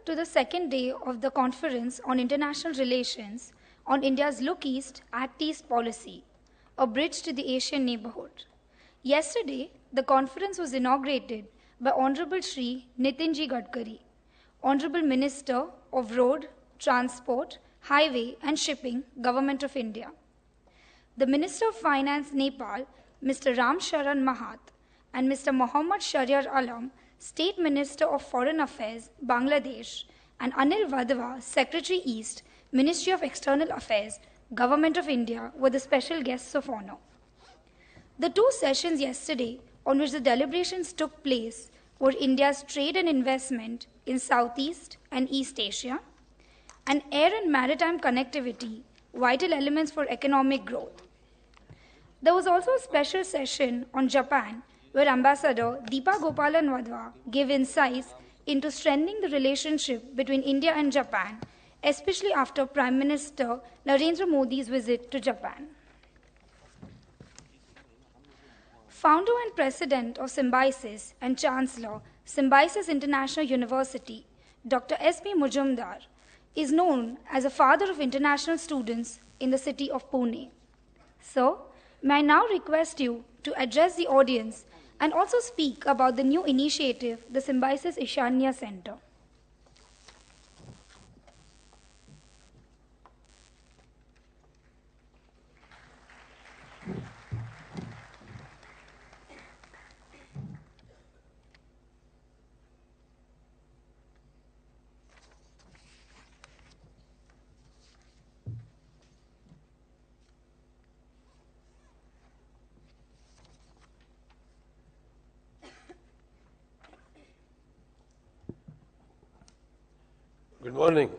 to the second day of the Conference on International Relations on India's Look East, Act East policy, a bridge to the Asian neighborhood. Yesterday, the conference was inaugurated by Honorable Shri Nitinji Gadkari, Honorable Minister of Road, Transport, Highway and Shipping, Government of India. The Minister of Finance, Nepal, Mr. Ram Sharan Mahat, and Mr. Muhammad Shahryar Alam, State Minister of Foreign Affairs, Bangladesh, and Anil Vadava, Secretary East, Ministry of External Affairs, Government of India, were the special guests of honor. The two sessions yesterday on which the deliberations took place were India's trade and investment in Southeast and East Asia, and air and maritime connectivity, vital elements for economic growth. There was also a special session on Japan where Ambassador Deepa Gopalan Vadva gave insights into strengthening the relationship between India and Japan, especially after Prime Minister Narendra Modi's visit to Japan. Founder and President of Symbiosis and Chancellor, Symbiosis International University, Dr. S.B. Mujumdar, is known as a father of international students in the city of Pune. So, may I now request you to address the audience and also speak about the new initiative, the Symbiosis Ishanya Center. Good morning.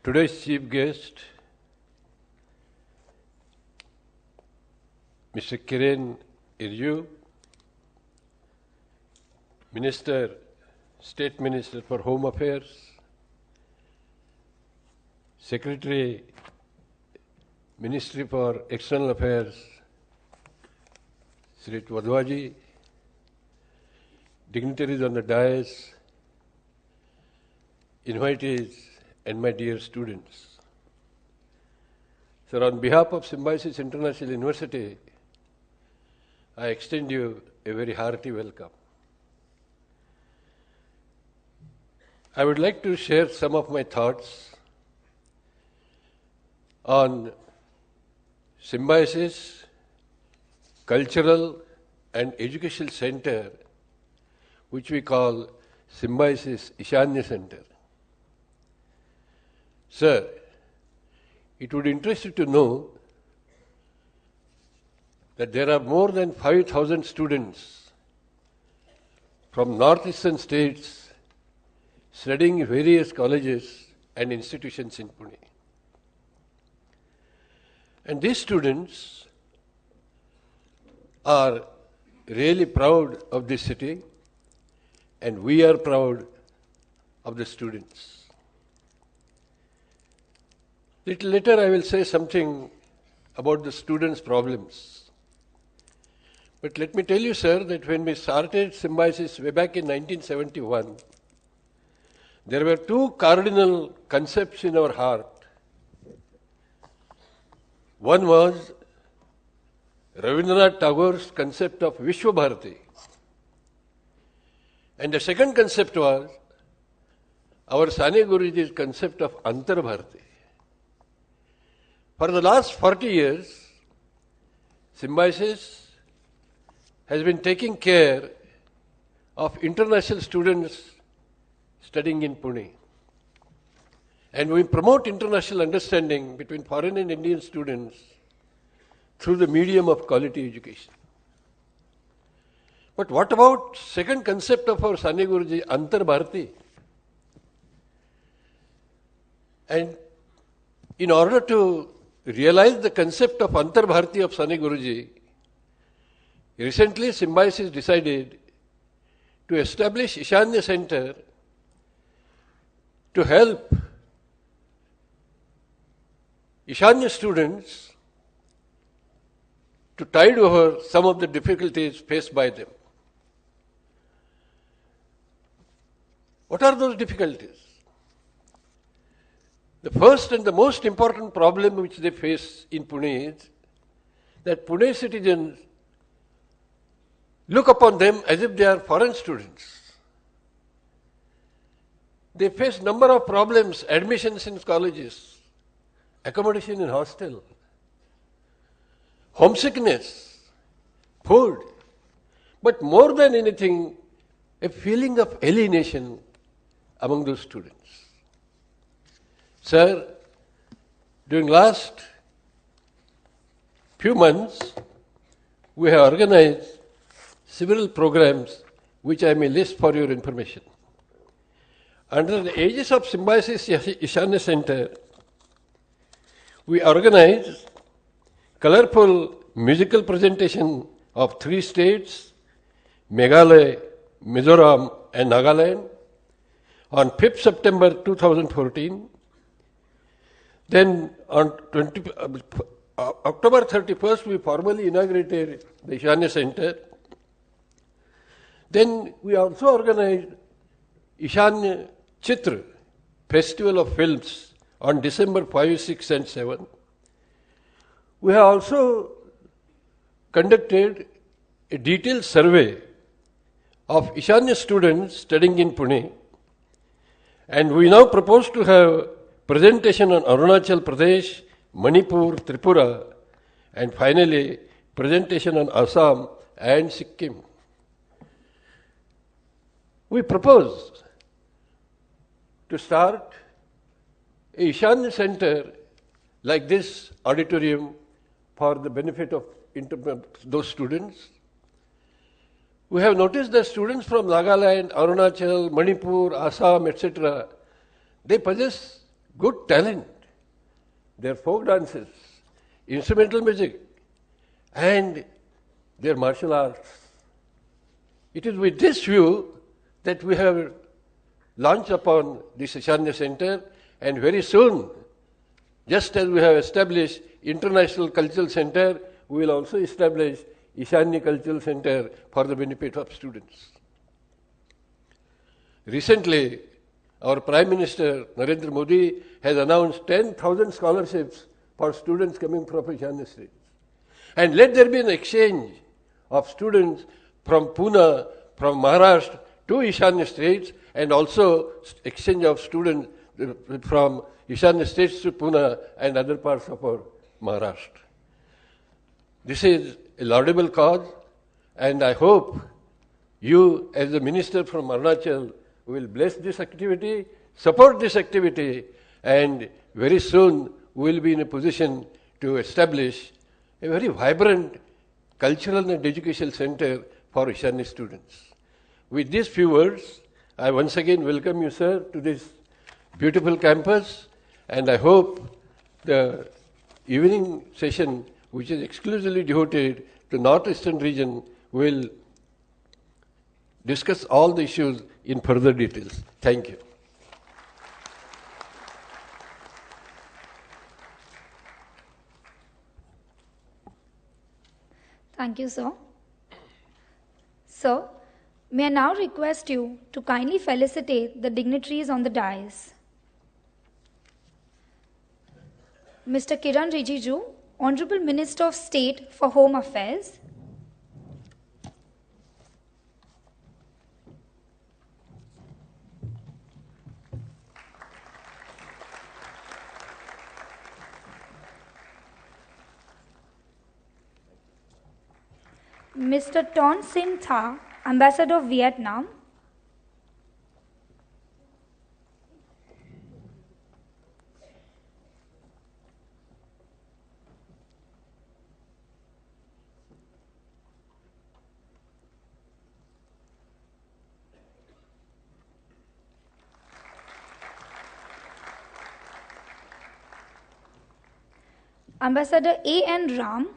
Today's chief guest, Mr. Kiren Rijiju, Minister, State Minister for Home Affairs, Secretary, Ministry for External Affairs, Sri Vadvaji, dignitaries on the dais, invitees, and my dear students. Sir, on behalf of Symbiosis International University, I extend you a very hearty welcome. I would like to share some of my thoughts on Symbiosis Cultural and Educational Center, which we call Symbiosis Ishanya Center. Sir, it would interest you to know that there are more than 5,000 students from northeastern states studying in various colleges and institutions in Pune. And these students are really proud of this city, and we are proud of the students. Little later I will say something about the students' problems. But let me tell you, sir, that when we started Symbiosis way back in 1971, there were two cardinal concepts in our heart. One was Rabindranath Tagore's concept of Vishwa Bharati. And the second concept was our Sane Guruji's concept of Antar Bharati. For the last 40 years, Symbiosis has been taking care of international students studying in Pune. And we promote international understanding between foreign and Indian students through the medium of quality education. But what about second concept of our Sane Guruji, Antar Bharati? And in order to realize the concept of Antar Bharati of Sane Guruji, recently Symbiosis decided to establish Ishanya Center to help Ishanya students to tide over some of the difficulties faced by them. What are those difficulties? The first and the most important problem which they face in Pune is that Pune citizens look upon them as if they are foreign students. They face number of problems: admissions in colleges, accommodation in hostel, homesickness, food, but more than anything, a feeling of alienation among those students. Sir, during last few months, we have organized several programs which I may list for your information. Under the aegis of Symbiosis Ishanya Center, we organized colorful musical presentation of 3 states, Meghalaya, Mizoram and Nagaland, on 5th September 2014. Then on October 31st, we formally inaugurated the Ishanya Center. Then we also organized Ishanya Chitra, Festival of Films, on December 5, 6 and 7. We have also conducted a detailed survey of Ishanya students studying in Pune, and we now propose to have presentation on Arunachal Pradesh, Manipur, Tripura, and finally presentation on Assam and Sikkim. We propose to start a Ishanya Center like this auditorium for the benefit of those students. We have noticed that students from Nagaland, Arunachal, Manipur, Assam, etc., they possess good talent. Their folk dances, instrumental music, and their martial arts. It is with this view that we have launched upon this Ishanya Center, and very soon, just as we have established International Cultural Center, we will also establish Ishanya Cultural Center for the benefit of students. Recently, our Prime Minister Narendra Modi has announced 10,000 scholarships for students coming from Ishanya states. And let there be an exchange of students from Pune, from Maharashtra to Ishanya states, and also exchange of students from Ishanya states to Pune and other parts of our Maharashtra. This is a laudable cause, and I hope you, as the minister from Arunachal, will bless this activity, support this activity, and very soon we will be in a position to establish a very vibrant cultural and educational center for Ishanya students. With these few words, I once again welcome you, sir, to this beautiful campus, and I hope the evening session, which is exclusively devoted to northeastern region, will discuss all the issues in further details. Thank you. Thank you, sir. Sir, may I now request you to kindly felicitate the dignitaries on the dais. Mr. Kiran Rijiju, Honorable Minister of State for Home Affairs. Mr. Ton Sin Tha, Ambassador of Vietnam. Ambassador A.N. Ram.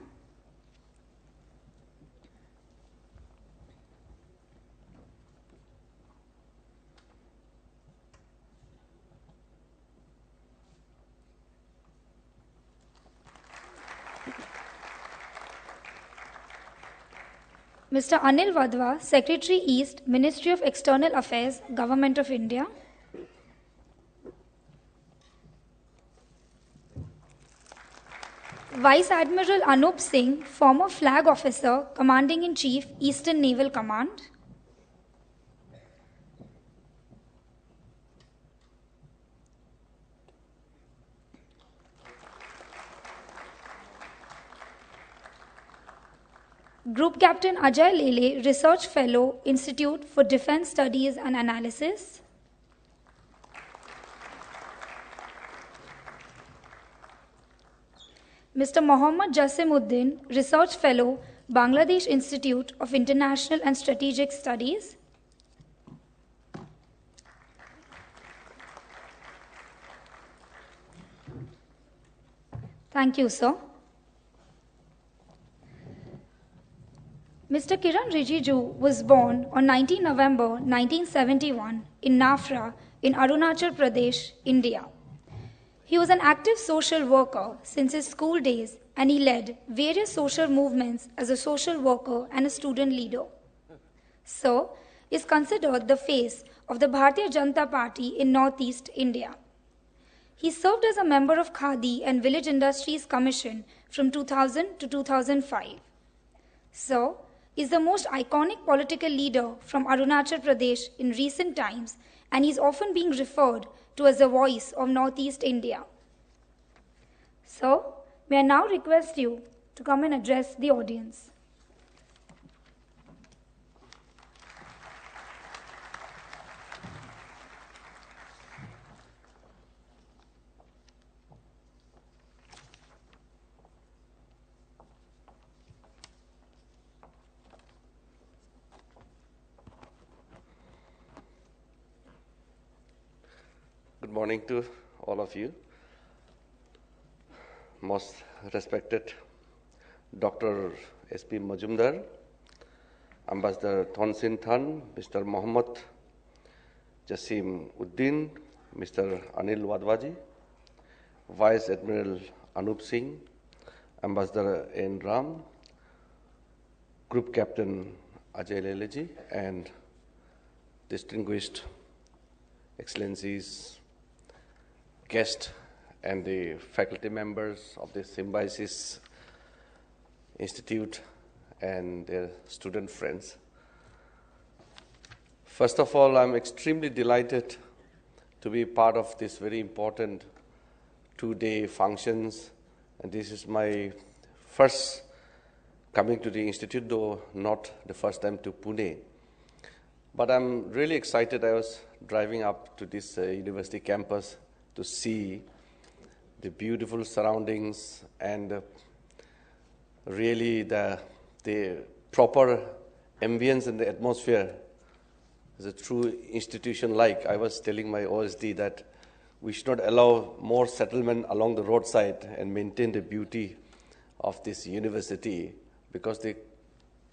Mr. Anil Wadhwa, Secretary East, Ministry of External Affairs, Government of India. Vice Admiral Anup Singh, former Flag Officer, Commanding-in-Chief, Eastern Naval Command. Group Captain Ajay Lele, Research Fellow, Institute for Defense Studies and Analysis. Mr. Mohammad Jasimuddin, Research Fellow, Bangladesh Institute of International and Strategic Studies. Thank you, sir. Mr. Kiran Rijiju was born on 19 November 1971 in Nafra in Arunachal Pradesh, India. He was an active social worker since his school days, and he led various social movements as a social worker and a student leader. Sir is considered the face of the Bharatiya Janata Party in Northeast India. He served as a member of Khadi and Village Industries Commission from 2000 to 2005. Sir is the most iconic political leader from Arunachal Pradesh in recent times, and is often being referred to as the voice of Northeast India. So, may I now request you to come and address the audience. Good morning to all of you. Most respected Dr. S.P. Majumdar, Ambassador Thonsin Than, Mr. Mohammad Jasim Uddin, Mr. Anil Wadhwaji, Vice Admiral Anup Singh, Ambassador N. Ram, Group Captain Ajay Leleji, and distinguished Excellencies, guests, and the faculty members of the Symbiosis Institute and their student friends. First of all, I'm extremely delighted to be part of this very important two-day functions, and this is my first coming to the Institute, though not the first time to Pune. But I'm really excited. I was driving up to this university campus to see the beautiful surroundings and really the proper ambience and the atmosphere is a true institution like. I was telling my OSD that we should not allow more settlement along the roadside and maintain the beauty of this university, because the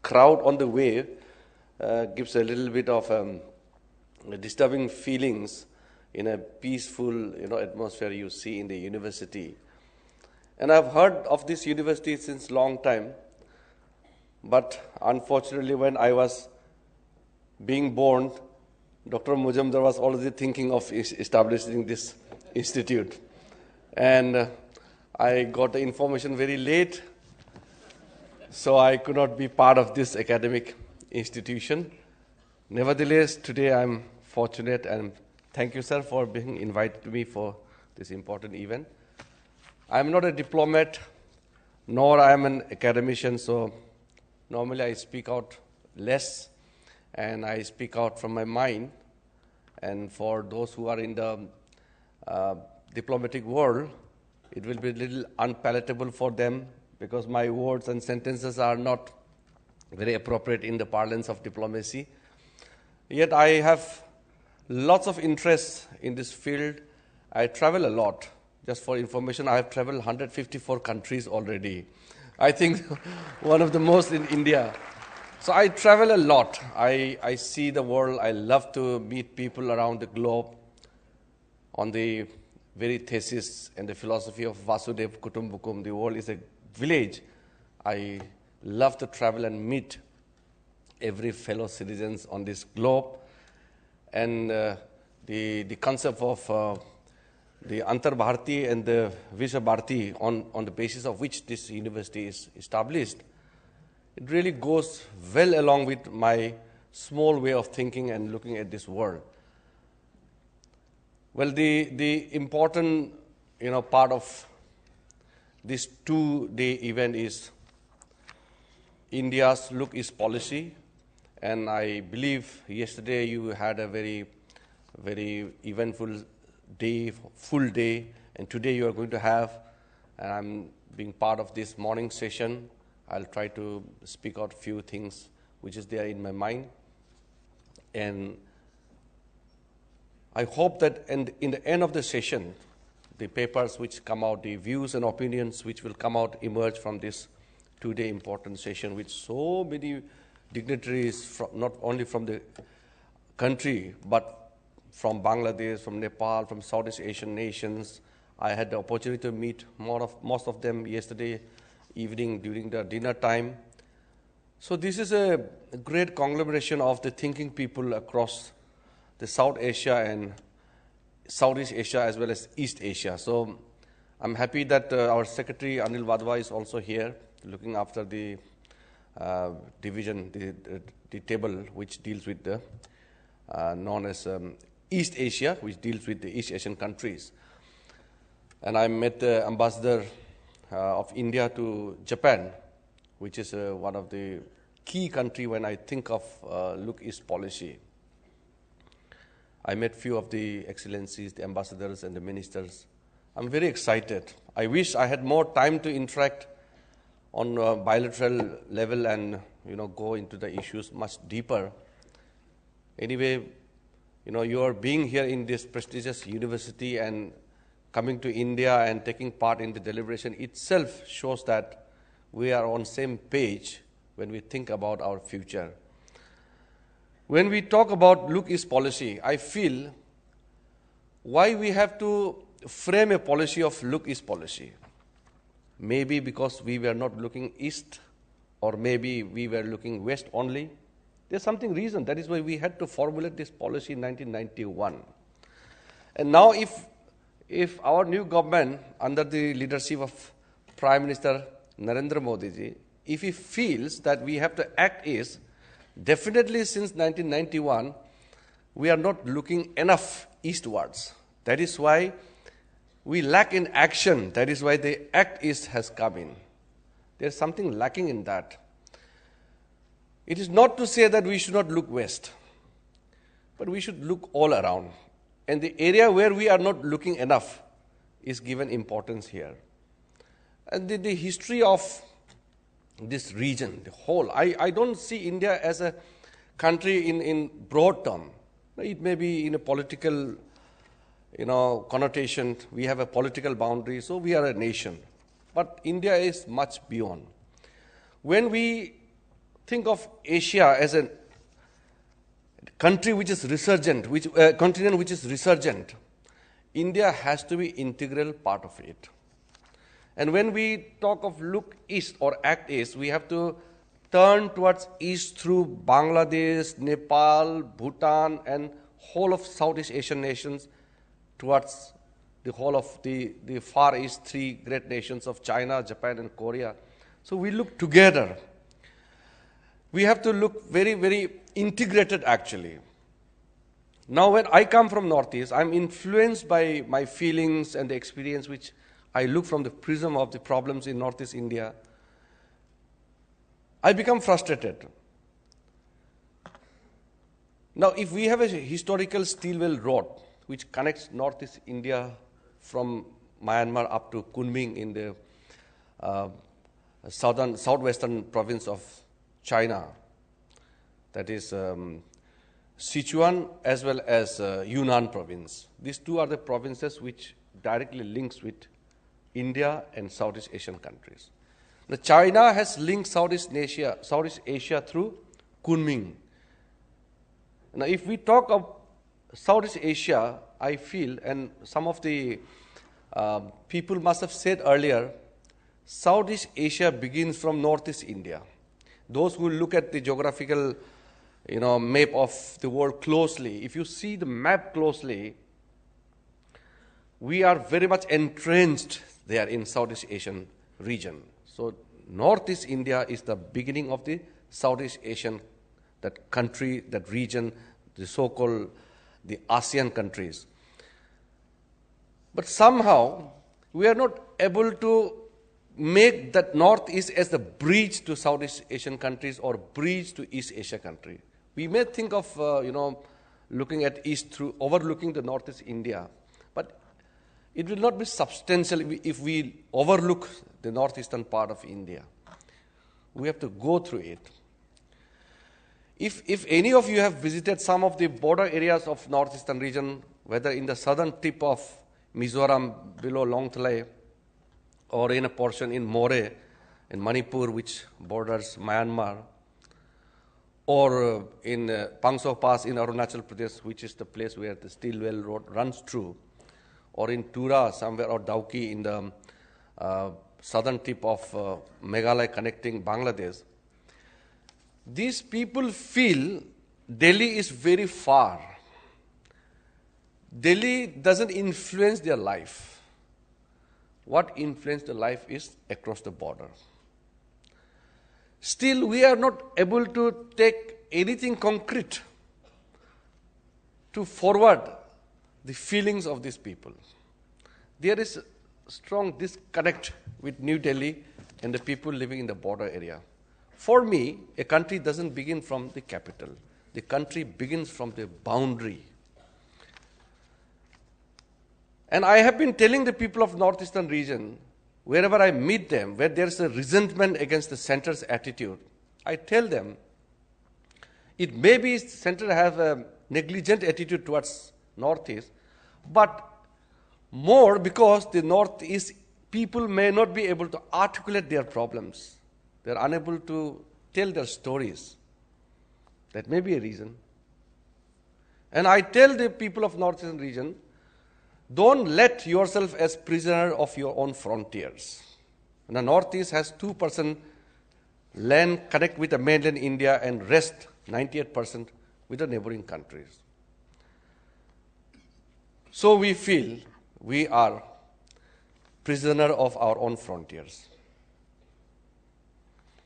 crowd on the way gives a little bit of disturbing feelings in a peaceful atmosphere you see in the university. And I've heard of this university since long time, but unfortunately when I was being born, Dr. Majumdar was already thinking of establishing this institute. And I got the information very late, so I could not be part of this academic institution. Nevertheless, today I'm fortunate, and thank you, sir, for being invited to me for this important event. I'm not a diplomat, nor I am an academician, so normally I speak out less, and I speak out from my mind. And for those who are in the diplomatic world, it will be a little unpalatable for them, because my words and sentences are not very appropriate in the parlance of diplomacy. Yet I have lots of interest in this field. I travel a lot. Just for information, I have traveled 154 countries already. I think one of the most in India. So I travel a lot. I see the world. I love to meet people around the globe on the very thesis and the philosophy of Vasudev Kutumbukum. The world is a village. I love to travel and meet every fellow citizens on this globe, and the concept of the Antar Bharati and the Vishwa Bharati on the basis of which this university is established, it really goes well along with my small way of thinking and looking at this world. Well, the important part of this 2-day event is India's Look East policy, and I believe yesterday you had a very, very eventful day, full day, and today you are going to have, and I'm being part of this morning session. I'll try to speak out a few things which is there in my mind, and I hope that in the end of the session, the papers which come out, the views and opinions which will come out, emerge from this 2-day important session with so many dignitaries, not only from the country, but from Bangladesh, from Nepal, from Southeast Asian nations. I had the opportunity to meet most of them yesterday evening during the dinner time. So this is a great conglomeration of the thinking people across the South Asia and Southeast Asia as well as East Asia. So I'm happy that our Secretary Anil Wadhwa is also here looking after the division, the table which deals with the known as East Asia, which deals with the East Asian countries. And I met the ambassador of India to Japan, which is one of the key country when I think of Look East policy. I met few of the excellencies, the ambassadors and the ministers. I'm very excited. I wish I had more time to interact on a bilateral level and go into the issues much deeper. Anyway, you are being here in this prestigious university and coming to India and taking part in the deliberation itself shows that we are on same page when we think about our future. When we talk about Look East policy, I feel why we have to frame a policy of Look East policy. Maybe because we were not looking east, or maybe we were looking west only. There's something reason. That is why we had to formulate this policy in 1991. And now if our new government, under the leadership of Prime Minister Narendra Modi ji, if he feels that we have to act east, definitely since 1991, we are not looking enough eastwards. That is why we lack in action. That is why the Act East has come in. There's something lacking in that. It is not to say that we should not look west, but we should look all around. And the area where we are not looking enough is given importance here. And the history of this region, the whole, I don't see India as a country in broad term. It may be in a political connotation. We have a political boundary, so we are a nation. But India is much beyond. When we think of Asia as a country which is resurgent, continent which is resurgent, India has to be integral part of it. And when we talk of Look East or Act East, we have to turn towards east through Bangladesh, Nepal, Bhutan, and whole of Southeast Asian nations towards the whole of the Far East, 3 great nations of China, Japan, and Korea. So we look together. We have to look very, very integrated actually. Now when I come from Northeast, I'm influenced by my feelings and the experience which I look from the prism of the problems in Northeast India. I become frustrated. Now if we have a historical steel well road which connects Northeast India from Myanmar up to Kunming in the southwestern province of China, that is Sichuan as well as Yunnan province. These two are the provinces which directly links with India and Southeast Asian countries. Now China has linked Southeast Asia through Kunming. Now if we talk of Southeast Asia, I feel, and some of the people must have said earlier, Southeast Asia begins from Northeast India. Those who look at the geographical map of the world closely, if you see the map closely, we are very much entrenched there in Southeast Asian region. So Northeast India is the beginning of the Southeast Asian, that country, that region, the so-called the ASEAN countries. But somehow we are not able to make that Northeast as the bridge to Southeast Asian countries or bridge to East Asia country. We may think of looking at East through overlooking the Northeast India, but it will not be substantial if we overlook the northeastern part of India. We have to go through it. If any of you have visited some of the border areas of northeastern region, whether in the southern tip of Mizoram below Longthlai, or in a portion in More in Manipur, which borders Myanmar, or in Pangso Pass in Arunachal Pradesh, which is the place where the Stillwell Road runs through, or in Tura somewhere, or Dauki in the southern tip of Meghalaya connecting Bangladesh, these people feel Delhi is very far. Delhi doesn't influence their life. What influences the life is across the border. Still, we are not able to take anything concrete to forward the feelings of these people. There is a strong disconnect with New Delhi and the people living in the border area. For me, a country doesn't begin from the capital. The country begins from the boundary. And I have been telling the people of northeastern region, wherever I meet them, where there is a resentment against the center's attitude, I tell them, it may be center have a negligent attitude towards northeast, but more because the northeast people may not be able to articulate their problems. They are unable to tell their stories. That may be a reason. And I tell the people of northeastern region, don't let yourself as prisoner of your own frontiers. And the Northeast has 2% land connect with the mainland India and rest 98% with the neighboring countries. So we feel we are prisoner of our own frontiers.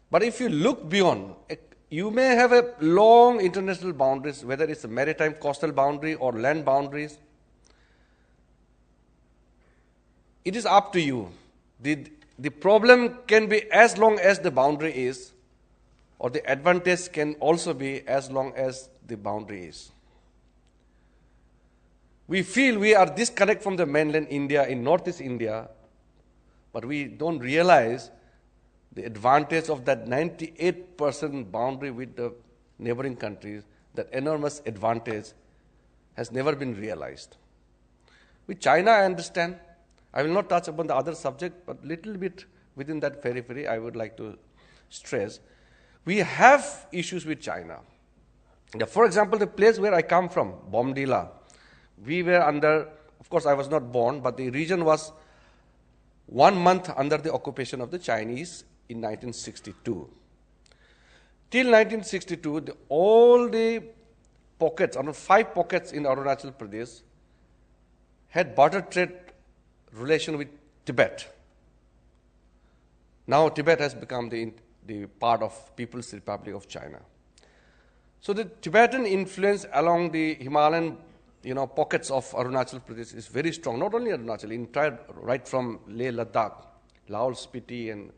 But if you look beyond, you may have a long international boundaries, whether it's a maritime coastal boundary or land boundaries. It is up to you. The problem can be as long as the boundary is, or the advantage can also be as long as the boundary is. We feel we are disconnected from the mainland India in Northeast India, but we don't realize the advantage of that 98% boundary with the neighboring countries. That enormous advantage has never been realized. With China, I understand. I will not touch upon the other subject, but little bit within that periphery, I would like to stress. We have issues with China. For example, the place where I come from, Bomdila, we were under, of course I was not born, but the region was 1 month under the occupation of the Chinese in 1962. Till 1962, all the pockets, around 5 pockets in Arunachal Pradesh, had barter trade relation with Tibet. Now Tibet has become the part of People's Republic of China. So the Tibetan influence along the Himalayan pockets of Arunachal Pradesh is very strong. Not only Arunachal, entire right from Leh Ladakh, Laol Spiti and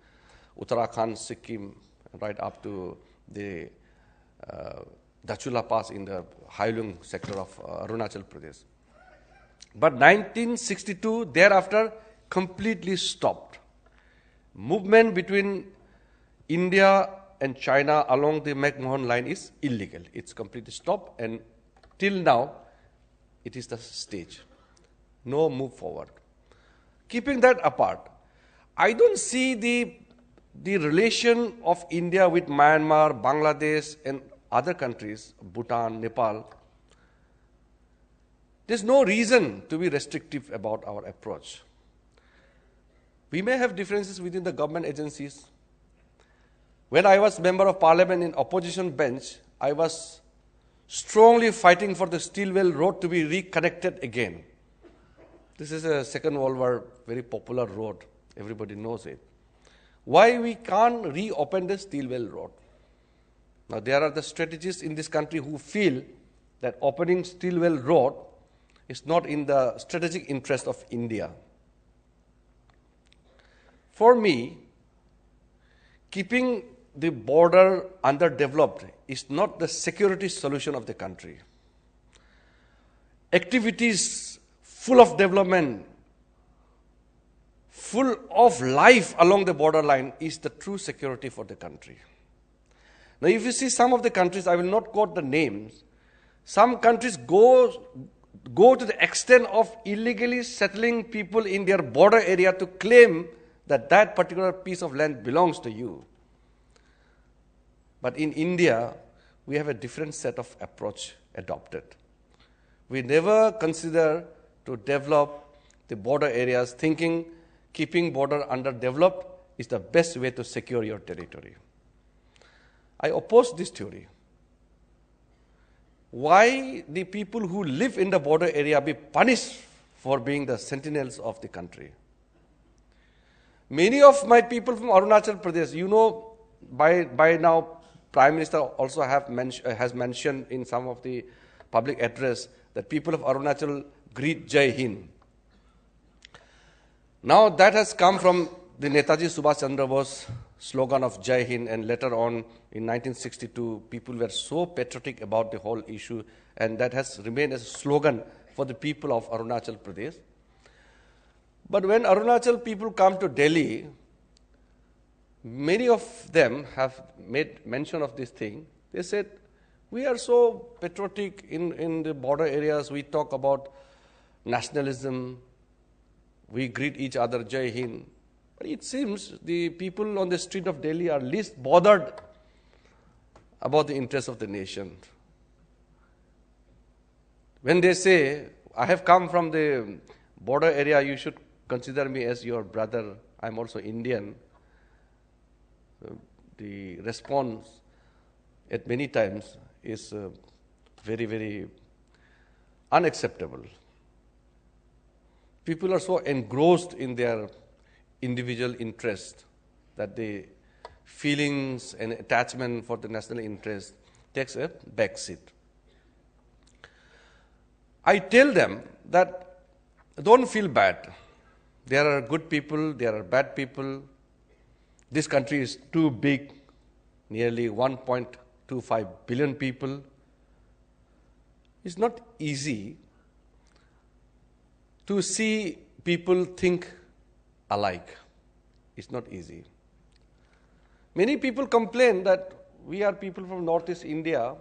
Uttarakhand, Sikkim, right up to the Dachula Pass in the Hailung sector of Arunachal Pradesh. But 1962, thereafter, completely stopped. Movement between India and China along the McMahon line is illegal. It's completely stopped, and till now, it is the stage. No move forward. Keeping that apart, I don't see the relation of India with Myanmar, Bangladesh, and other countries, Bhutan, Nepal. There's no reason to be restrictive about our approach. We may have differences within the government agencies. When I was member of parliament in opposition bench, I was strongly fighting for the Steelwell Road to be reconnected again. This is a Second World War very popular road. Everybody knows it. Why we can't reopen the Steelwell Road? Now there are the strategists in this country who feel that opening Steelwell Road is not in the strategic interest of India. For me, keeping the border underdeveloped is not the security solution of the country. Activities full of development, full of life along the borderline is the true security for the country. Now, if you see some of the countries, I will not quote the names, some countries go to the extent of illegally settling people in their border area to claim that that particular piece of land belongs to you. But in India, we have a different set of approach adopted. We never consider to develop the border areas, thinking keeping border underdeveloped is the best way to secure your territory. I oppose this theory. Why the people who live in the border area be punished for being the sentinels of the country? Many of my people from Arunachal Pradesh, you know, by now, Prime Minister also has mentioned in some of the public address that people of Arunachal greet Jai Hind. Now that has come from the Netaji Subhash Chandra Bose slogan of Jai Hind, and later on in 1962, people were so patriotic about the whole issue, and that has remained as a slogan for the people of Arunachal Pradesh. But when Arunachal people come to Delhi, many of them have made mention of this thing. They said, we are so patriotic in the border areas, we talk about nationalism, we greet each other, Jai Hind. But it seems the people on the street of Delhi are least bothered about the interests of the nation. When they say, I have come from the border area, you should consider me as your brother, I'm also Indian. The response at many times is very, very unacceptable. People are so engrossed in their individual interest that the feelings and attachment for the national interest takes a backseat. I tell them that don't feel bad. There are good people, there are bad people. This country is too big, nearly 1.25 billion people. It's not easy to see people think alike. It's not easy. Many people complain that we are people from Northeast India.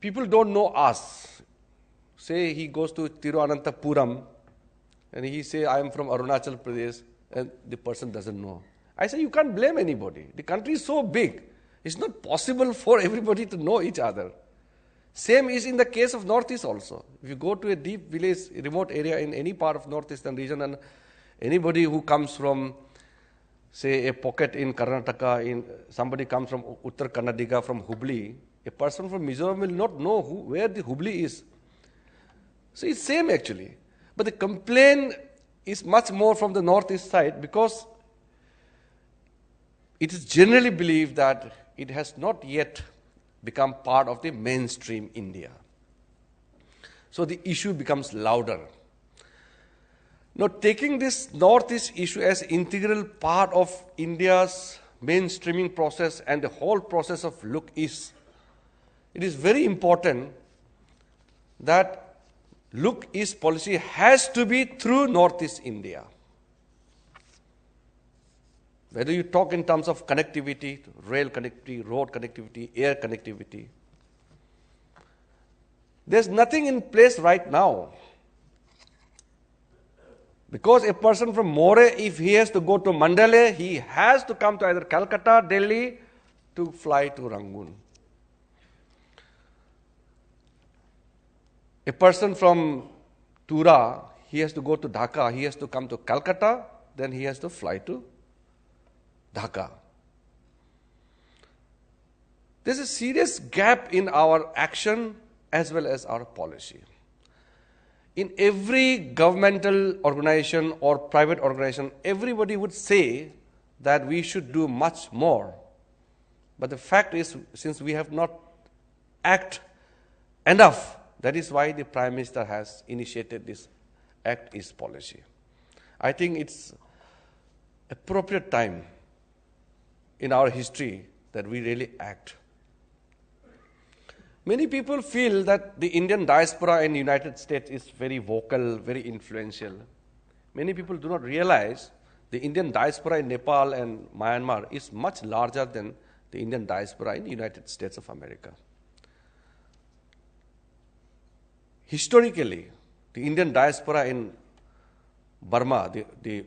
People don't know us. Say he goes to Tiruvananthapuram and he say, I am from Arunachal Pradesh, and the person doesn't know. I say, you can't blame anybody. The country is so big. It's not possible for everybody to know each other. Same is in the case of Northeast also. If you go to a deep village, remote area in any part of Northeastern region, and anybody who comes from, say, a pocket in Karnataka, somebody comes from Uttar Kannadiga, from Hubli, a person from Mizoram will not know where the Hubli is. So it's same actually. But the complaint is much more from the Northeast side because it is generally believed that it has not yet become part of the mainstream India. So the issue becomes louder. Now, taking this Northeast issue as integral part of India's mainstreaming process and the whole process of Look East, it is very important that Look East policy has to be through Northeast India. Whether you talk in terms of connectivity, rail connectivity, road connectivity, air connectivity, there's nothing in place right now. Because a person from More, if he has to go to Mandale, he has to come to either Calcutta, Delhi, to fly to Rangoon. A person from Tura, he has to go to Dhaka, he has to come to Calcutta, then he has to fly to Dhaka. there's a serious gap in our action as well as our policy. In every governmental organization or private organization, everybody would say that we should do much more. But the fact is, since we have not acted enough, that is why the Prime Minister has initiated this Act East policy. I think it's appropriate time in our history that we really act. Many people feel that the Indian diaspora in the United States is very vocal, very influential. Many people do not realize the Indian diaspora in Nepal and Myanmar is much larger than the Indian diaspora in the United States of America. Historically, the Indian diaspora in Burma, the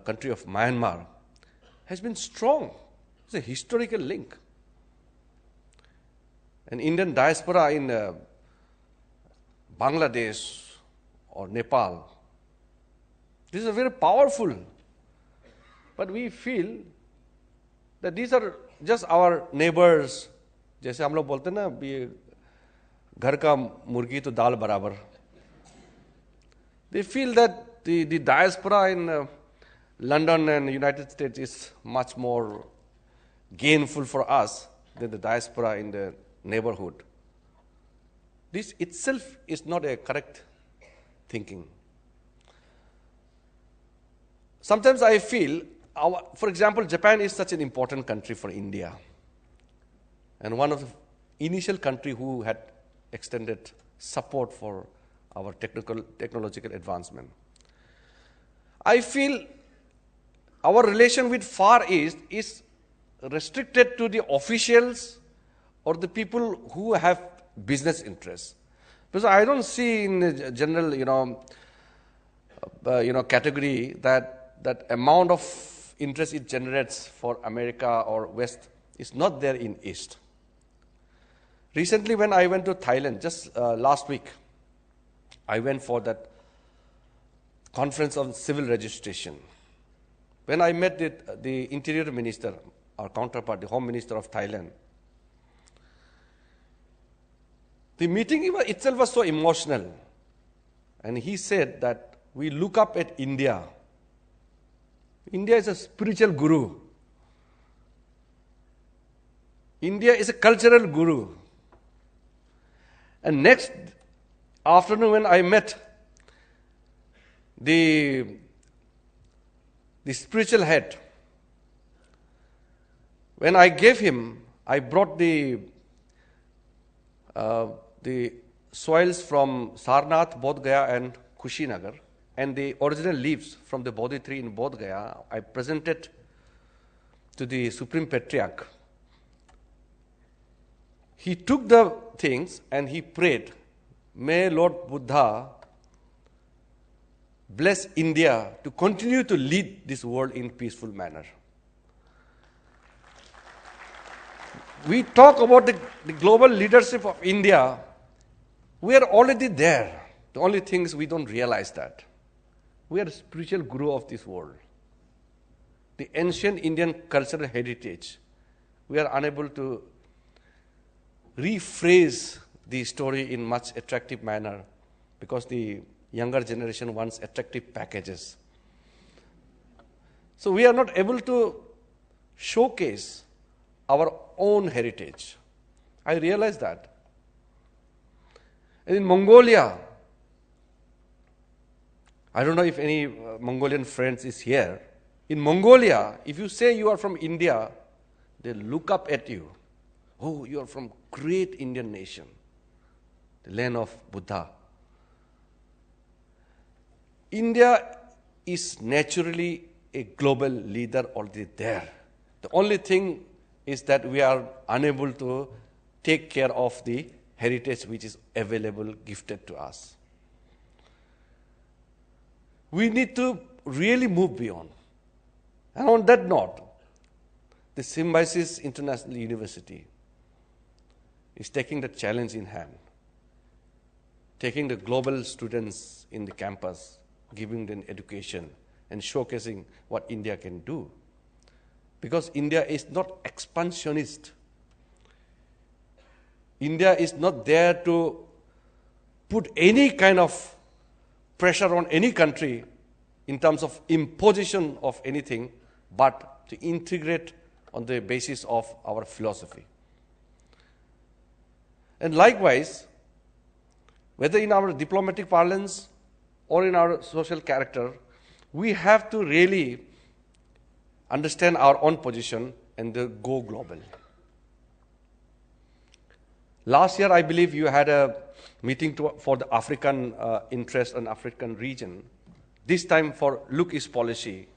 country of Myanmar, has been strong. It's a historical link. An Indian diaspora in Bangladesh or Nepal, this is very powerful. But we feel that these are just our neighbors. जैसे हम लोग बोलते हैं ना, ये घर का मुर्गी तो दाल बराबर. They feel that the diaspora in London and the United States is much more gainful for us than the diaspora in the neighborhood. This itself is not a correct thinking. Sometimes I feel, for example, Japan is such an important country for India, and one of the initial country who had extended support for our technological advancement. I feel our relation with Far East is restricted to the officials or the people who have business interests. Because I don't see in the general, category that amount of interest it generates for America or West is not there in East. Recently, when I went to Thailand, just last week, I went for that conference on civil registration. When I met the Interior Minister, our counterpart, the Home Minister of Thailand, the meeting itself was so emotional. And he said that we look up at India. India is a spiritual guru. India is a cultural guru. And next afternoon when I met the spiritual head, when I gave him, I brought the soils from Sarnath, Bodh Gaya and Kushinagar, and the original leaves from the Bodhi tree in Bodh Gaya, I presented to the Supreme Patriarch. He took the things and he prayed, may Lord Buddha bless India to continue to lead this world in peaceful manner. We talk about the global leadership of India. We are already there. The only thing is we don't realize that. We are a spiritual guru of this world. The ancient Indian cultural heritage, we are unable to rephrase the story in much attractive manner because the younger generation wants attractive packages. So we are not able to showcase our own heritage. I realize that. And in Mongolia, I don't know if any Mongolian friends is here. In Mongolia, if you say you are from India, they look up at you. Oh, you are from great Indian nation, the land of Buddha. India is naturally a global leader already there. The only thing is that we are unable to take care of the heritage which is available, gifted to us. We need to really move beyond. And on that note, the Symbiosis International University is taking the challenge in hand, taking the global students in the campus, giving them education, and showcasing what India can do. Because India is not expansionist. India is not there to put any kind of pressure on any country in terms of imposition of anything, but to integrate on the basis of our philosophy. And likewise, whether in our diplomatic parlance or in our social character, we have to really understand our own position and go global. Last year, I believe you had a meeting for the African interest and African region. This time for Look East policy.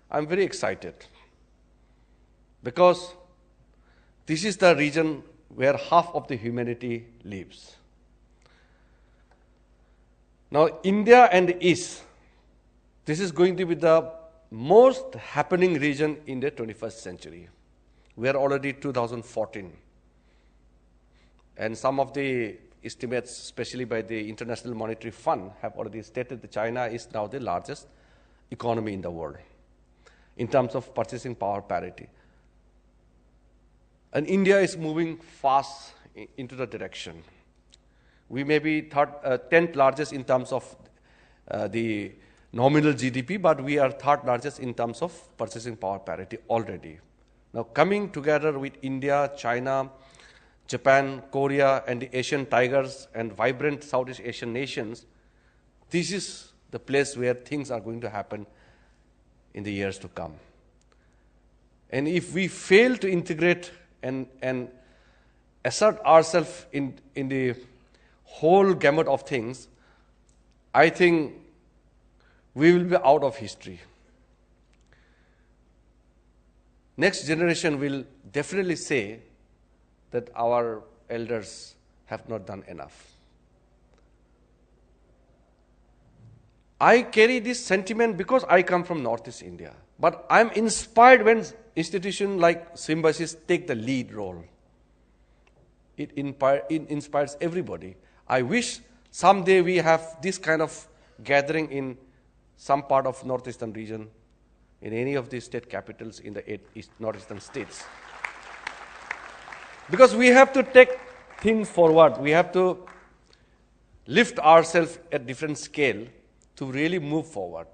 I'm very excited because this is the region where half of the humanity lives. Now, India and the East, this is going to be the most happening region in the 21st century. We are already 2014. And some of the estimates, especially by the International Monetary Fund, have already stated that China is now the largest economy in the world in terms of purchasing power parity. And India is moving fast into the direction. We may be 10th largest in terms of the nominal GDP, but we are third largest in terms of purchasing power parity already. Now, coming together with India, China, Japan, Korea, and the Asian tigers and vibrant Southeast Asian nations, this is the place where things are going to happen in the years to come. And if we fail to integrate and assert ourselves in the whole gamut of things, I think we will be out of history. Next generation will definitely say that our elders have not done enough. I carry this sentiment because I come from Northeast India. But I'm inspired when institutions like Symbiosis take the lead role. It inspires everybody. I wish someday we have this kind of gathering in some part of Northeastern region, in any of the state capitals in the 8 Northeastern states. Because we have to take things forward. We have to lift ourselves at different scale to really move forward.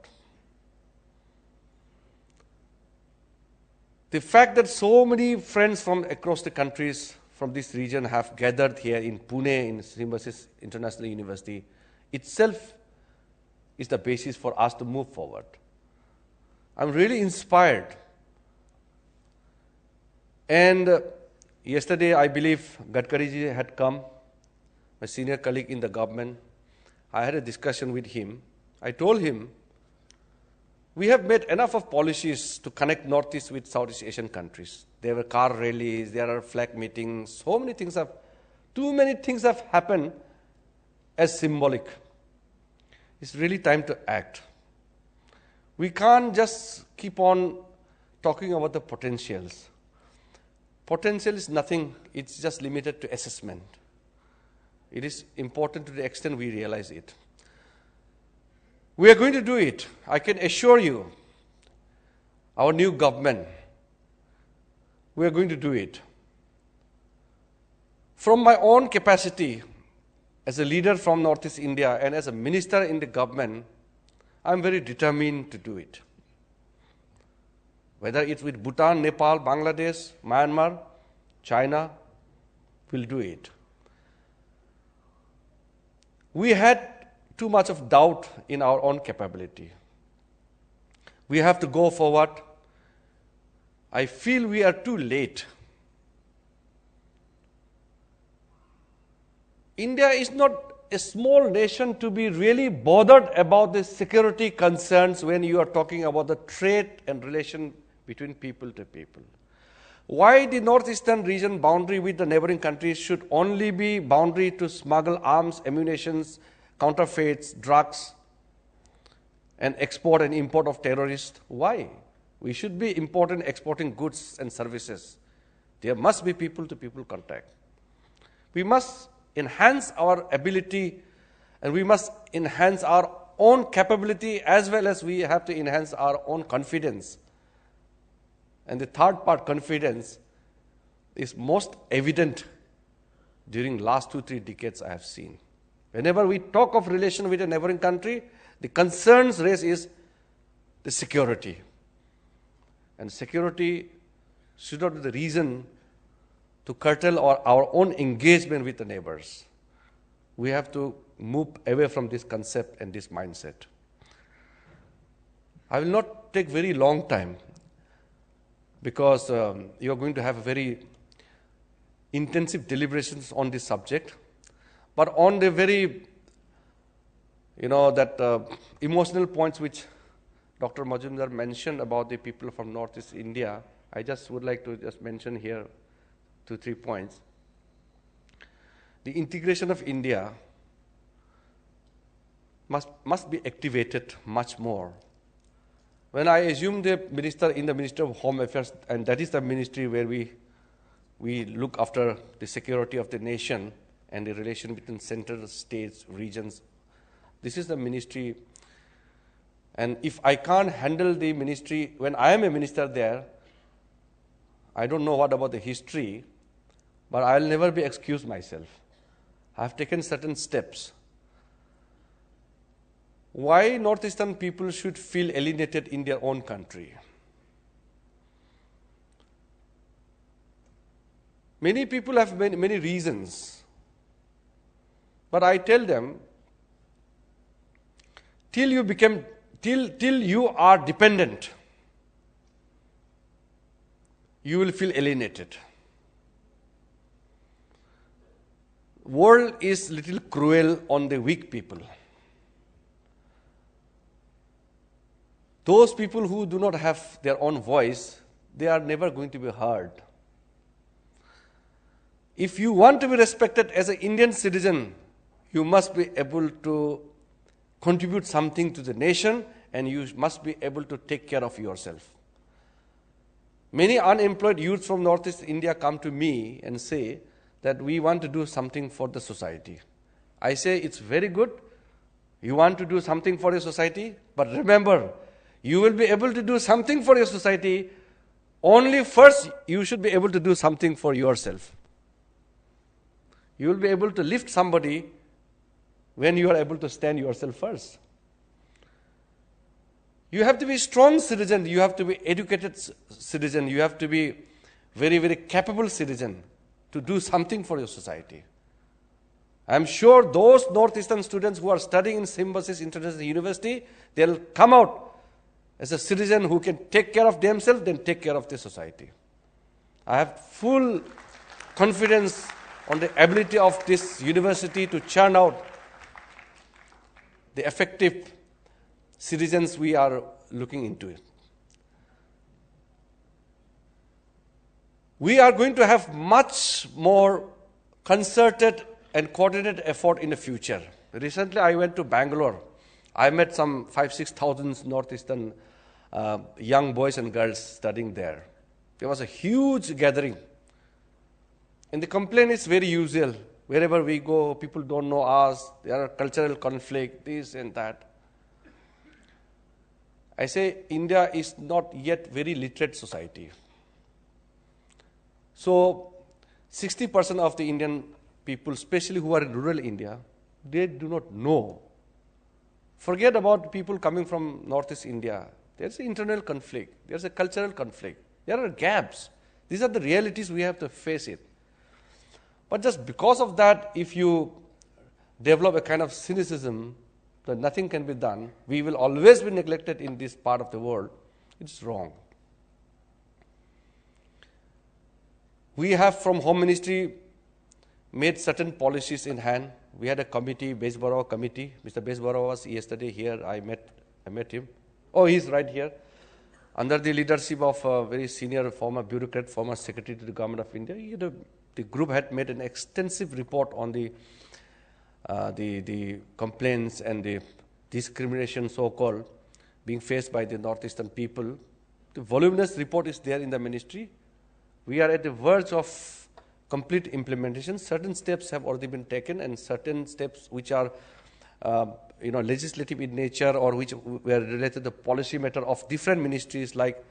The fact that so many friends from across the countries from this region have gathered here in Pune in Symbiosis International University itself is the basis for us to move forward. I'm really inspired. And yesterday, I believe Gadkari ji had come, my senior colleague in the government. I had a discussion with him. I told him, we have made enough of policies to connect Northeast with Southeast Asian countries. There were car rallies, there are flag meetings, too many things have happened as symbolic. It's really time to act. We can't just keep on talking about the potentials. Potential is nothing, it's just limited to assessment. It is important to the extent we realize it. We are going to do it. I can assure you, our new government, we are going to do it. From my own capacity as a leader from Northeast India and as a minister in the government, I am very determined to do it. Whether it's with Bhutan, Nepal, Bangladesh, Myanmar, China, we'll do it. We had too much of doubt in our own capability. We have to go forward. I feel we are too late. India is not a small nation to be really bothered about the security concerns when you are talking about the trade and relation between people to people. Why the northeastern region boundary with the neighboring countries should only be boundary to smuggle arms, ammunition, counterfeits, drugs, and export and import of terrorists? Why? We should be importing and exporting goods and services. There must be people-to-people contact. We must enhance our ability and we must enhance our own capability as well as we have to enhance our own confidence. And the third part, confidence, is most evident during last 2-3 decades I have seen. Whenever we talk of relation with a neighboring country, the concerns raised is the security. And security should not be the reason to curtail our own engagement with the neighbors. We have to move away from this concept and this mindset. I will not take very long time because you are going to have very intensive deliberations on this subject. But on the very, emotional points which Dr. Majumdar mentioned about the people from Northeast India, I just would like to just mention here 2-3 points. The integration of India must be activated much more. When I assumed the minister in the Ministry of Home Affairs, and that is the ministry where we look after the security of the nation and the relation between central, states, regions. This is the ministry. And if I can't handle the ministry, when I am a minister there, I don't know what about the history, but I'll never be excused myself. I have taken certain steps. Why Northeastern people should feel alienated in their own country? Many people have many reasons. But I tell them, till you are dependent, you will feel alienated. World is little cruel on the weak people. Those people who do not have their own voice, they are never going to be heard. If you want to be respected as an Indian citizen, you must be able to contribute something to the nation, and you must be able to take care of yourself. Many unemployed youths from Northeast India come to me and say that we want to do something for the society. I say it's very good. You want to do something for your society, but remember, you will be able to do something for your society only first you should be able to do something for yourself. You will be able to lift somebody when you are able to stand yourself first. You have to be a strong citizen, you have to be educated citizen, you have to be very, very capable citizen to do something for your society. I am sure those Northeastern students who are studying in Symbiosis International University, they will come out as a citizen who can take care of themselves, then take care of the society. I have full confidence on the ability of this university to churn out the effective citizens we are looking into it. We are going to have much more concerted and coordinated effort in the future. Recently I went to Bangalore. I met some 5,000-6,000 Northeastern young boys and girls studying there. There was a huge gathering. And the complaint is very usual. Wherever we go, people don't know us, there are cultural conflict, this and that. I say India is not yet very literate society. So 60% of the Indian people, especially who are in rural India, they do not know. Forget about people coming from Northeast India. There's an internal conflict. There's a cultural conflict. There are gaps. These are the realities we have to face it. But just because of that, if you develop a kind of cynicism that nothing can be done, we will always be neglected in this part of the world, it's wrong. We have from Home Ministry made certain policies in hand. We had a committee, Besbarawa committee. Mr. Besbarawa was yesterday here. I met him. Oh, he's right here. Under the leadership of a very senior former bureaucrat, former secretary to the Government of India, the group had made an extensive report on the complaints and the discrimination, so-called, being faced by the Northeastern people. The voluminous report is there in the ministry. We are at the verge of complete implementation. Certain steps have already been taken, and certain steps which are legislative in nature or which were related to the policy matter of different ministries, like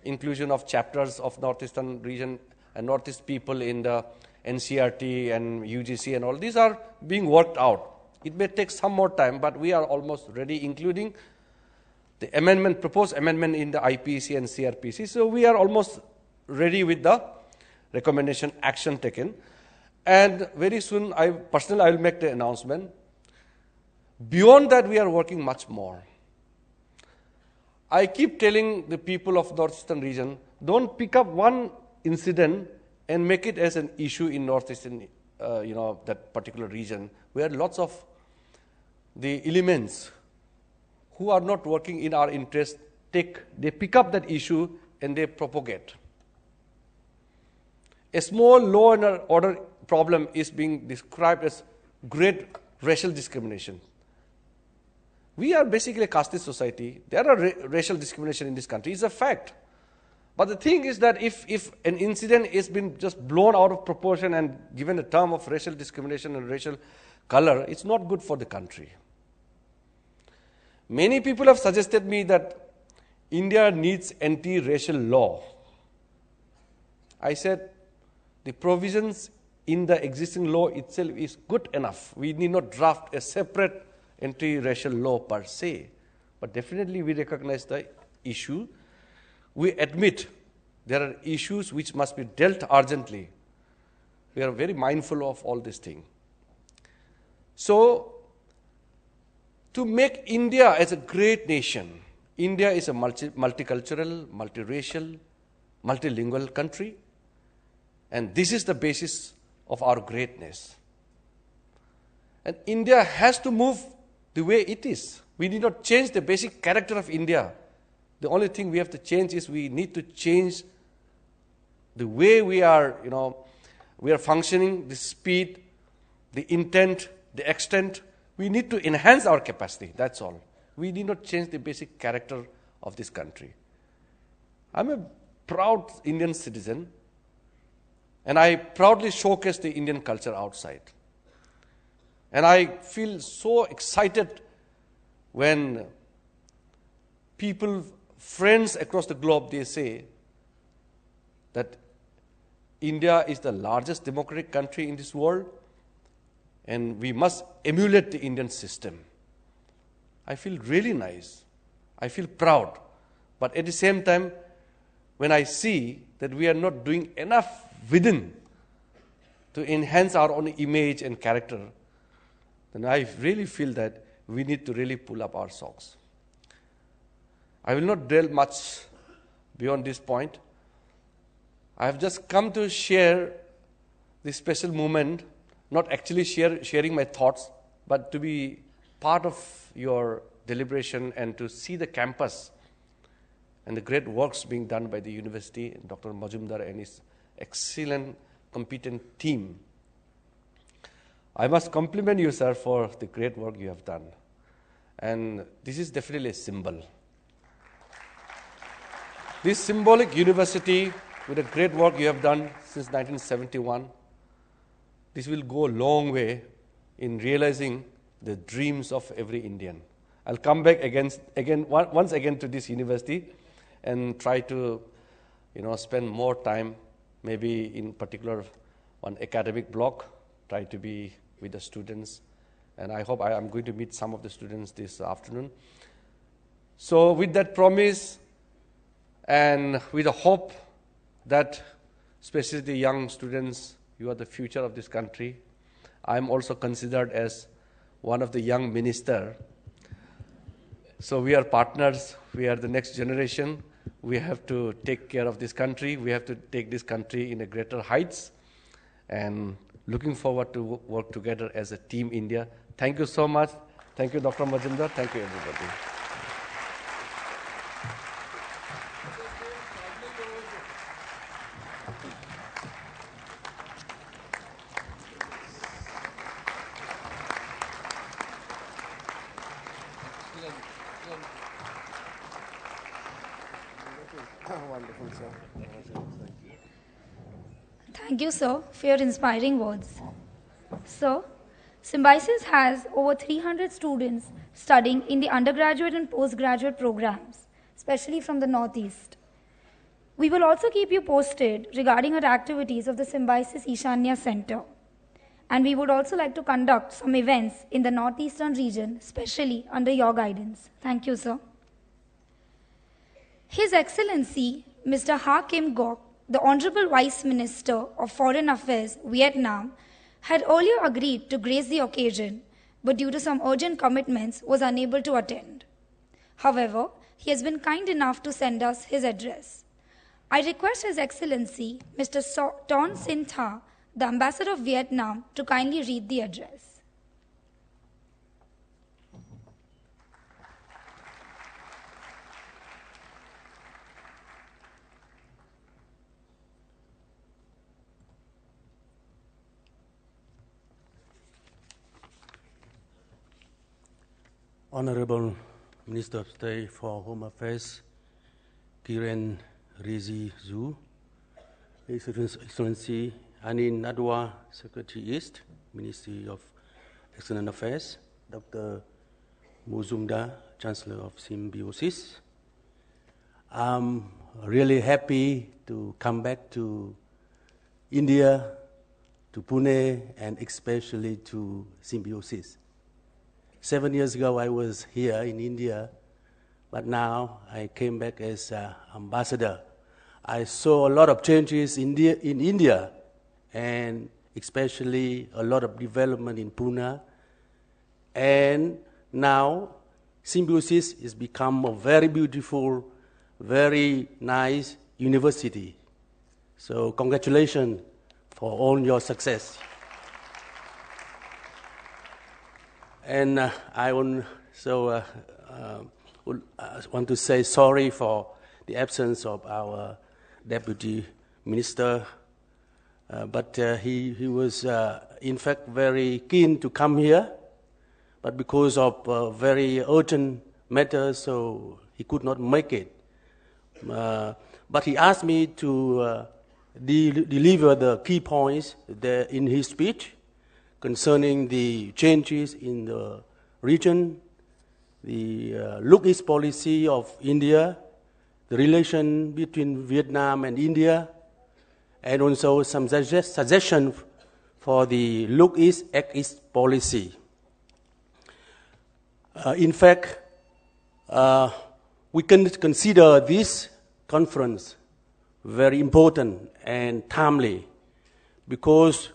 inclusion of chapters of Northeastern region and Northeast people in the NCRT and UGC and all. These are being worked out. It may take some more time, but we are almost ready, including the amendment, proposed amendment in the IPC and CRPC. So we are almost ready with the recommendation action taken. And very soon, I will make the announcement. Beyond that, we are working much more. I keep telling the people of Northeastern region, don't pick up one incident and make it as an issue in Northeastern, that particular region, where lots of the elements who are not working in our interest, they pick up that issue and they propagate. A small law and order problem is being described as great racial discrimination. We are basically a caste society. There are racial discrimination in this country. It's a fact. But the thing is that if an incident is been just blown out of proportion and given the term of racial discrimination and racial color, it's not good for the country. Many people have suggested me that India needs anti-racial law. I said the provisions in the existing law itself is good enough. We need not draft a separate anti-racial law per se. But definitely we recognize the issue. We admit there are issues which must be dealt urgently. We are very mindful of all these things. So, to make India as a great nation, India is a multicultural, multiracial, multilingual country, and this is the basis of our greatness. And India has to move the way it is. We need not change the basic character of India. The only thing we have to change is we need to change the way we are functioning, the speed, the intent, the extent. We need to enhance our capacity, that's all. We need not change the basic character of this country. I'm a proud Indian citizen, and I proudly showcase the Indian culture outside. And I feel so excited when people, friends across the globe, they say that India is the largest democratic country in this world, and we must emulate the Indian system. I feel really nice. I feel proud. But at the same time, when I see that we are not doing enough within to enhance our own image and character, then I really feel that we need to really pull up our socks. I will not dwell much beyond this point. I have just come to share this special moment, not actually sharing my thoughts, but to be part of your deliberation and to see the campus and the great works being done by the university, Dr. Majumdar and his excellent, competent team. I must compliment you, sir, for the great work you have done. And this is definitely a symbol. This symbolic university, with the great work you have done since 1971, this will go a long way in realizing the dreams of every Indian. I'll come back once again to this university and try to, spend more time, maybe in particular one academic block, try to be with the students. And I hope I am going to meet some of the students this afternoon. So with that promise and with the hope that especially the young students, you are the future of this country. I am also considered as one of the young minister. So we are partners. We are the next generation. We have to take care of this country. We have to take this country in a greater heights. And looking forward to work together as a team India. Thank you so much. Thank you, Dr. Majumdar. Thank you, everybody. Wonderful, sir. Thank you, sir, for your inspiring words. Sir, Symbiosis has over 300 students studying in the undergraduate and postgraduate programs, especially from the Northeast. We will also keep you posted regarding our activities of the Symbiosis Ishanya Center. And we would also like to conduct some events in the northeastern region, especially under your guidance. Thank you, sir. His Excellency, Mr. Ha Kim Gok, the Honorable Vice Minister of Foreign Affairs, Vietnam, had earlier agreed to grace the occasion, but due to some urgent commitments was unable to attend. However, he has been kind enough to send us his address. I request His Excellency, Mr. Ton Sin Tha, the Ambassador of Vietnam, to kindly read the address. Honorable Minister of State for Home Affairs, Kiren Rijiju, His Excellency Anin Nadwa, Secretary East, Ministry of External Affairs, Dr. Muzumda, Chancellor of Symbiosis. I'm really happy to come back to India, to Pune, and especially to Symbiosis. 7 years ago, I was here in India, but now I came back as ambassador. I saw a lot of changes in India, and especially a lot of development in Pune. And now, Symbiosis has become a very beautiful, very nice university. So congratulations for all your success. And I also want to say sorry for the absence of our Deputy Minister, but he was in fact very keen to come here, but because of very urgent matters, so he could not make it. But he asked me to deliver the key points there in his speech concerning the changes in the region, the Look-East policy of India, the relation between Vietnam and India, and also some suggestions for the Look-East, Act-East policy. In fact, we can consider this conference very important and timely because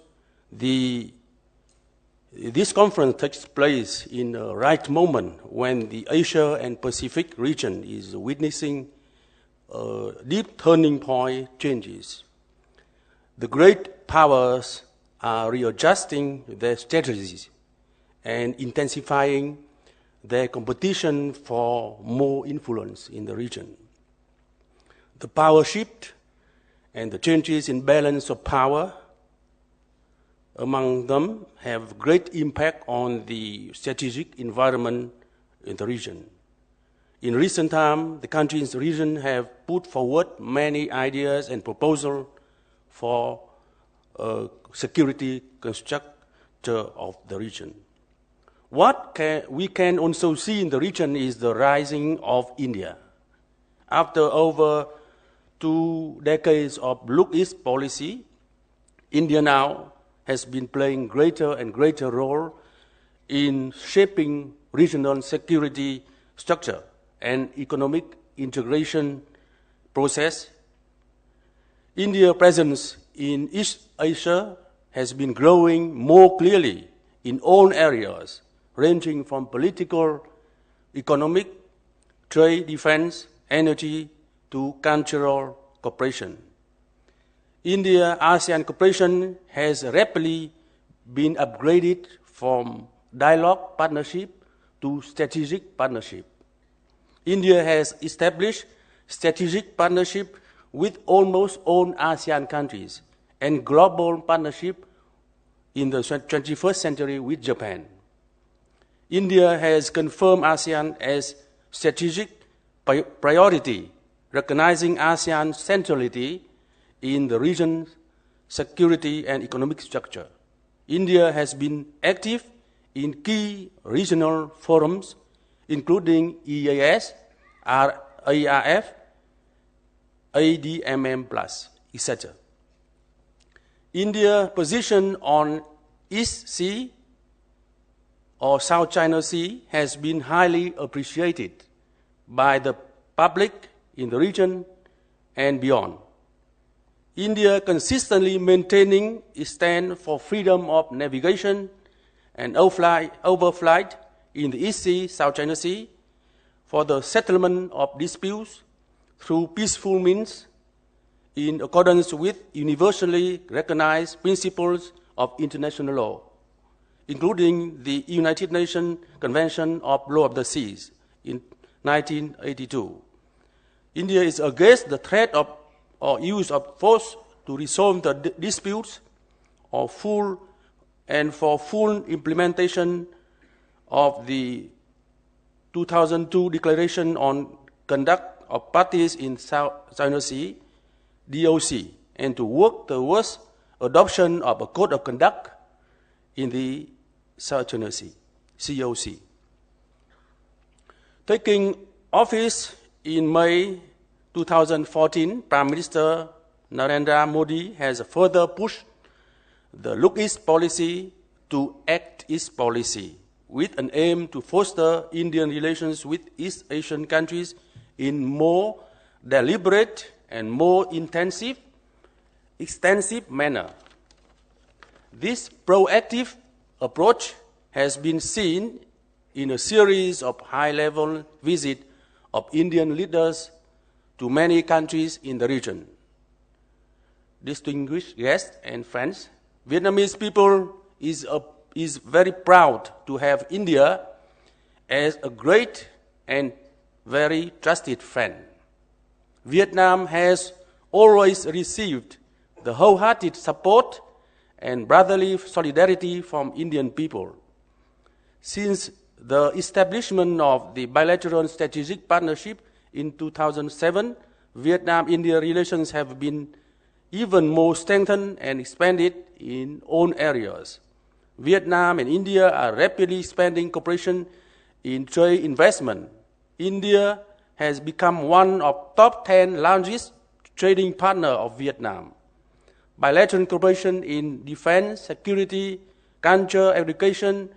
this conference takes place in the right moment when the Asia and Pacific region is witnessing deep turning point changes. The great powers are readjusting their strategies and intensifying their competition for more influence in the region. The power shift and the changes in balance of power among them have great impact on the strategic environment in the region. In recent times, the countries in the region have put forward many ideas and proposals for a security constructor of the region. What we can also see in the region is the rising of India. After over 2 decades of Look-East policy, India now has been playing greater and greater role in shaping regional security structure and economic integration process. India's presence in East Asia has been growing more clearly in all areas, ranging from political, economic, trade, defense, energy, to cultural cooperation. India-ASEAN cooperation has rapidly been upgraded from dialogue partnership to strategic partnership. India has established strategic partnership with almost all ASEAN countries and global partnership in the 21st century with Japan. India has confirmed ASEAN as strategic priority, recognizing ASEAN's centrality in the region's security and economic structure. India has been active in key regional forums, including EAS, ARF, ADMM+, etc. India's position on East Sea or South China Sea has been highly appreciated by the public in the region and beyond. India consistently maintaining its stand for freedom of navigation and overflight in the East Sea, South China Sea, for the settlement of disputes through peaceful means in accordance with universally recognized principles of international law, including the United Nations Convention of Law of the Seas in 1982. India is against the threat of or use of force to resolve the disputes or for full implementation of the 2002 Declaration on Conduct of Parties in South China Sea, DOC, and to work towards adoption of a code of conduct in the South China Sea, COC. Taking office in May 2014, Prime Minister Narendra Modi has further pushed the Look East policy to Act East policy, with an aim to foster Indian relations with East Asian countries in more deliberate and more extensive manner. This proactive approach has been seen in a series of high-level visits of Indian leaders to many countries in the region. Distinguished guests and friends, Vietnamese people is very proud to have India as a great and very trusted friend. Vietnam has always received the wholehearted support and brotherly solidarity from Indian people. Since the establishment of the bilateral strategic partnership in 2007, Vietnam-India relations have been even more strengthened and expanded in all areas. Vietnam and India are rapidly expanding cooperation in trade investment. India has become one of top 10 largest trading partners of Vietnam. Bilateral cooperation in defense, security, culture, education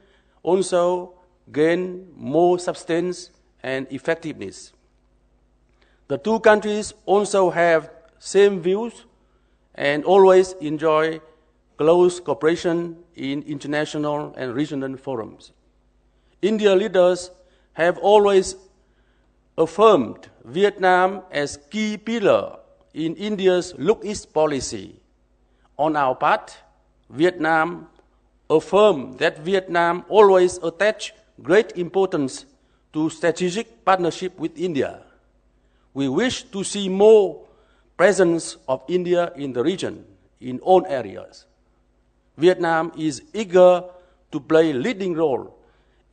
also gain more substance and effectiveness. The two countries also have same views and always enjoy close cooperation in international and regional forums. India leaders have always affirmed Vietnam as key pillar in India's Look East policy. On our part, Vietnam affirmed that Vietnam always attached great importance to strategic partnership with India. We wish to see more presence of India in the region in all areas. Vietnam is eager to play a leading role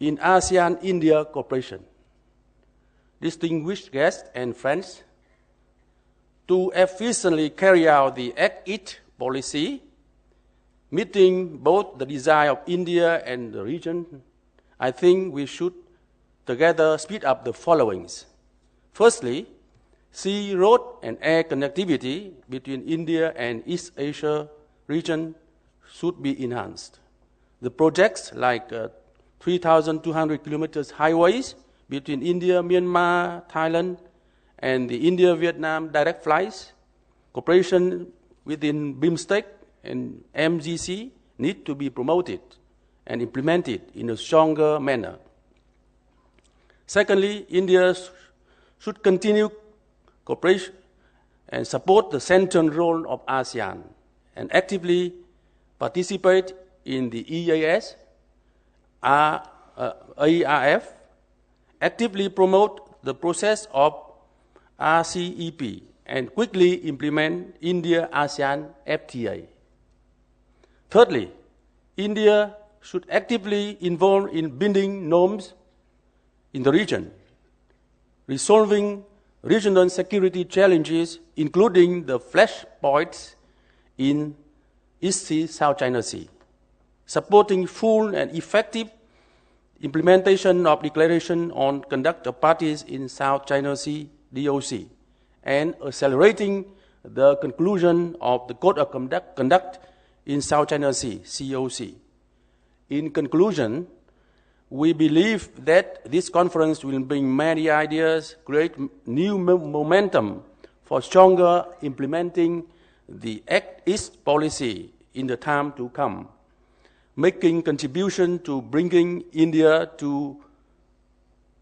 in ASEAN-India cooperation. Distinguished guests and friends, to efficiently carry out the Act East policy, meeting both the desire of India and the region, I think we should together speed up the followings. Firstly, sea, road, and air connectivity between India and East Asia region should be enhanced. The projects like 3,200 kilometers highways between India, Myanmar, Thailand, and the India-Vietnam direct flights, cooperation within BIMSTEC and MGC need to be promoted and implemented in a stronger manner. Secondly, India should continue cooperation and support the central role of ASEAN and actively participate in the EAS, ARF, actively promote the process of RCEP, and quickly implement India-ASEAN FTA. Thirdly, India should actively involve in building norms in the region, resolving regional security challenges, including the flashpoints in East Sea, South China Sea, supporting full and effective implementation of Declaration on Conduct of Parties in South China Sea, DOC, and accelerating the conclusion of the Code of Conduct in South China Sea, COC. In conclusion, we believe that this conference will bring many ideas, create new momentum for stronger implementing the Act East policy in the time to come, making contribution to bringing India to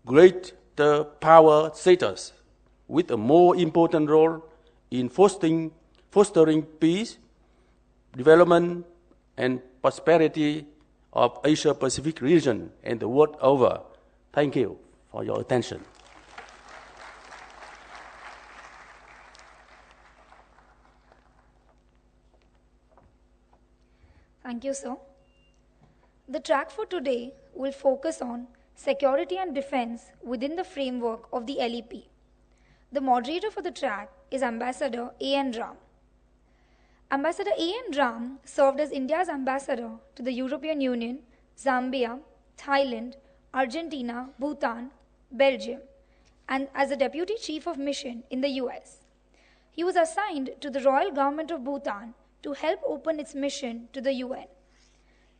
greater power status with a more important role in fostering peace, development, and prosperity of Asia-Pacific region and the world over. Thank you for your attention. Thank you, sir. The track for today will focus on security and defense within the framework of the LEP. The moderator for the track is Ambassador A.N. Ram. Ambassador A.N. Ram served as India's ambassador to the European Union, Zambia, Thailand, Argentina, Bhutan, Belgium, and as the Deputy Chief of Mission in the US. He was assigned to the Royal Government of Bhutan to help open its mission to the UN.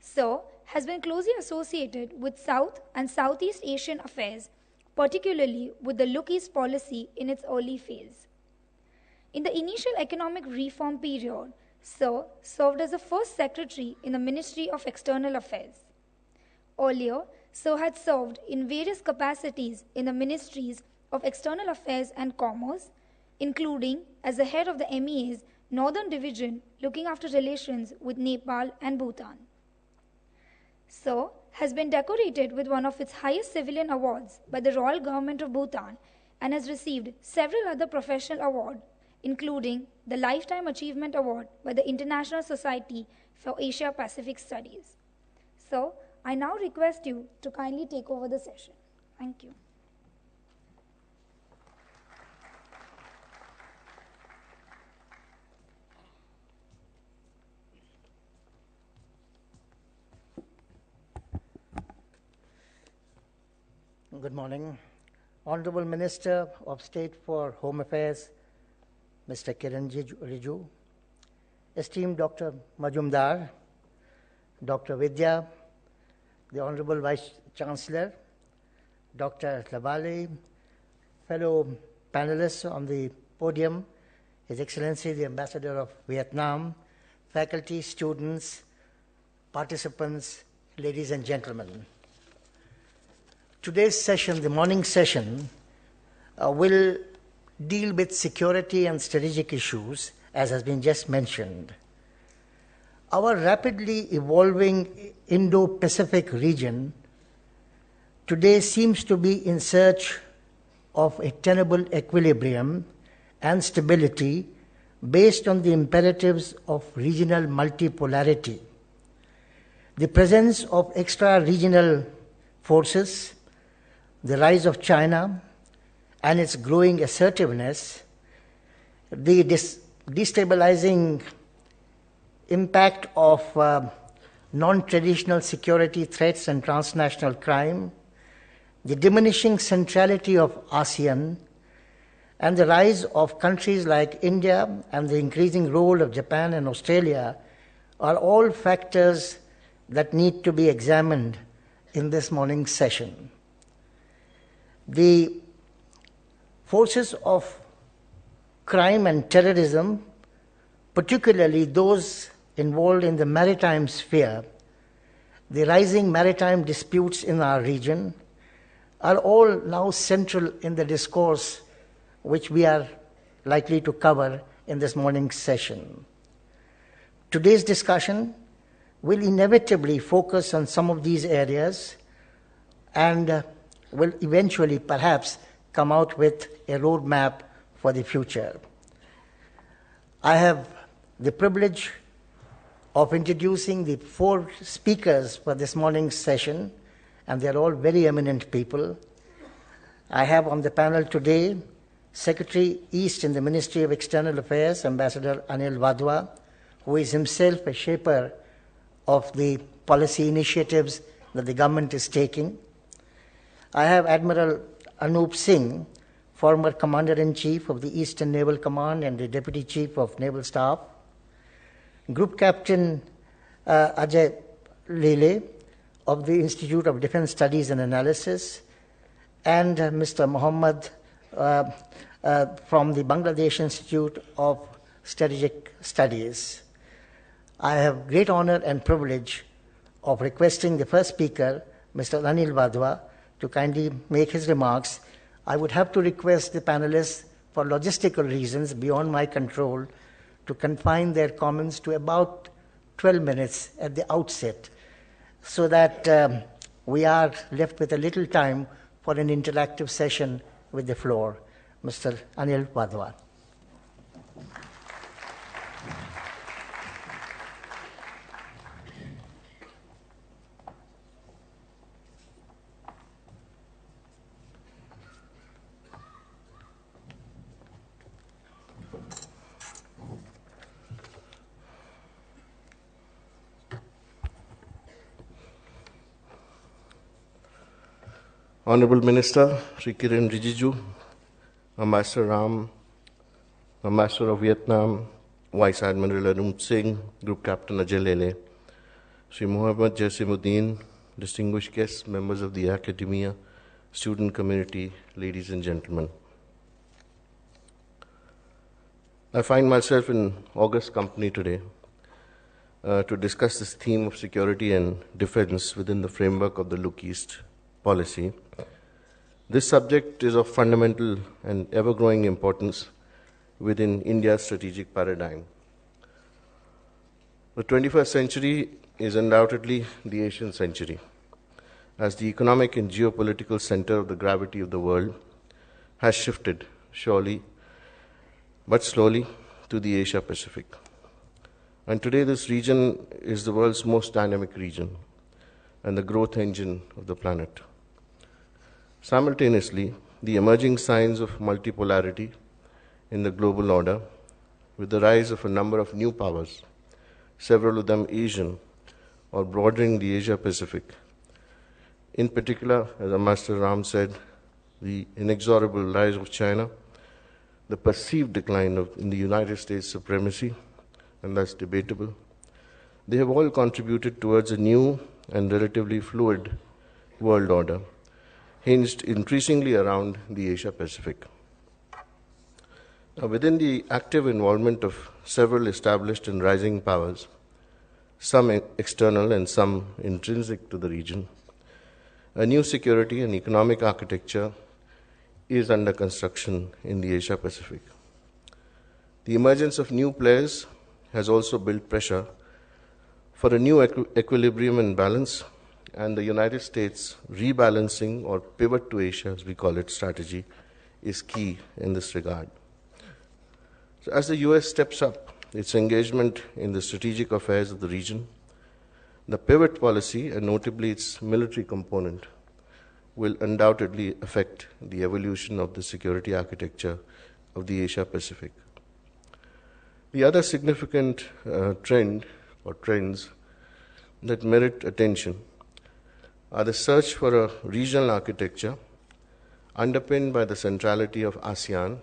Sir has been closely associated with South and Southeast Asian affairs, particularly with the Look East policy in its early phase. In the initial economic reform period, Sir served as the first secretary in the Ministry of External Affairs. Earlier, Sir had served in various capacities in the Ministries of External Affairs and Commerce, including as the head of the MEA's Northern Division looking after relations with Nepal and Bhutan. Sir has been decorated with one of its highest civilian awards by the Royal Government of Bhutan and has received several other professional awards, including the Lifetime Achievement Award by the International Society for Asia-Pacific Studies. So, I now request you to kindly take over the session. Thank you. Good morning. Honorable Minister of State for Home Affairs, Mr. Kiran Rijiju, esteemed Dr. Majumdar, Dr. Vidya, the Honorable Vice Chancellor, Dr. Lavale, fellow panelists on the podium, His Excellency the Ambassador of Vietnam, faculty, students, participants, ladies and gentlemen. Today's session, the morning session, will deal with security and strategic issues, as has been just mentioned. Our rapidly evolving Indo-Pacific region today seems to be in search of a tenable equilibrium and stability based on the imperatives of regional multipolarity. The presence of extra-regional forces, the rise of China and its growing assertiveness, the destabilizing impact of non-traditional security threats and transnational crime, the diminishing centrality of ASEAN, and the rise of countries like India and the increasing role of Japan and Australia are all factors that need to be examined in this morning's session. The forces of crime and terrorism, particularly those involved in the maritime sphere, the rising maritime disputes in our region, are all now central in the discourse which we are likely to cover in this morning's session. Today's discussion will inevitably focus on some of these areas and will eventually perhaps come out with a roadmap for the future. I have the privilege of introducing the 4 speakers for this morning's session, and they're all very eminent people. I have on the panel today Secretary East in the Ministry of External Affairs, Ambassador Anil Wadhwa, who is himself a shaper of the policy initiatives that the government is taking. I have Admiral Anup Singh, former Commander-in-Chief of the Eastern Naval Command and the Deputy Chief of Naval Staff, Group Captain Ajay Lele of the Institute of Defense Studies and Analysis, and Mr. Muhammad from the Bangladesh Institute of Strategic Studies. I have great honor and privilege of requesting the first speaker, Mr. Anil Wadhwa, to kindly make his remarks. I would have to request the panelists, for logistical reasons beyond my control, to confine their comments to about 12 minutes at the outset, so that we are left with a little time for an interactive session with the floor. Mr. Anil Wadhwa. Honorable Minister, Sri Kiren Rijiju, Ambassador Ram, Ambassador of Vietnam, Vice Admiral Arun Singh, Group Captain Ajay Lele, Sri Muhammad Jasimuddin, distinguished guests, members of the academia, student community, ladies and gentlemen. I find myself in august company today to discuss this theme of security and defense within the framework of the Look East policy. This subject is of fundamental and ever-growing importance within India's strategic paradigm. The 21st century is undoubtedly the Asian century, as the economic and geopolitical center of the gravity of the world has shifted, surely, but slowly, to the Asia Pacific. And today this region is the world's most dynamic region and the growth engine of the planet. Simultaneously, the emerging signs of multipolarity in the global order, with the rise of a number of new powers, several of them Asian or bordering the Asia Pacific. In particular, as Ambassador Ram said, the inexorable rise of China, the perceived decline in the United States supremacy, and that's debatable. They have all contributed towards a new and relatively fluid world order, hinged increasingly around the Asia Pacific. Within the active involvement of several established and rising powers, some external and some intrinsic to the region, a new security and economic architecture is under construction in the Asia Pacific. The emergence of new players has also built pressure for a new equilibrium and balance, and the United States rebalancing or pivot to Asia, as we call it, strategy is key in this regard. So as the US steps up its engagement in the strategic affairs of the region, the pivot policy, and notably its military component, will undoubtedly affect the evolution of the security architecture of the Asia Pacific. The other significant trend or trends that merit attention are the search for a regional architecture underpinned by the centrality of ASEAN,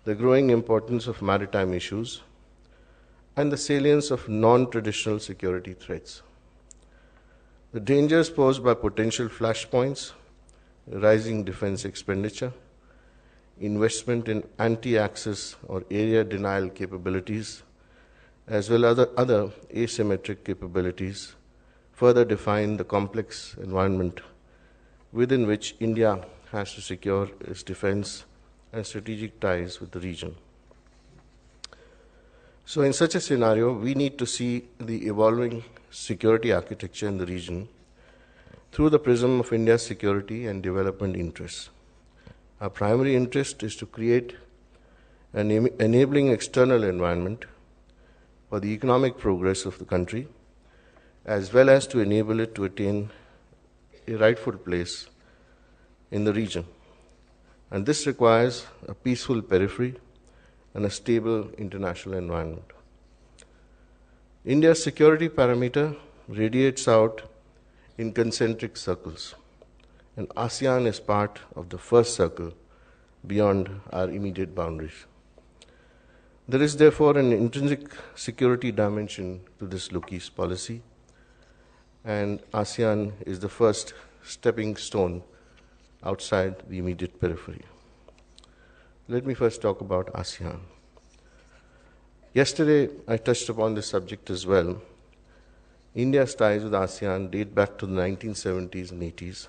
the growing importance of maritime issues, and the salience of non-traditional security threats. The dangers posed by potential flashpoints, rising defense expenditure, investment in anti-access or area denial capabilities, as well as other asymmetric capabilities, further define the complex environment within which India has to secure its defense and strategic ties with the region. So in such a scenario, we need to see the evolving security architecture in the region through the prism of India's security and development interests. Our primary interest is to create an enabling external environment for the economic progress of the country, as well as to enable it to attain a rightful place in the region. And this requires a peaceful periphery and a stable international environment. India's security parameter radiates out in concentric circles, and ASEAN is part of the first circle, beyond our immediate boundaries. There is therefore an intrinsic security dimension to this Look East policy, and ASEAN is the first stepping stone outside the immediate periphery. Let me first talk about ASEAN. Yesterday, I touched upon this subject as well. India's ties with ASEAN date back to the 1970s and 80s,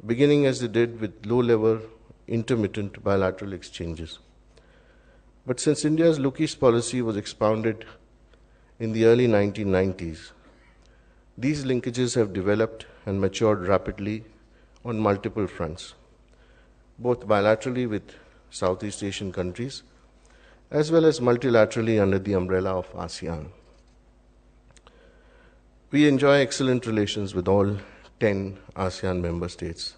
beginning as they did with low-level, intermittent bilateral exchanges. But since India's Look East policy was expounded in the early 1990s, these linkages have developed and matured rapidly on multiple fronts, both bilaterally with Southeast Asian countries, as well as multilaterally under the umbrella of ASEAN. We enjoy excellent relations with all 10 ASEAN member states,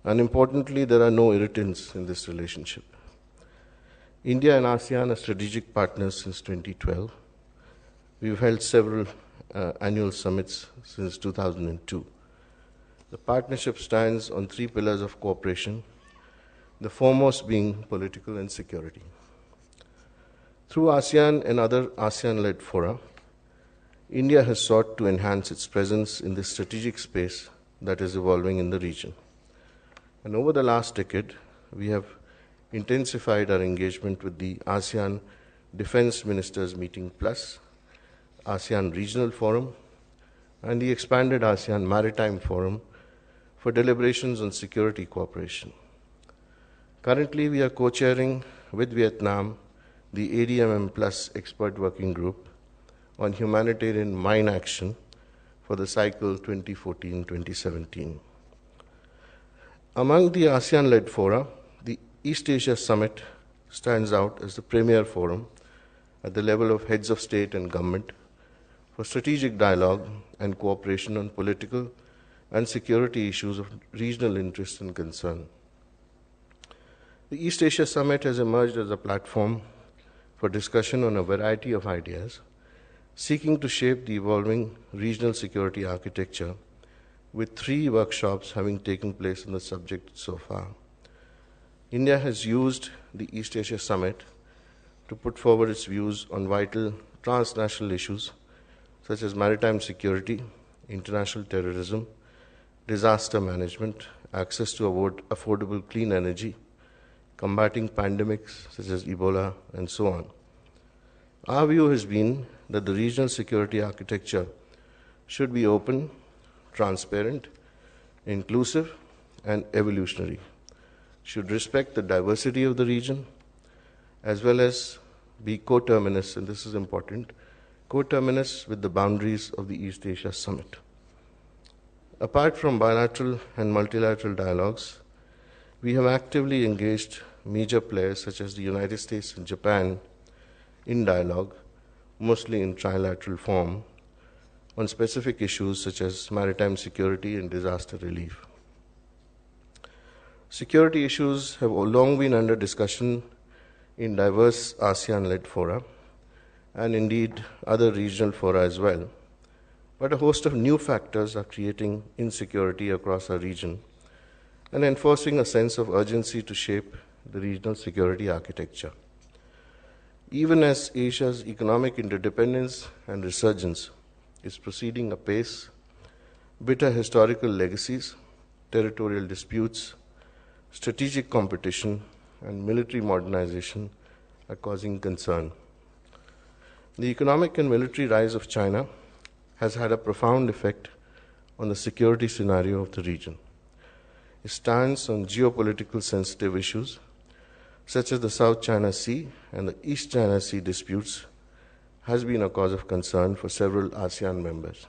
and importantly, there are no irritants in this relationship. India and ASEAN are strategic partners since 2012. We've held several annual summits since 2002. The partnership stands on 3 pillars of cooperation, the foremost being political and security. Through ASEAN and other ASEAN-led fora, India has sought to enhance its presence in this strategic space that is evolving in the region. And over the last decade, we have intensified our engagement with the ASEAN Defense Ministers Meeting Plus, ASEAN Regional Forum, and the expanded ASEAN Maritime Forum for deliberations on security cooperation. Currently, we are co-chairing with Vietnam the ADMM Plus Expert Working Group on Humanitarian Mine Action for the cycle 2014-2017. Among the ASEAN-led fora, the East Asia Summit stands out as the premier forum at the level of heads of state and government for strategic dialogue and cooperation on political and security issues of regional interest and concern. The East Asia Summit has emerged as a platform for discussion on a variety of ideas, seeking to shape the evolving regional security architecture, with 3 workshops having taken place on the subject so far. India has used the East Asia Summit to put forward its views on vital transnational issues such as maritime security, international terrorism, disaster management, access to affordable clean energy, combating pandemics such as Ebola, and so on. Our view has been that the regional security architecture should be open, transparent, inclusive, and evolutionary, should respect the diversity of the region, as well as be coterminous, and this is important, coterminous with the boundaries of the East Asia Summit. Apart from bilateral and multilateral dialogues, we have actively engaged major players such as the United States and Japan in dialogue, mostly in trilateral form, on specific issues such as maritime security and disaster relief. Security issues have long been under discussion in diverse ASEAN-led fora, and indeed other regional fora as well. But a host of new factors are creating insecurity across our region and enforcing a sense of urgency to shape the regional security architecture. Even as Asia's economic interdependence and resurgence is proceeding apace, bitter historical legacies, territorial disputes, strategic competition, and military modernization are causing concern. The economic and military rise of China has had a profound effect on the security scenario of the region. Its stance on geopolitical sensitive issues, such as the South China Sea and the East China Sea disputes, has been a cause of concern for several ASEAN members.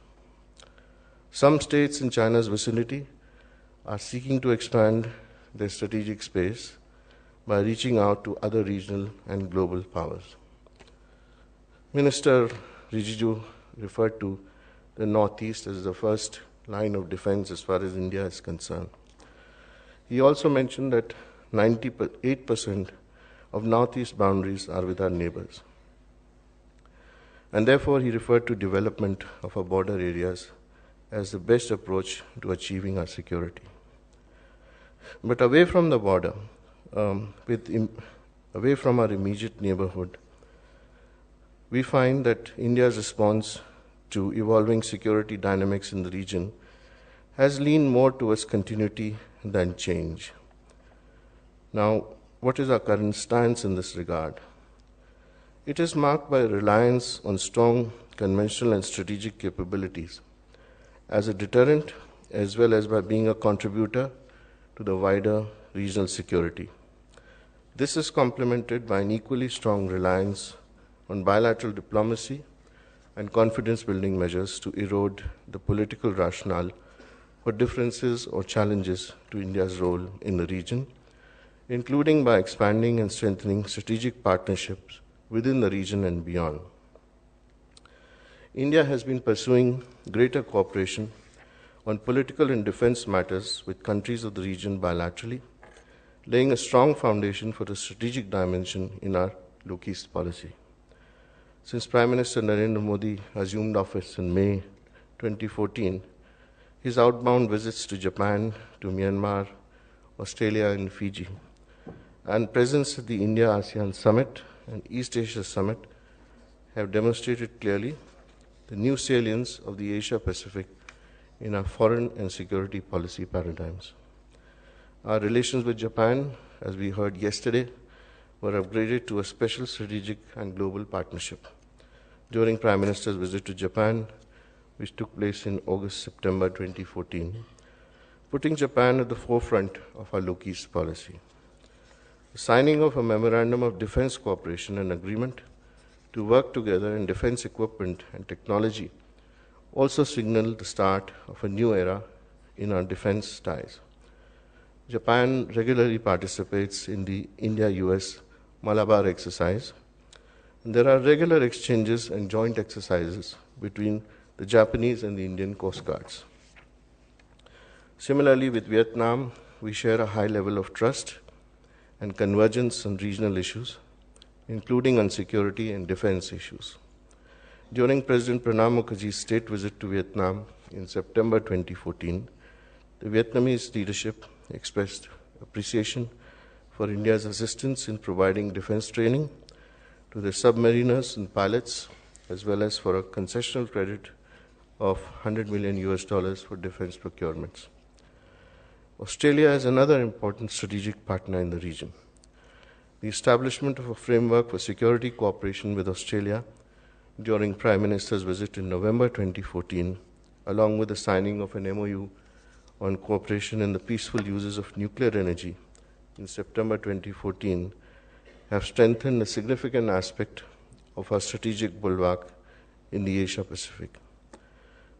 Some states in China's vicinity are seeking to expand their strategic space by reaching out to other regional and global powers. Minister Rijiju referred to the Northeast as the first line of defense as far as India is concerned. He also mentioned that 98% of Northeast boundaries are with our neighbors. And therefore, he referred to development of our border areas as the best approach to achieving our security. But away from the border, away from our immediate neighborhood, we find that India's response to evolving security dynamics in the region has leaned more towards continuity than change. Now, what is our current stance in this regard? It is marked by a reliance on strong conventional and strategic capabilities as a deterrent, as well as by being a contributor to the wider regional security. This is complemented by an equally strong reliance on bilateral diplomacy and confidence-building measures to erode the political rationale for differences or challenges to India's role in the region, including by expanding and strengthening strategic partnerships within the region and beyond. India has been pursuing greater cooperation on political and defense matters with countries of the region bilaterally, laying a strong foundation for the strategic dimension in our Look East policy. Since Prime Minister Narendra Modi assumed office in May 2014, his outbound visits to Japan, to Myanmar, Australia, and Fiji, and presence at the India-ASEAN Summit and East Asia Summit have demonstrated clearly the new salience of the Asia-Pacific in our foreign and security policy paradigms. Our relations with Japan, as we heard yesterday, were upgraded to a special strategic and global partnership during Prime Minister's visit to Japan, which took place in August-September 2014, putting Japan at the forefront of our Look East policy. The signing of a Memorandum of Defense Cooperation and Agreement to work together in defense equipment and technology also signaled the start of a new era in our defense ties. Japan regularly participates in the India-US Malabar exercise, and there are regular exchanges and joint exercises between the Japanese and the Indian Coast Guards. Similarly, with Vietnam, we share a high level of trust and convergence on regional issues, including on security and defense issues. During President Pranab Mukherjee's state visit to Vietnam in September 2014, the Vietnamese leadership expressed appreciation for India's assistance in providing defense training to the submariners and pilots, as well as for a concessional credit of $100 million for defense procurements. Australia is another important strategic partner in the region. The establishment of a framework for security cooperation with Australia during Prime Minister's visit in November 2014, along with the signing of an MOU on cooperation in the peaceful uses of nuclear energy in September 2014, have strengthened a significant aspect of our strategic bulwark in the Asia-Pacific.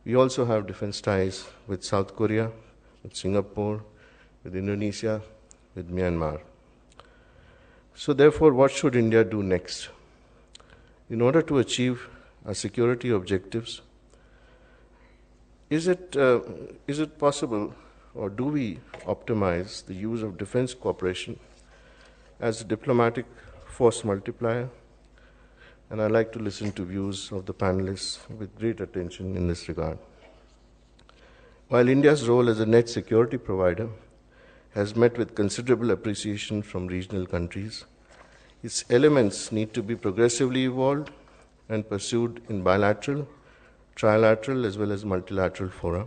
We also have defense ties with South Korea, with Singapore, with Indonesia, with Myanmar. So therefore, what should India do next? In order to achieve our security objectives, is it possible, or do we optimize the use of defense cooperation as a diplomatic force multiplier? And I'd like to listen to views of the panelists with great attention in this regard. While India's role as a net security provider has met with considerable appreciation from regional countries, its elements need to be progressively evolved and pursued in bilateral, trilateral, as well as multilateral fora,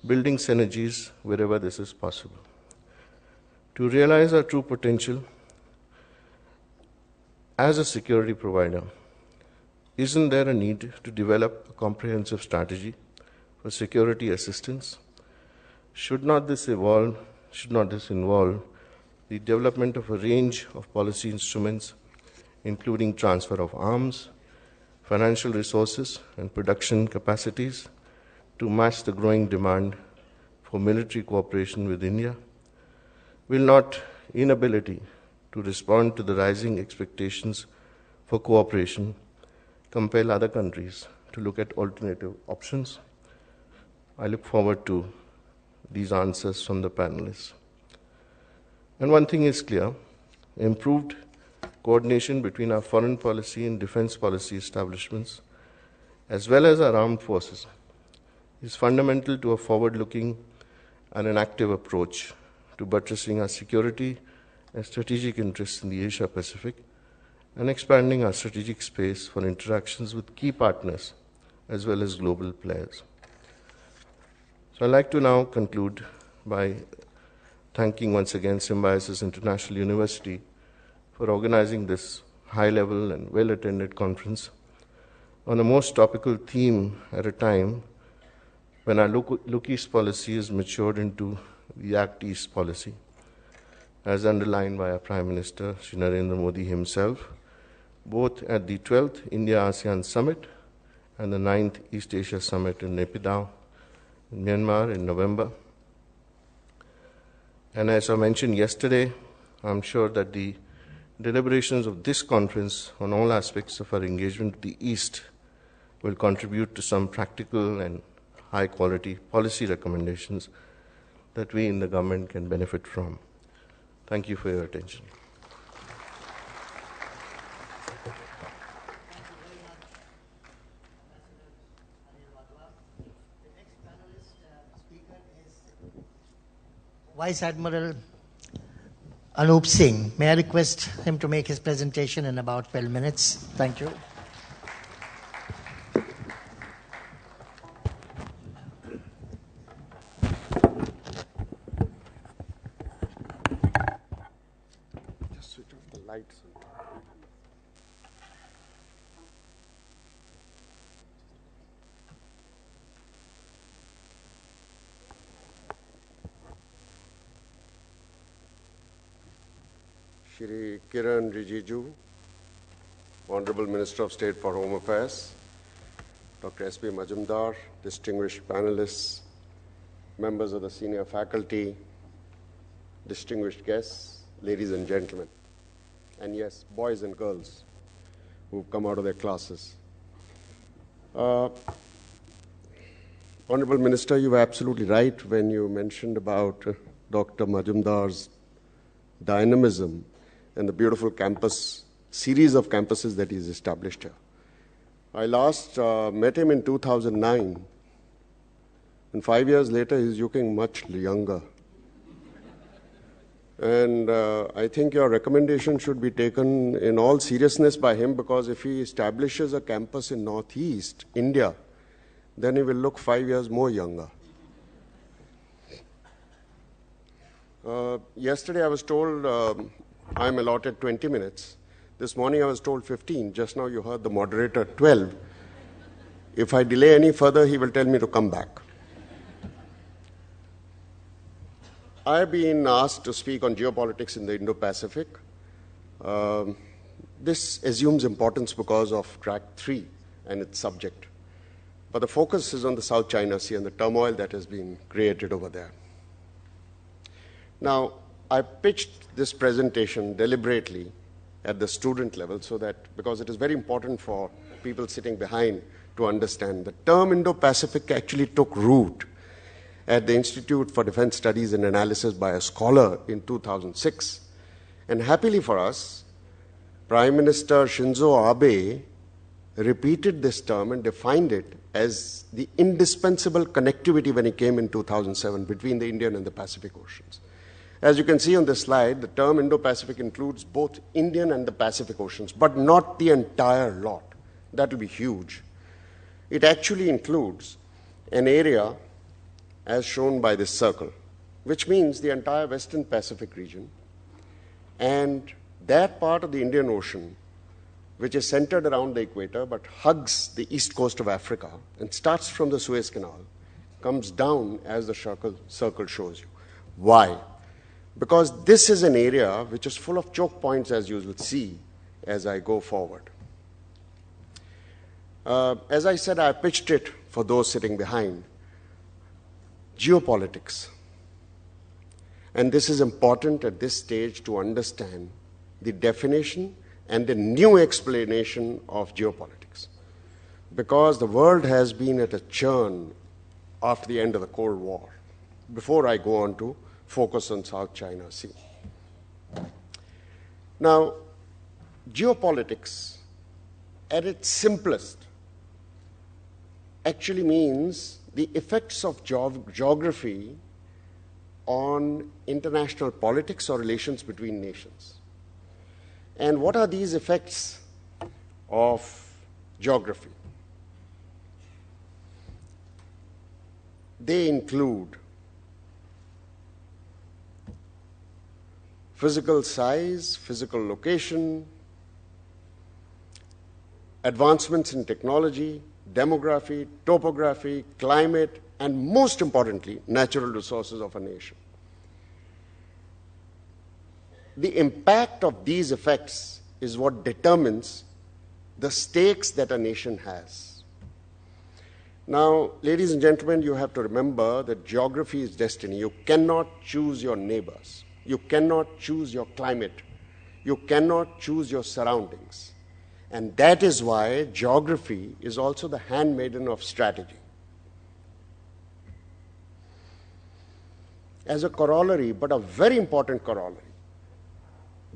building synergies wherever this is possible. To realize our true potential as a security provider, isn't there a need to develop a comprehensive strategy for security assistance? Should not this involve the development of a range of policy instruments, including transfer of arms, financial resources, and production capacities to match the growing demand for military cooperation with India? Will not inability to respond to the rising expectations for cooperation compel other countries to look at alternative options? I look forward to these answers from the panelists. And one thing is clear: improved coordination between our foreign policy and defense policy establishments, as well as our armed forces, is fundamental to a forward-looking and an active approach to buttressing our security a strategic interest in the Asia Pacific, and expanding our strategic space for interactions with key partners as well as global players. So I'd like to now conclude by thanking once again Symbiosis International University for organizing this high-level and well-attended conference on the most topical theme at a time when our Look East policy is matured into the Act East policy, as underlined by our Prime Minister, Shri Narendra Modi himself, both at the 12th India-ASEAN Summit and the 9th East Asia Summit in Naypyidaw, in Myanmar in November. And as I mentioned yesterday, I'm sure that the deliberations of this conference on all aspects of our engagement with the East will contribute to some practical and high-quality policy recommendations that we in the government can benefit from. Thank you for your attention. Vice Admiral Anup Singh. May I request him to make his presentation in about 12 minutes? Thank you. Just switch off the lights. Shri Kiran Rijiju, Honorable Minister of State for Home Affairs, Dr. S.P. Majumdar, distinguished panelists, members of the senior faculty, distinguished guests, ladies and gentlemen, and yes, boys and girls who've come out of their classes. Honorable Minister, you were absolutely right when you mentioned about Dr. Majumdar's dynamism and the beautiful campus, series of campuses that he's established here. I last met him in 2009, and 5 years later, he's looking much younger. And I think your recommendation should be taken in all seriousness by him, because if he establishes a campus in Northeast India, then he will look 5 years more younger. Yesterday I was told I'm allotted 20 minutes. This morning I was told 15. Just now you heard the moderator 12. If I delay any further, he will tell me to come back. I've been asked to speak on geopolitics in the Indo-Pacific. This assumes importance because of Track 3 and its subject. But the focus is on the South China Sea and the turmoil that has been created over there. Now, I pitched this presentation deliberately at the student level so that, because it is very important for people sitting behind to understand, the term Indo-Pacific actually took root at the Institute for Defense Studies and Analysis by a scholar in 2006. And happily for us, Prime Minister Shinzo Abe repeated this term and defined it as the indispensable connectivity when he came in 2007 between the Indian and the Pacific Oceans. As you can see on this slide, the term Indo-Pacific includes both Indian and the Pacific Oceans, but not the entire lot. That will be huge. It actually includes an area as shown by this circle, which means the entire Western Pacific region, and that part of the Indian Ocean which is centered around the equator but hugs the east coast of Africa and starts from the Suez Canal, comes down as the circle shows you. Why? Because this is an area which is full of choke points, as you will see as I go forward. As I said, I pitched it for those sitting behind. Geopolitics. And this is important at this stage to understand the definition and the new explanation of geopolitics. Because the world has been at a churn after the end of the Cold War. Before I go on to focus on South China Sea. Now, geopolitics at its simplest actually means the effects of geography on international politics or relations between nations. And what are these effects of geography? They include physical size, physical location, advancements in technology, demography, topography, climate, and most importantly, natural resources of a nation. The impact of these effects is what determines the stakes that a nation has. Now, ladies and gentlemen, you have to remember that geography is destiny. You cannot choose your neighbors. You cannot choose your climate. You cannot choose your surroundings. And that is why geography is also the handmaiden of strategy. As a corollary, but a very important corollary,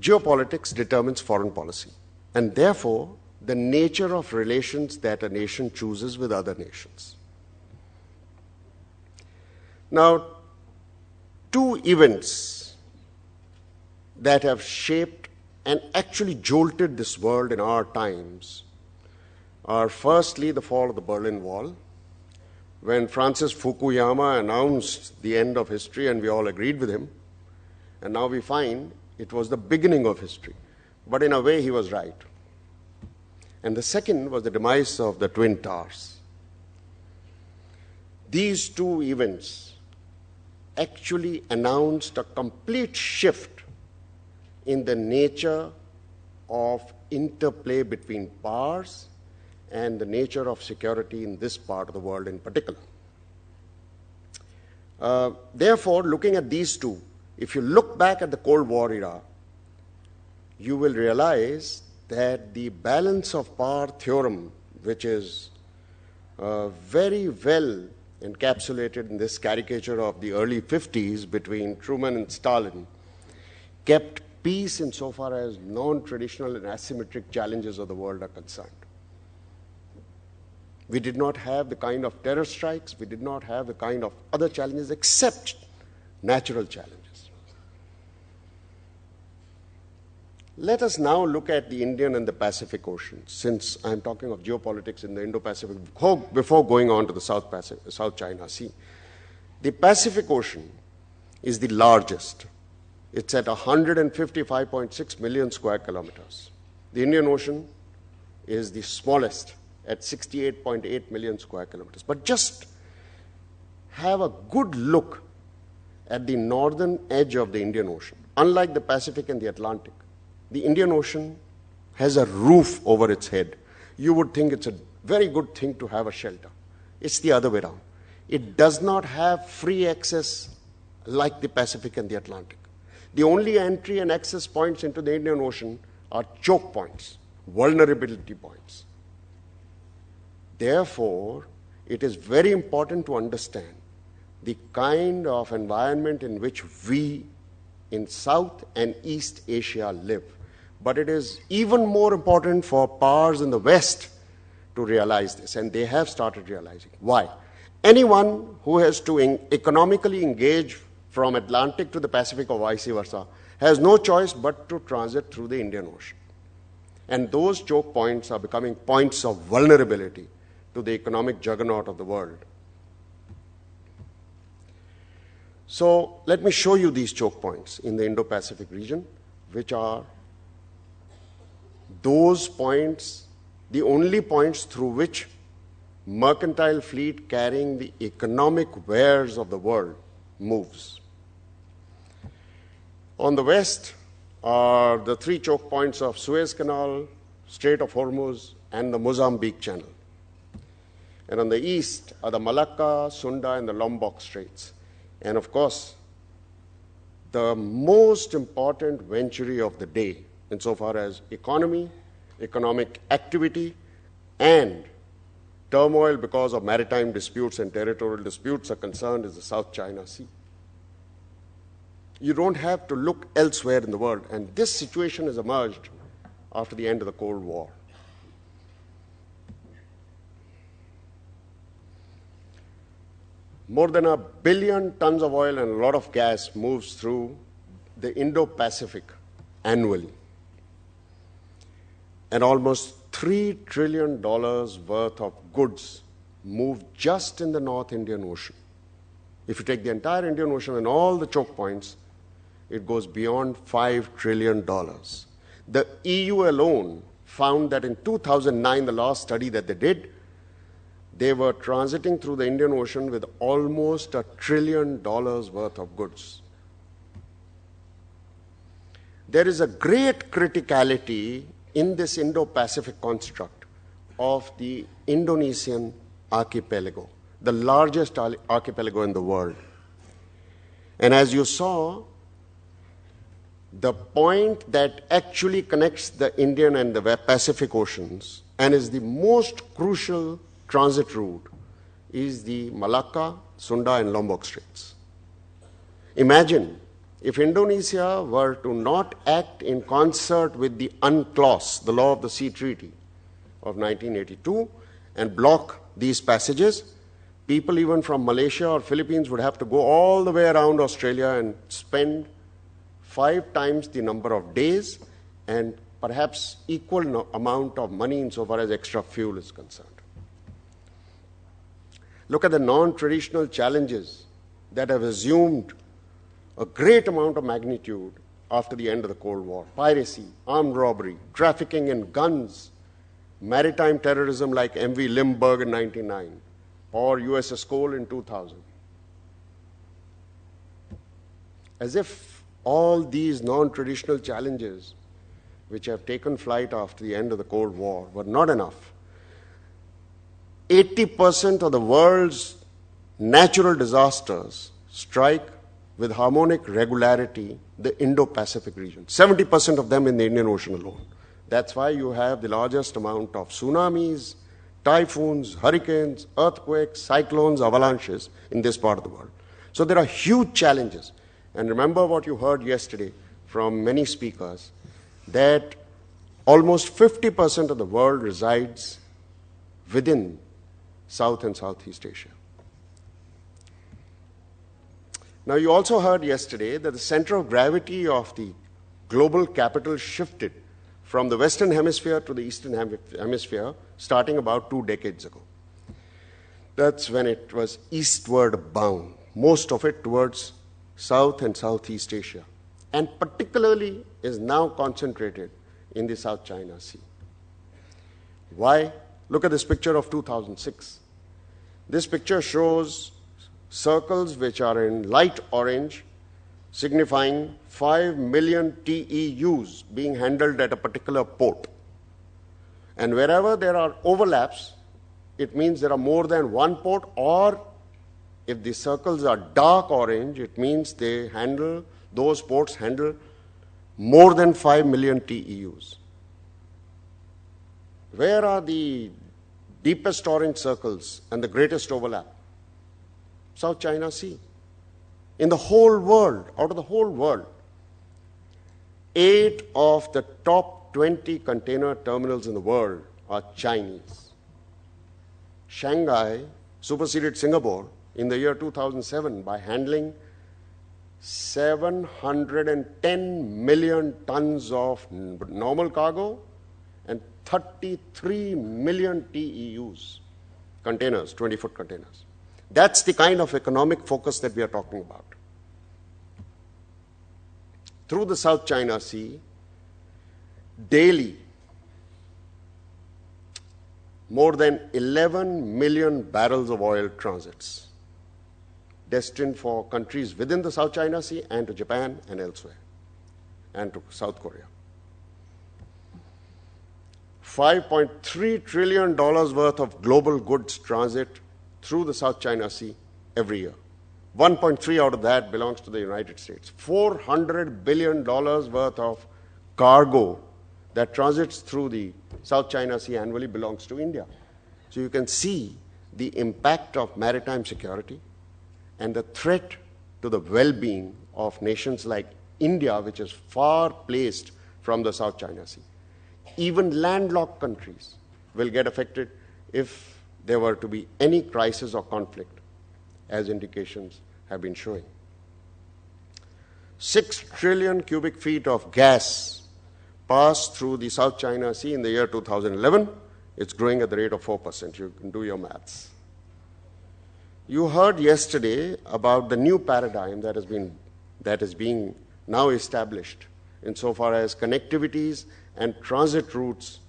geopolitics determines foreign policy, and therefore the nature of relations that a nation chooses with other nations. Now, two events that have shaped and actually jolted this world in our times are firstly the fall of the Berlin Wall, when Francis Fukuyama announced the end of history and we all agreed with him, and now we find it was the beginning of history. But in a way he was right. And the second was the demise of the Twin Towers. These two events actually announced a complete shift in the nature of interplay between powers and the nature of security in this part of the world in particular. Therefore, looking at these two, if you look back at the Cold War era, you will realize that the balance of power theorem, which is very well encapsulated in this caricature of the early 50s between Truman and Stalin, kept peace insofar as non-traditional and asymmetric challenges of the world are concerned. We did not have the kind of terror strikes, we did not have the kind of other challenges except natural challenges. Let us now look at the Indian and the Pacific Ocean, since I'm talking of geopolitics in the Indo-Pacific, before going on to the South China Sea. The Pacific Ocean is the largest. It's at 155.6 million square kilometers. The Indian Ocean is the smallest at 68.8 million square kilometers. But just have a good look at the northern edge of the Indian Ocean. Unlike the Pacific and the Atlantic, the Indian Ocean has a roof over its head. You would think it's a very good thing to have a shelter. It's the other way around. It does not have free access like the Pacific and the Atlantic. The only entry and access points into the Indian Ocean are choke points, vulnerability points. Therefore, it is very important to understand the kind of environment in which we in South and East Asia live. But it is even more important for powers in the West to realize this, and they have started realizing. Why? Anyone who has to economically engage from Atlantic to the Pacific or vice versa has no choice but to transit through the Indian Ocean. And those choke points are becoming points of vulnerability to the economic juggernaut of the world. So let me show you these choke points in the Indo-Pacific region, which are those points, the only points through which mercantile fleet carrying the economic wares of the world moves. On the west are the three choke points of Suez Canal, Strait of Hormuz, and the Mozambique Channel. And on the east are the Malacca, Sunda, and the Lombok Straits. And of course, the most important venturi of the day, insofar as economy, economic activity, and turmoil because of maritime disputes and territorial disputes are concerned, is the South China Sea. You don't have to look elsewhere in the world, and this situation has emerged after the end of the Cold War. More than 1 billion tons of oil and a lot of gas moves through the Indo-Pacific annually. And almost $3 trillion worth of goods move just in the North Indian Ocean. If you take the entire Indian Ocean and all the choke points, it goes beyond $5 trillion. The EU alone found that in 2009, the last study that they did, they were transiting through the Indian Ocean with almost $1 trillion worth of goods. There is a great criticality in this Indo-Pacific construct of the Indonesian archipelago, the largest archipelago in the world. And as you saw, the point that actually connects the Indian and the Pacific Oceans and is the most crucial transit route is the Malacca, Sunda, and Lombok Straits. Imagine if Indonesia were to not act in concert with the UNCLOS, the Law of the Sea Treaty of 1982, and block these passages, people even from Malaysia or Philippines would have to go all the way around Australia and spend 5 times the number of days and perhaps equal amount of money insofar as extra fuel is concerned. Look at the non-traditional challenges that have assumed a great amount of magnitude after the end of the Cold War. Piracy, armed robbery, trafficking in guns, maritime terrorism like MV Limburg in 1999 or USS Cole in 2000. As if all these non-traditional challenges which have taken flight after the end of the Cold War were not enough. 80% of the world's natural disasters strike with harmonic regularity the Indo-Pacific region, 70% of them in the Indian Ocean alone. That's why you have the largest amount of tsunamis, typhoons, hurricanes, earthquakes, cyclones, avalanches in this part of the world. So there are huge challenges. And remember what you heard yesterday from many speakers, that almost 50% of the world resides within South and Southeast Asia. Now, you also heard yesterday that the center of gravity of the global capital shifted from the Western Hemisphere to the Eastern Hemisphere starting about 2 decades ago. That's when it was eastward bound, most of it towards South and Southeast Asia, and particularly is now concentrated in the South China Sea. Why? Look at this picture of 2006. This picture shows circles which are in light orange, signifying 5 million TEUs being handled at a particular port. And wherever there are overlaps, it means there are more than one port, or if the circles are dark orange, it means those ports handle more than 5 million TEUs. Where are the deepest orange circles and the greatest overlap? South China Sea. In the whole world, out of the whole world, 8 of the top 20 container terminals in the world are Chinese. Shanghai superseded Singapore in the year 2007 by handling 710 million tons of normal cargo and 33 million TEUs, containers, 20-foot containers. That's the kind of economic focus that we are talking about. Through the South China Sea, daily, more than 11 million barrels of oil transits, destined for countries within the South China Sea and to Japan and elsewhere, and to South Korea. $5.3 trillion worth of global goods transit through the South China Sea every year. 1.3 out of that belongs to the United States. $400 billion worth of cargo that transits through the South China Sea annually belongs to India. So you can see the impact of maritime security and the threat to the well-being of nations like India, which is far placed from the South China Sea. Even landlocked countries will get affected if there were to be any crisis or conflict as indications have been showing. 6 trillion cubic feet of gas passed through the South China Sea in the year 2011. It's growing at the rate of 4%. You can do your maths. You heard yesterday about the new paradigm that is being now established insofar as connectivities and transit routes,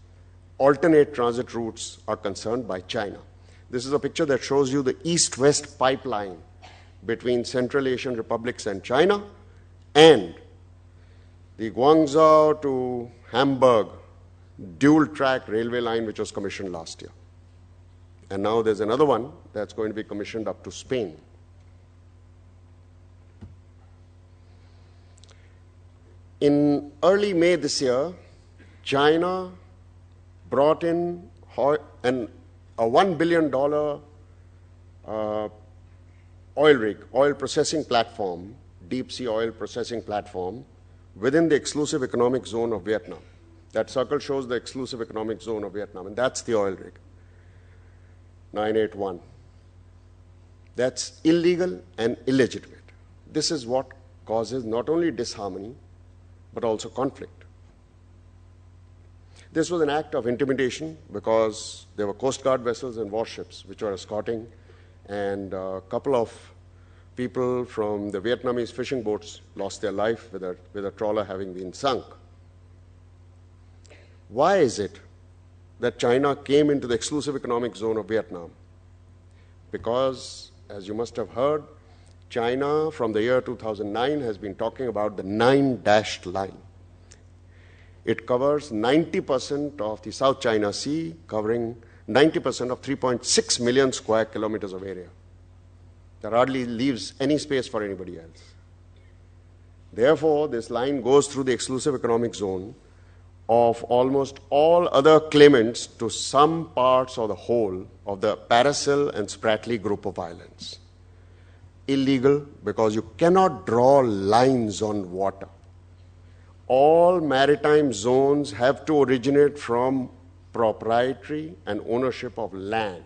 alternate transit routes are concerned by China. This is a picture that shows you the east-west pipeline between Central Asian republics and China, and the Guangzhou to Hamburg dual-track railway line which was commissioned last year. And now there's another one that's going to be commissioned up to Spain. In early May this year, China brought in a $1 billion oil processing platform, deep sea oil processing platform, within the exclusive economic zone of Vietnam. That circle shows the exclusive economic zone of Vietnam, and that's the oil rig, 981. That's illegal and illegitimate. This is what causes not only disharmony, but also conflict. This was an act of intimidation because there were Coast Guard vessels and warships which were escorting, and a couple of people from the Vietnamese fishing boats lost their life with a trawler having been sunk. Why is it that China came into the exclusive economic zone of Vietnam? Because, as you must have heard, China from the year 2009 has been talking about the 9-dashed line. It covers 90% of the South China Sea, covering 90% of 3.6 million square kilometers of area. That hardly leaves any space for anybody else. Therefore, this line goes through the exclusive economic zone of almost all other claimants to some parts or the whole of the Parasil and Spratly group of islands. Illegal because you cannot draw lines on water. All maritime zones have to originate from proprietary and ownership of land.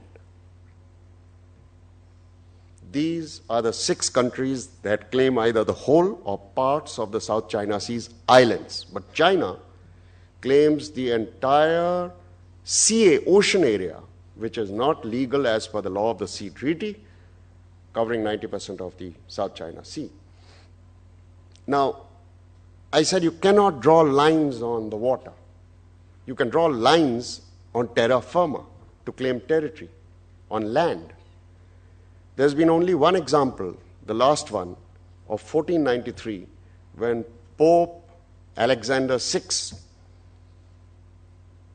These are the 6 countries that claim either the whole or parts of the South China Sea's islands. But China claims the entire ocean area, which is not legal as per the law of the Sea Treaty, covering 90% of the South China Sea. Now, I said you cannot draw lines on the water. You can draw lines on terra firma to claim territory, on land. There's been only one example, the last one, of 1493, when Pope Alexander VI,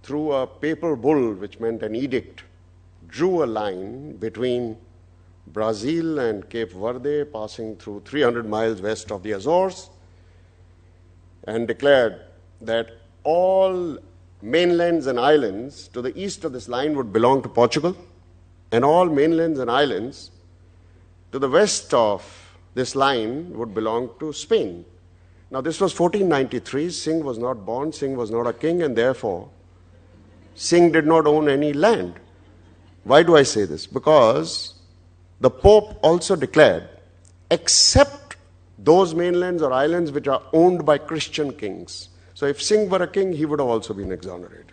through a papal bull, which meant an edict, drew a line between Brazil and Cape Verde, passing through 300 miles west of the Azores, and declared that all mainlands and islands to the east of this line would belong to Portugal, and all mainlands and islands to the west of this line would belong to Spain. Now, this was 1493. Singh was not born, Singh was not a king, and therefore Singh did not own any land. Why do I say this? Because the Pope also declared, except those mainlands or islands which are owned by Christian kings. So if Singh were a king, he would have also been exonerated.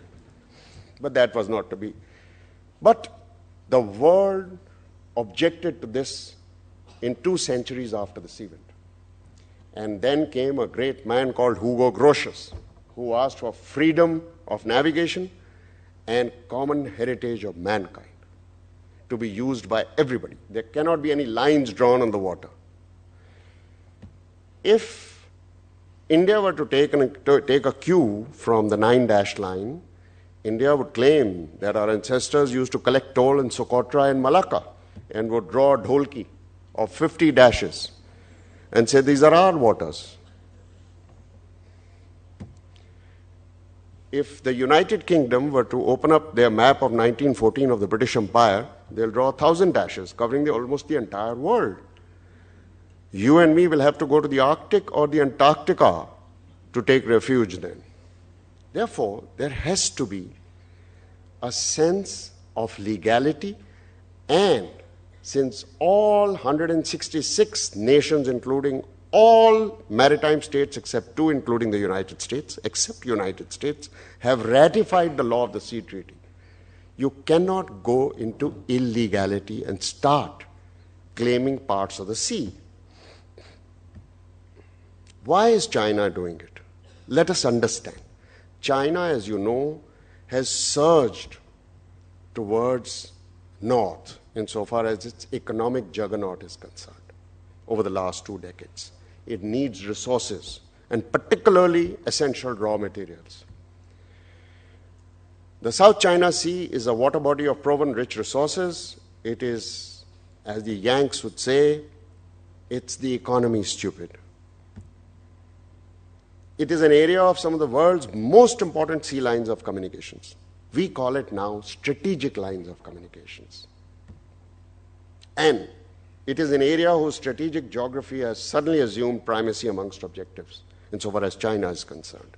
But that was not to be. But the world objected to this in 2 centuries after this event. And then came a great man called Hugo Grotius, who asked for freedom of navigation and common heritage of mankind to be used by everybody. There cannot be any lines drawn on the water. If India were to take a cue from the 9-dash line, India would claim that our ancestors used to collect toll in Socotra and Malacca and would draw a dholki of 50 dashes and say, these are our waters. If the United Kingdom were to open up their map of 1914 of the British Empire, they'll draw 1,000 dashes covering almost the entire world. You and me will have to go to the Arctic or the Antarctica to take refuge then. Therefore, there has to be a sense of legality and since all 166 nations, including all maritime states except 2, including the United States, have ratified the law of the sea treaty. You cannot go into illegality and start claiming parts of the sea. Why is China doing it? Let us understand. China, as you know, has surged towards north insofar as its economic juggernaut is concerned over the last 2 decades. It needs resources, and particularly essential raw materials. The South China Sea is a water body of proven rich resources. It is, as the Yanks would say, it's the economy stupid. It is an area of some of the world's most important sea lines of communications. We call it now strategic lines of communications. And it is an area whose strategic geography has suddenly assumed primacy amongst objectives, insofar as China is concerned.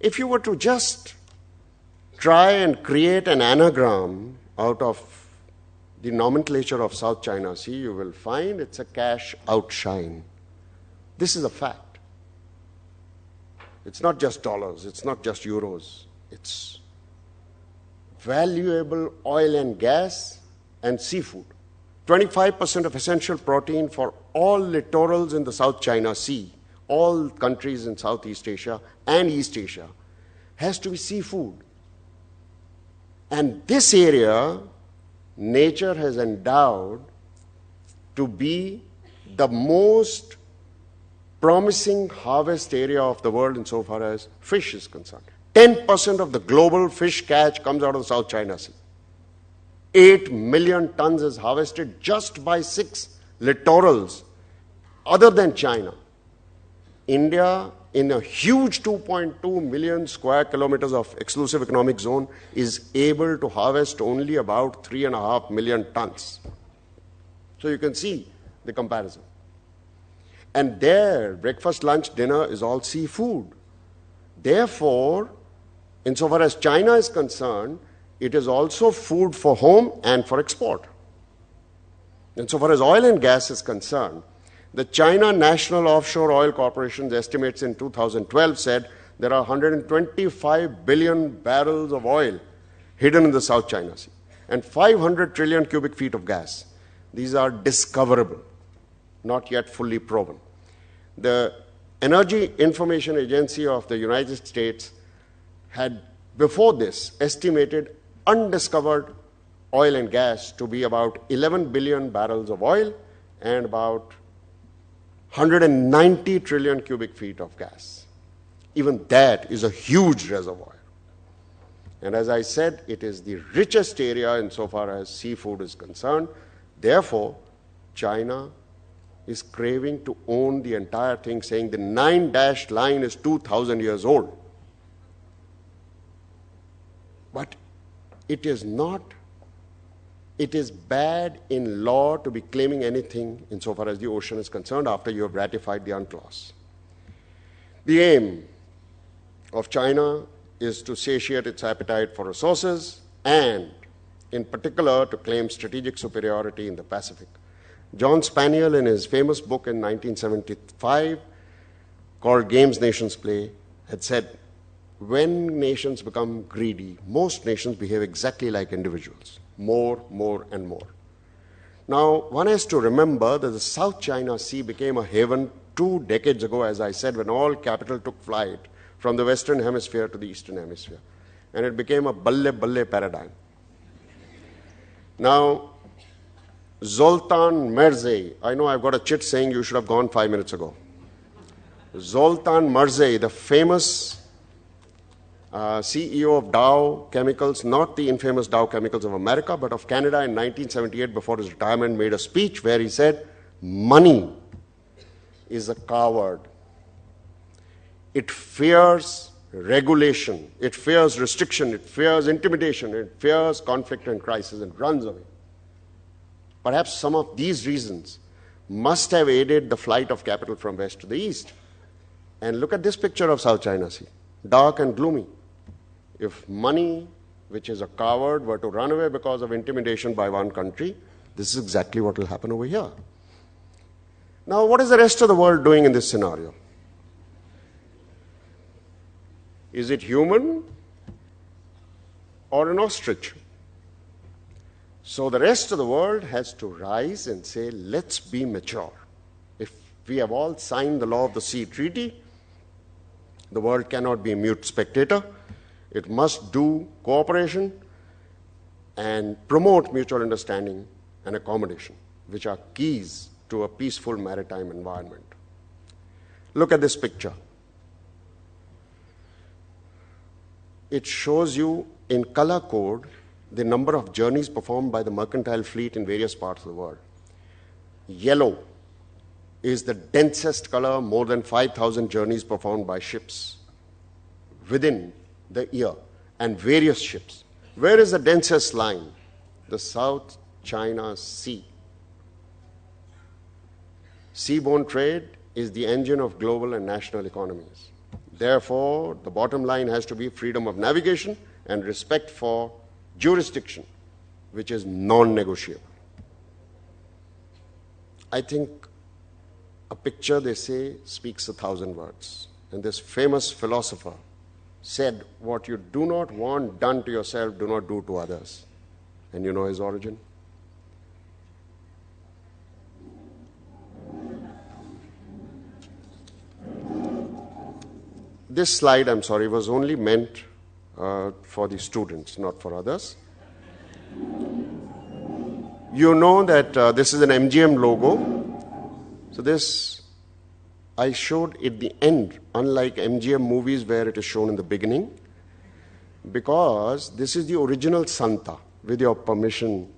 If you were to just try and create an anagram out of the nomenclature of South China Sea, you will find it's a cash outshine. This is a fact. It's not just dollars, it's not just euros, it's valuable oil and gas and seafood. 25% of essential protein for all littorals in the South China Sea, all countries in Southeast Asia and East Asia, has to be seafood. And this area, nature has endowed to be the most promising harvest area of the world insofar as fish is concerned. 10% of the global fish catch comes out of the South China Sea. 8 million tons is harvested just by 6 littorals other than China. India, in a huge 2.2 million square kilometers of exclusive economic zone, is able to harvest only about 3.5 million tons. So you can see the comparison. And there, breakfast, lunch, dinner is all seafood. Therefore, insofar as China is concerned, it is also food for home and for export. Insofar as oil and gas is concerned, the China National Offshore Oil Corporation's estimates in 2012 said there are 125 billion barrels of oil hidden in the South China Sea and 500 trillion cubic feet of gas. These are discoverable, not yet fully proven. The Energy Information Agency of the United States had, before this, estimated undiscovered oil and gas to be about 11 billion barrels of oil and about 190 trillion cubic feet of gas. Even that is a huge reservoir. And as I said, it is the richest area insofar as seafood is concerned. Therefore, China is craving to own the entire thing, saying the 9-dashed line is 2,000 years old. But it is not, it is bad in law to be claiming anything insofar as the ocean is concerned after you have ratified the UNCLOS. The aim of China is to satiate its appetite for resources and, in particular, to claim strategic superiority in the Pacific. John Spaniel, in his famous book in 1975 called Games Nations Play, had said, when nations become greedy, most nations behave exactly like individuals. More, more, and more. Now, one has to remember that the South China Sea became a haven 2 decades ago, as I said, when all capital took flight from the Western Hemisphere to the Eastern Hemisphere. And it became a balle-balle paradigm. Now, Zoltan Merzey, I know I've got a chit saying you should have gone 5 minutes ago. Zoltan Merzey, the famous CEO of Dow Chemicals, not the infamous Dow Chemicals of America, but of Canada in 1978 before his retirement, made a speech where he said, money is a coward. It fears regulation, it fears restriction, it fears intimidation, it fears conflict and crisis and runs away. Perhaps some of these reasons must have aided the flight of capital from west to the east. And look at this picture of South China Sea, dark and gloomy. If money which is a coward, were to run away because of intimidation by one country, this is exactly what will happen over here. Now, what is the rest of the world doing in this scenario? Is it human or an ostrich? So the rest of the world has to rise and say, let's be mature. If we have all signed the Law of the Sea Treaty, the world cannot be a mute spectator. It must do cooperation and promote mutual understanding and accommodation, which are keys to a peaceful maritime environment. Look at this picture. It shows you in color code the number of journeys performed by the mercantile fleet in various parts of the world. Yellow is the densest color, more than 5,000 journeys performed by ships within the year, and various ships. Where is the densest line? The South China Sea. Seaborne trade is the engine of global and national economies. Therefore, the bottom line has to be freedom of navigation and respect for jurisdiction, which is non-negotiable. I think a picture, they say, speaks 1,000 words. And this famous philosopher said, what you do not want done to yourself, do not do to others. And you know his origin? This slide, I'm sorry, was only meant for the students, not for others. You know that this is an MGM logo. So this I showed at the end, unlike MGM movies where it is shown in the beginning, because this is the original Santa, with your permission,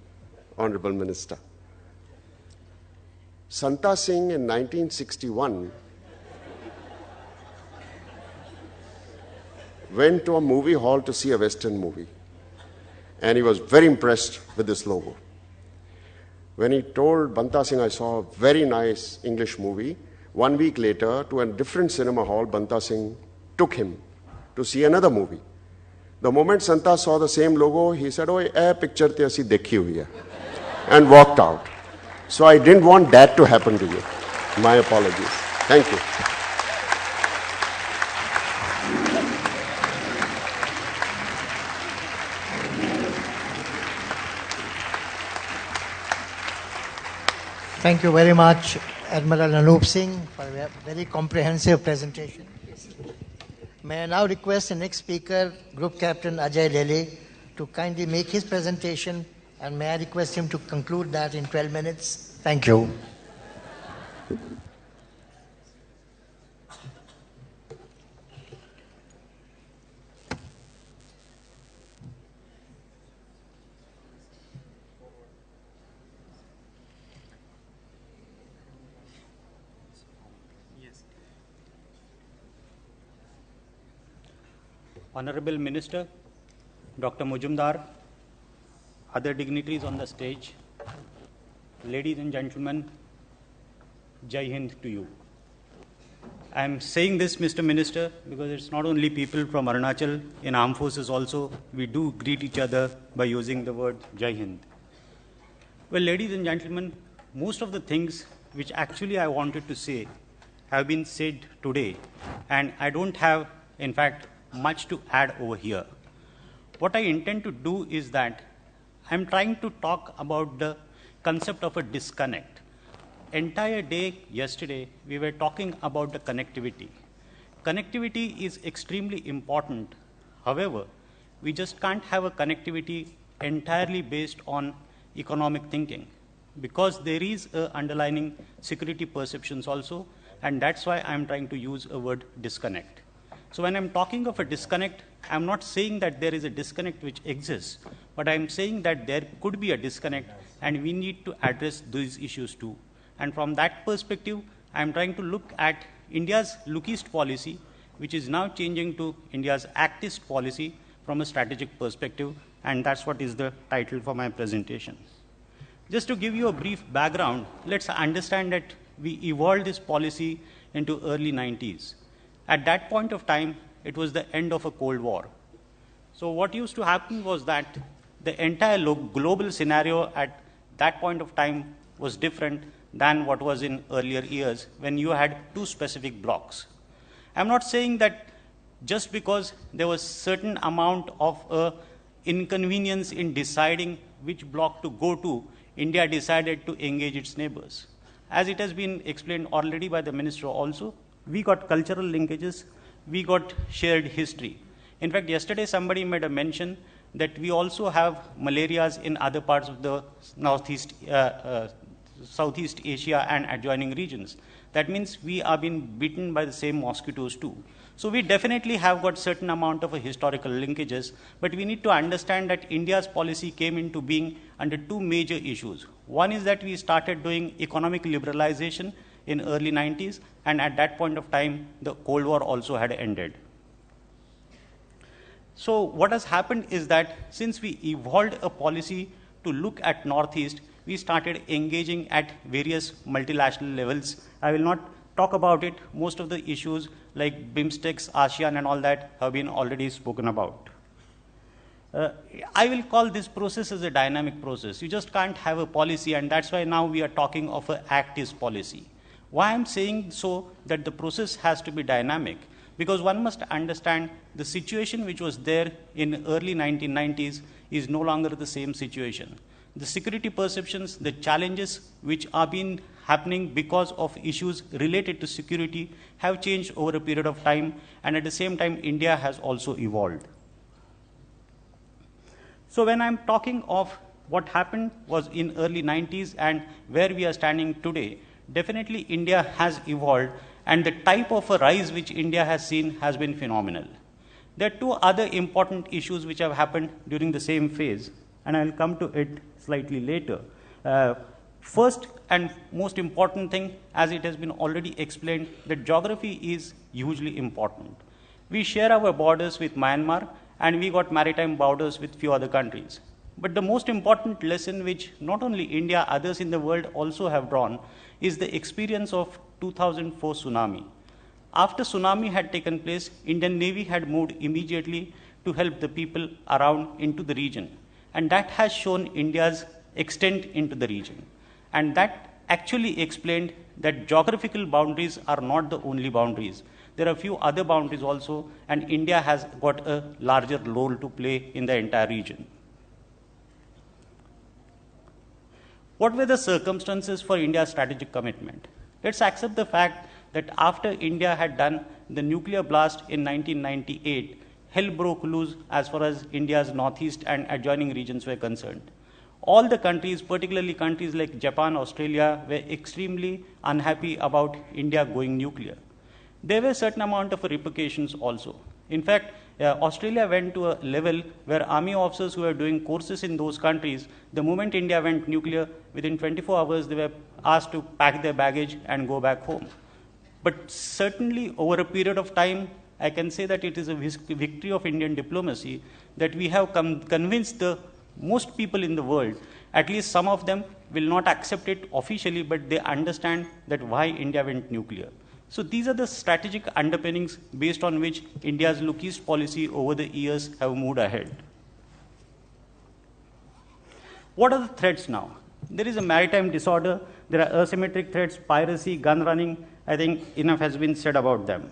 Honorable Minister. Santa Singh in 1961 went to a movie hall to see a Western movie. And he was very impressed with this logo. When he told Banta Singh, I saw a very nice English movie, 1 week later, to a different cinema hall, Banta Singh took him to see another movie. The moment Santa saw the same logo, he said, oh, a picture te asi dekhi hui hai, and walked out. So I didn't want that to happen to you. My apologies. Thank you. Thank you very much, Admiral Anup Singh, for a very comprehensive presentation. May I now request the next speaker, Group Captain Ajay Lele, to kindly make his presentation, and may I request him to conclude that in 12 minutes. Thank you. Honorable Minister, Dr. Mujumdar, other dignitaries on the stage, ladies and gentlemen, Jai Hind to you. I am saying this, Mr. Minister, because it's not only people from Arunachal, in armed forces also, we do greet each other by using the word Jai Hind. Well, ladies and gentlemen, most of the things which actually I wanted to say have been said today, and I don't have, in fact, much to add over here. What I intend to do is that I'm trying to talk about the concept of a disconnect. Entire day yesterday, we were talking about the connectivity. Connectivity is extremely important. However, we just can't have a connectivity entirely based on economic thinking, because there is a underlying security perceptions also, and that's why I'm trying to use a word disconnect. So when I'm talking of a disconnect, I'm not saying that there is a disconnect which exists, but I'm saying that there could be a disconnect and we need to address these issues too. And from that perspective, I'm trying to look at India's Look East policy, which is now changing to India's Act East policy from a strategic perspective, and that's what is the title for my presentation. Just to give you a brief background, let's understand that we evolved this policy into early 90s. At that point of time, it was the end of a Cold War. So what used to happen was that the entire global scenario at that point of time was different than what was in earlier years when you had two specific blocks. I'm not saying that just because there was certain amount of inconvenience in deciding which block to go to, India decided to engage its neighbors. As it has been explained already by the minister also, we got cultural linkages, we got shared history. In fact, yesterday somebody made a mention that we also have malarias in other parts of the Southeast Asia and adjoining regions. That means we are being bitten by the same mosquitoes too. So we definitely have got certain amount of historical linkages, but we need to understand that India's policy came into being under two major issues. One is that we started doing economic liberalization in early 90s, and at that point of time, the Cold War also had ended. So what has happened is that since we evolved a policy to look at Northeast, we started engaging at various multilateral levels. I will not talk about it. Most of the issues like BIMSTECs, ASEAN and all that have been already spoken about. I will call this process as a dynamic process. You just can't have a policy, and that's why now we are talking of an act-is policy. Why I'm saying so that the process has to be dynamic? Because one must understand the situation which was there in early 1990s is no longer the same situation. The security perceptions, the challenges which are being happening because of issues related to security have changed over a period of time, and at the same time, India has also evolved. So when I'm talking of what happened was in early 90s and where we are standing today, definitely India has evolved, and the type of a rise which India has seen has been phenomenal. There are two other important issues which have happened during the same phase, and I'll come to it slightly later. First and most important thing, as it has been already explained, that geography is hugely important. We share our borders with Myanmar, and we got maritime borders with few other countries. But the most important lesson which not only India, others in the world also have drawn is the experience of 2004 tsunami. After tsunami had taken place, Indian Navy had moved immediately to help the people around into the region. And that has shown India's extent into the region. And that actually explained that geographical boundaries are not the only boundaries. There are a few other boundaries also, and India has got a larger role to play in the entire region. What were the circumstances for India's strategic commitment? Let's accept the fact that after India had done the nuclear blast in 1998, hell broke loose as far as India's northeast and adjoining regions were concerned. All the countries, particularly countries like Japan, Australia, were extremely unhappy about India going nuclear. There were certain amount of repercussions also. In fact, Australia went to a level where army officers who were doing courses in those countries, the moment India went nuclear, within 24 hours they were asked to pack their baggage and go back home. But certainly over a period of time, I can say that it is a victory of Indian diplomacy that we have convinced the most people in the world, at least some of them will not accept it officially, but they understand that why India went nuclear. So these are the strategic underpinnings based on which India's Look East policy over the years have moved ahead. What are the threats now? There is a maritime disorder, there are asymmetric threats, piracy, gun running. I think enough has been said about them.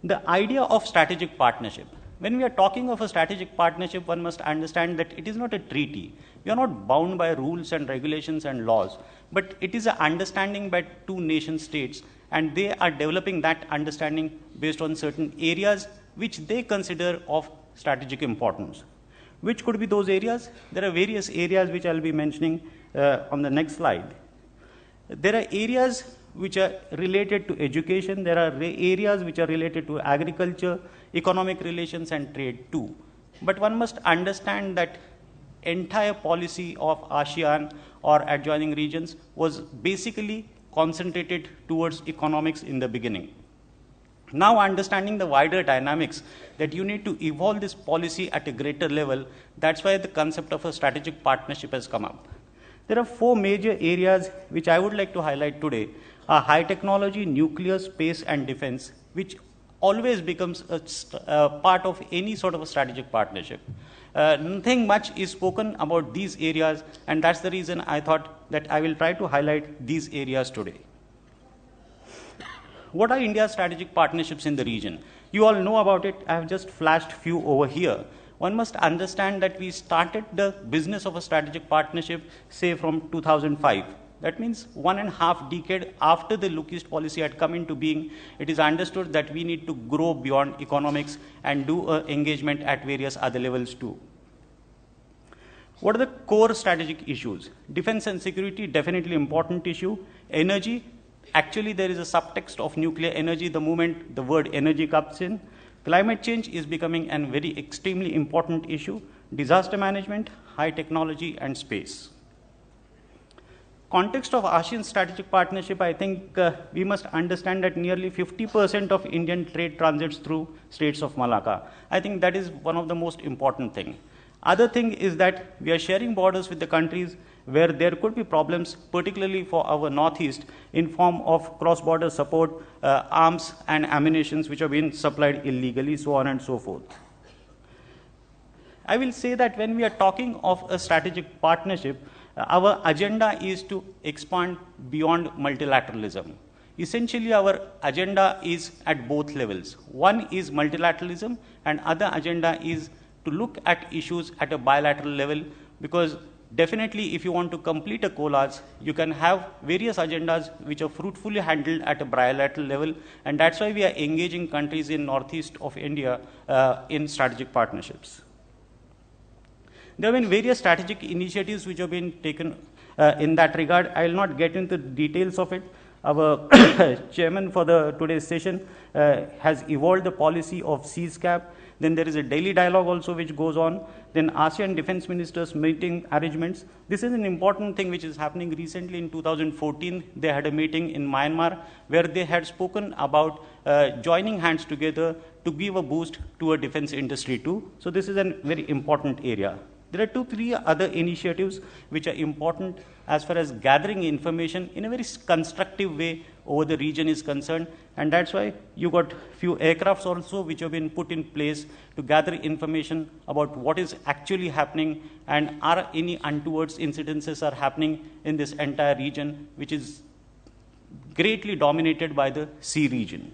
The idea of strategic partnership. When we are talking of a strategic partnership, one must understand that it is not a treaty. We are not bound by rules and regulations and laws, but it is an understanding by two nation states, and they are developing that understanding based on certain areas which they consider of strategic importance. Which could be those areas? There are various areas which I will be mentioning on the next slide. There are areas which are related to education, there are areas which are related to agriculture, economic relations and trade too. But one must understand that entire policy of ASEAN or adjoining regions was basically concentrated towards economics in the beginning. Now understanding the wider dynamics that you need to evolve this policy at a greater level, that's why the concept of a strategic partnership has come up. There are four major areas which I would like to highlight today: high technology, nuclear, space and defense, which always becomes a part of any sort of a strategic partnership. Nothing much is spoken about these areas, and that's the reason I thought that I will try to highlight these areas today. What are India's strategic partnerships in the region? You all know about it. I have just flashed few over here. One must understand that we started the business of a strategic partnership, say, from 2005. That means 1.5 decades after the Look East policy had come into being, it is understood that we need to grow beyond economics and do engagement at various other levels too. What are the core strategic issues? Defense and security, definitely important issue. Energy, actually there is a subtext of nuclear energy the moment the word energy comes in. Climate change is becoming a very extremely important issue. Disaster management, high technology, and space. Context of ASEAN strategic partnership, I think we must understand that nearly 50% of Indian trade transits through Straits of Malacca. I think that is one of the most important things. Other thing is that we are sharing borders with the countries where there could be problems, particularly for our northeast, in form of cross-border support, arms and ammunitions which are being supplied illegally, so on and so forth. I will say that when we are talking of a strategic partnership, our agenda is to expand beyond multilateralism. Essentially, our agenda is at both levels. One is multilateralism, and other agenda is to look at issues at a bilateral level, because definitely if you want to complete a collage, you can have various agendas which are fruitfully handled at a bilateral level, and that's why we are engaging countries in northeast of India in strategic partnerships. There have been various strategic initiatives which have been taken in that regard. I will not get into the details of it. Our chairman for today's session has evolved the policy of CSCAP. Then there is a daily dialogue also which goes on. Then ASEAN defense ministers meeting arrangements. This is an important thing which is happening recently. In 2014, they had a meeting in Myanmar where they had spoken about joining hands together to give a boost to a defense industry too. So this is a very important area. There are 2-3 other initiatives which are important as far as gathering information in a very constructive way over the region is concerned, and that's why you got few aircrafts also which have been put in place to gather information about what is actually happening and are any untowards incidences are happening in this entire region, which is greatly dominated by the sea region.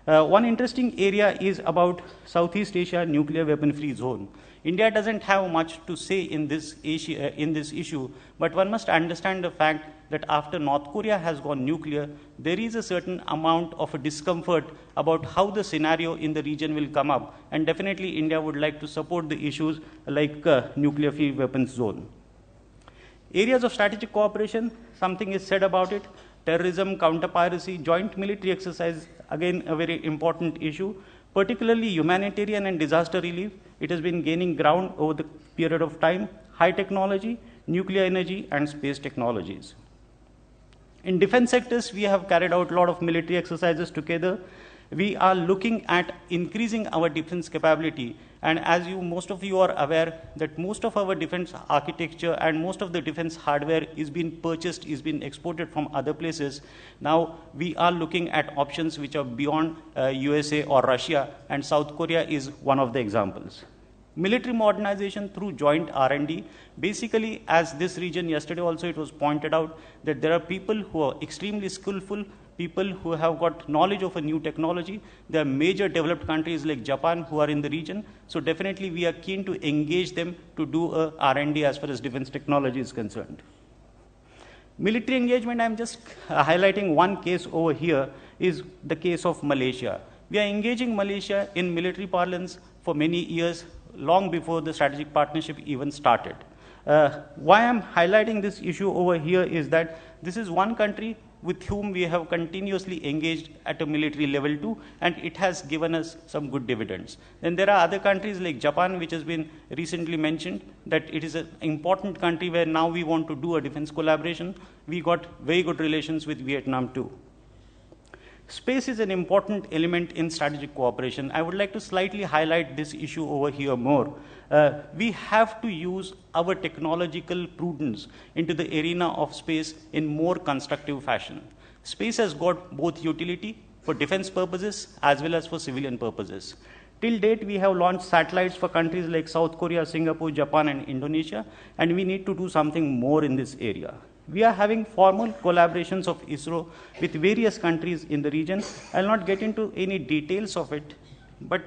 One interesting area is about Southeast Asia nuclear weapon-free zone. India doesn't have much to say in this issue, but one must understand the fact that after North Korea has gone nuclear, there is a certain amount of a discomfort about how the scenario in the region will come up, and definitely India would like to support the issues like nuclear-free weapons zone. Areas of strategic cooperation, something is said about it. Terrorism, counter-piracy, joint military exercise, again a very important issue. Particularly humanitarian and disaster relief, it has been gaining ground over the period of time. High technology, nuclear energy, and space technologies. In defense sectors, we have carried out a lot of military exercises together. We are looking at increasing our defense capability, and as most of you are aware that most of our defense architecture and most of the defense hardware is being purchased, is being exported from other places. Now we are looking at options which are beyond USA or Russia, and South Korea is one of the examples. Military modernization through joint R&D. Basically, as this region, yesterday also it was pointed out that there are people who are extremely skillful, people who have got knowledge of a new technology. There are major developed countries like Japan who are in the region. So definitely we are keen to engage them to do a R&D as far as defense technology is concerned. Military engagement, I'm just highlighting one case over here, is the case of Malaysia. We are engaging Malaysia in military parlance for many years, long before the strategic partnership even started. Why I'm highlighting this issue over here is that this is one country with whom we have continuously engaged at a military level too, and it has given us some good dividends. Then there are other countries like Japan, which has been recently mentioned, that it is an important country where now we want to do a defense collaboration. We got very good relations with Vietnam too. Space is an important element in strategic cooperation. I would like to slightly highlight this issue over here more. We have to use our technological prudence into the arena of space in more constructive fashion. Space has got both utility for defense purposes as well as for civilian purposes. Till date, we have launched satellites for countries like South Korea, Singapore, Japan, and Indonesia, and we need to do something more in this area. We are having formal collaborations of ISRO with various countries in the region. I'll not get into any details of it, but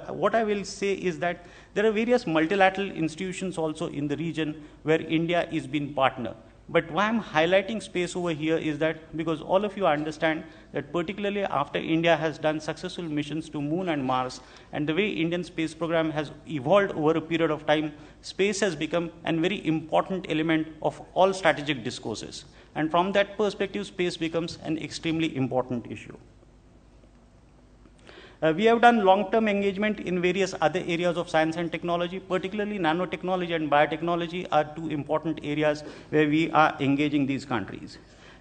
what I will say is that there are various multilateral institutions also in the region where India is being partner. But why I'm highlighting space over here is that because all of you understand that particularly after India has done successful missions to Moon and Mars, and the way Indian space program has evolved over a period of time, space has become a very important element of all strategic discourses. And from that perspective, space becomes an extremely important issue. We have done long-term engagement in various other areas of science and technology, particularly nanotechnology and biotechnology are two important areas where we are engaging these countries.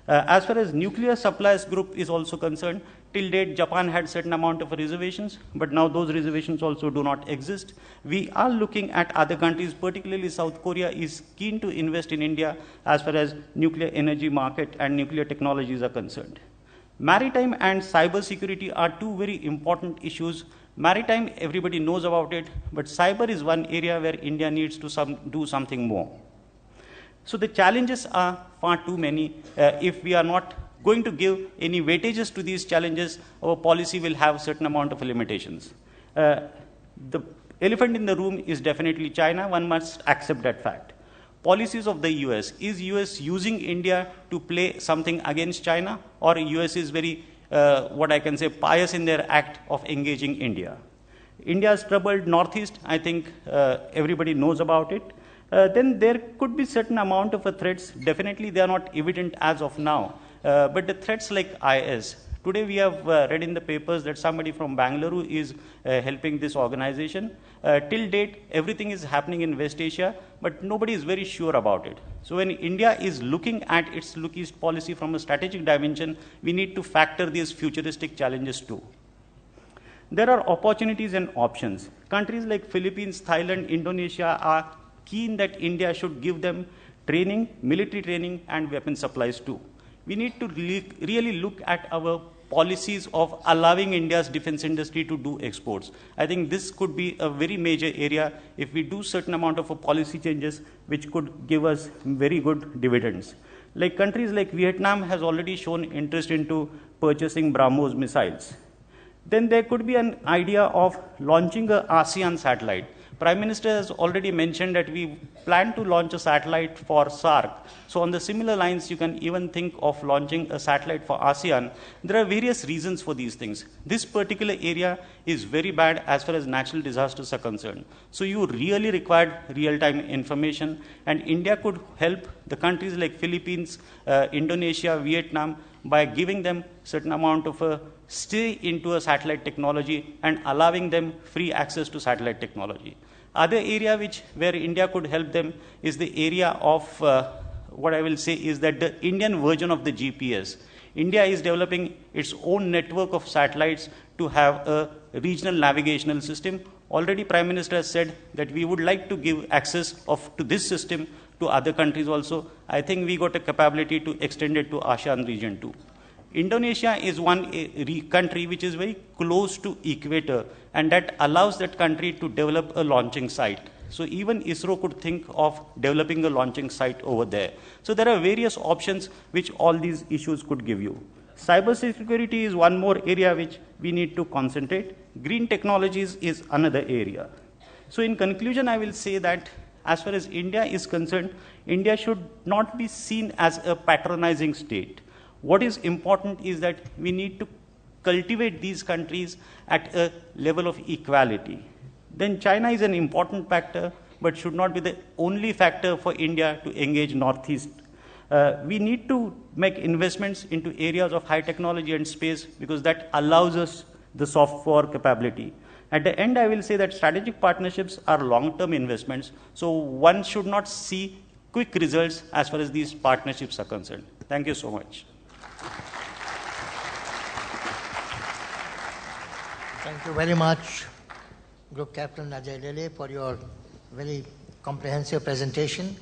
As far as nuclear suppliers group is also concerned, till date Japan had certain amount of reservations, but now those reservations also do not exist. We are looking at other countries, particularly South Korea is keen to invest in India as far as nuclear energy market and nuclear technologies are concerned. Maritime and cyber security are two very important issues. Maritime, everybody knows about it, but cyber is one area where India needs to do something more. So the challenges are far too many. If we are not going to give any weightages to these challenges, our policy will have a certain amount of limitations. The elephant in the room is definitely China. One must accept that fact. Policies of the US. Is US using India to play something against China, or US is very, what I can say, pious in their act of engaging India? India's troubled Northeast, I think everybody knows about it. Then there could be certain amount of threats. Definitely they are not evident as of now. But the threats like IS. Today we have read in the papers that somebody from Bangalore is helping this organization. Till date, everything is happening in West Asia, but nobody is very sure about it. So when India is looking at its Look East policy from a strategic dimension, we need to factor these futuristic challenges too. There are opportunities and options. Countries like Philippines, Thailand, Indonesia are keen that India should give them training, military training, and weapon supplies too. We need to really look at our policies of allowing India's defense industry to do exports. I think this could be a very major area if we do certain amount of policy changes which could give us very good dividends. Like countries like Vietnam has already shown interest into purchasing BrahMos missiles. Then there could be an idea of launching an ASEAN satellite. Prime Minister has already mentioned that we plan to launch a satellite for SAARC. So on the similar lines, you can even think of launching a satellite for ASEAN. There are various reasons for these things. This particular area is very bad as far as natural disasters are concerned. So you really required real-time information, and India could help the countries like Philippines, Indonesia, Vietnam by giving them certain amount of a stay into a satellite technology and allowing them free access to satellite technology. Other area where India could help them is the area of what I will say is that the Indian version of the GPS. India is developing its own network of satellites to have a regional navigational system. Already Prime Minister has said that we would like to give access to this system to other countries also. I think we got a capability to extend it to ASEAN region too. Indonesia is one country which is very close to equator, and that allows that country to develop a launching site. So even ISRO could think of developing a launching site over there. So there are various options which all these issues could give you. Cybersecurity is one more area which we need to concentrate. Green technologies is another area. So in conclusion, I will say that as far as India is concerned, India should not be seen as a patronizing state. What is important is that we need to cultivate these countries at a level of equality. Then China is an important factor, but should not be the only factor for India to engage Northeast. We need to make investments into areas of high technology and space because that allows us the soft power capability. At the end, I will say that strategic partnerships are long-term investments, so one should not see quick results as far as these partnerships are concerned. Thank you so much. Thank you very much, Group Captain Ajay Lele, for your very comprehensive presentation.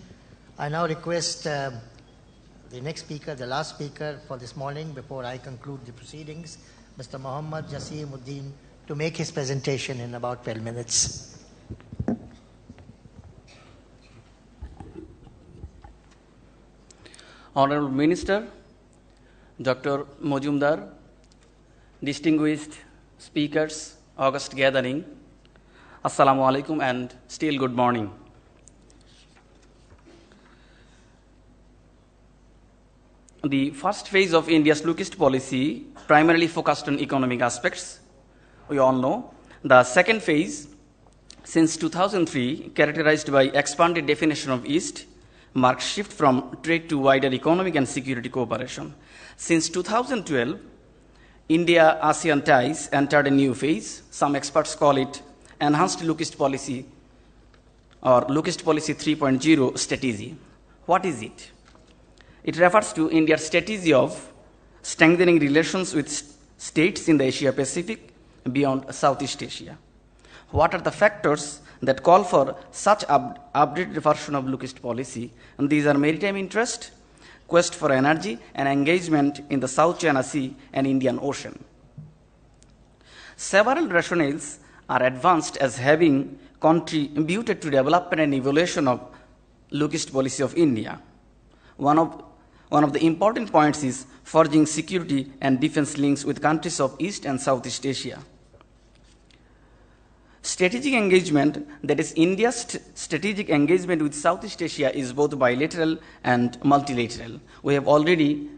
I now request The next speaker, the last speaker for this morning, before I conclude the proceedings, Mr. Mohammad Jaseemuddin, to make his presentation in about 12 minutes. Honorable Minister, Dr. Mojumdar, distinguished speakers, august gathering, Assalamu alaikum and still good morning. The first phase of India's lookist policy primarily focused on economic aspects. We all know. The second phase, since 2003, characterized by expanded definition of East, marked shift from trade to wider economic and security cooperation. Since 2012, India-ASEAN ties entered a new phase. Some experts call it enhanced lookist policy or lookist policy 3.0 strategy. What is it? It refers to India's strategy of strengthening relations with states in the Asia-Pacific beyond Southeast Asia. What are the factors that call for such updated version of lookist policy? And these are maritime interest, quest for energy, and engagement in the South China Sea and Indian Ocean. Several rationales are advanced as having contributed to development and evolution of lookist policy of India. One of the important points is forging security and defense links with countries of East and Southeast Asia. Strategic engagement, that is India's strategic engagement with Southeast Asia, is both bilateral and multilateral. We have already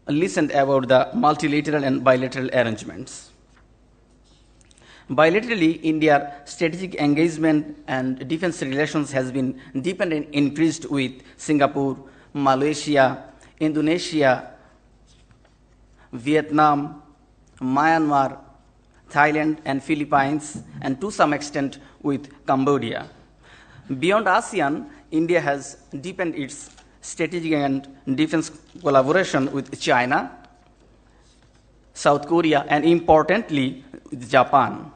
listened about the multilateral and bilateral arrangements. Bilaterally, India's strategic engagement and defense relations has been deepened and increased with Singapore, Malaysia, Indonesia, Vietnam, Myanmar, Thailand, and Philippines, and to some extent with Cambodia. Beyond ASEAN, India has deepened its strategic and defense collaboration with China, South Korea, and importantly, with Japan.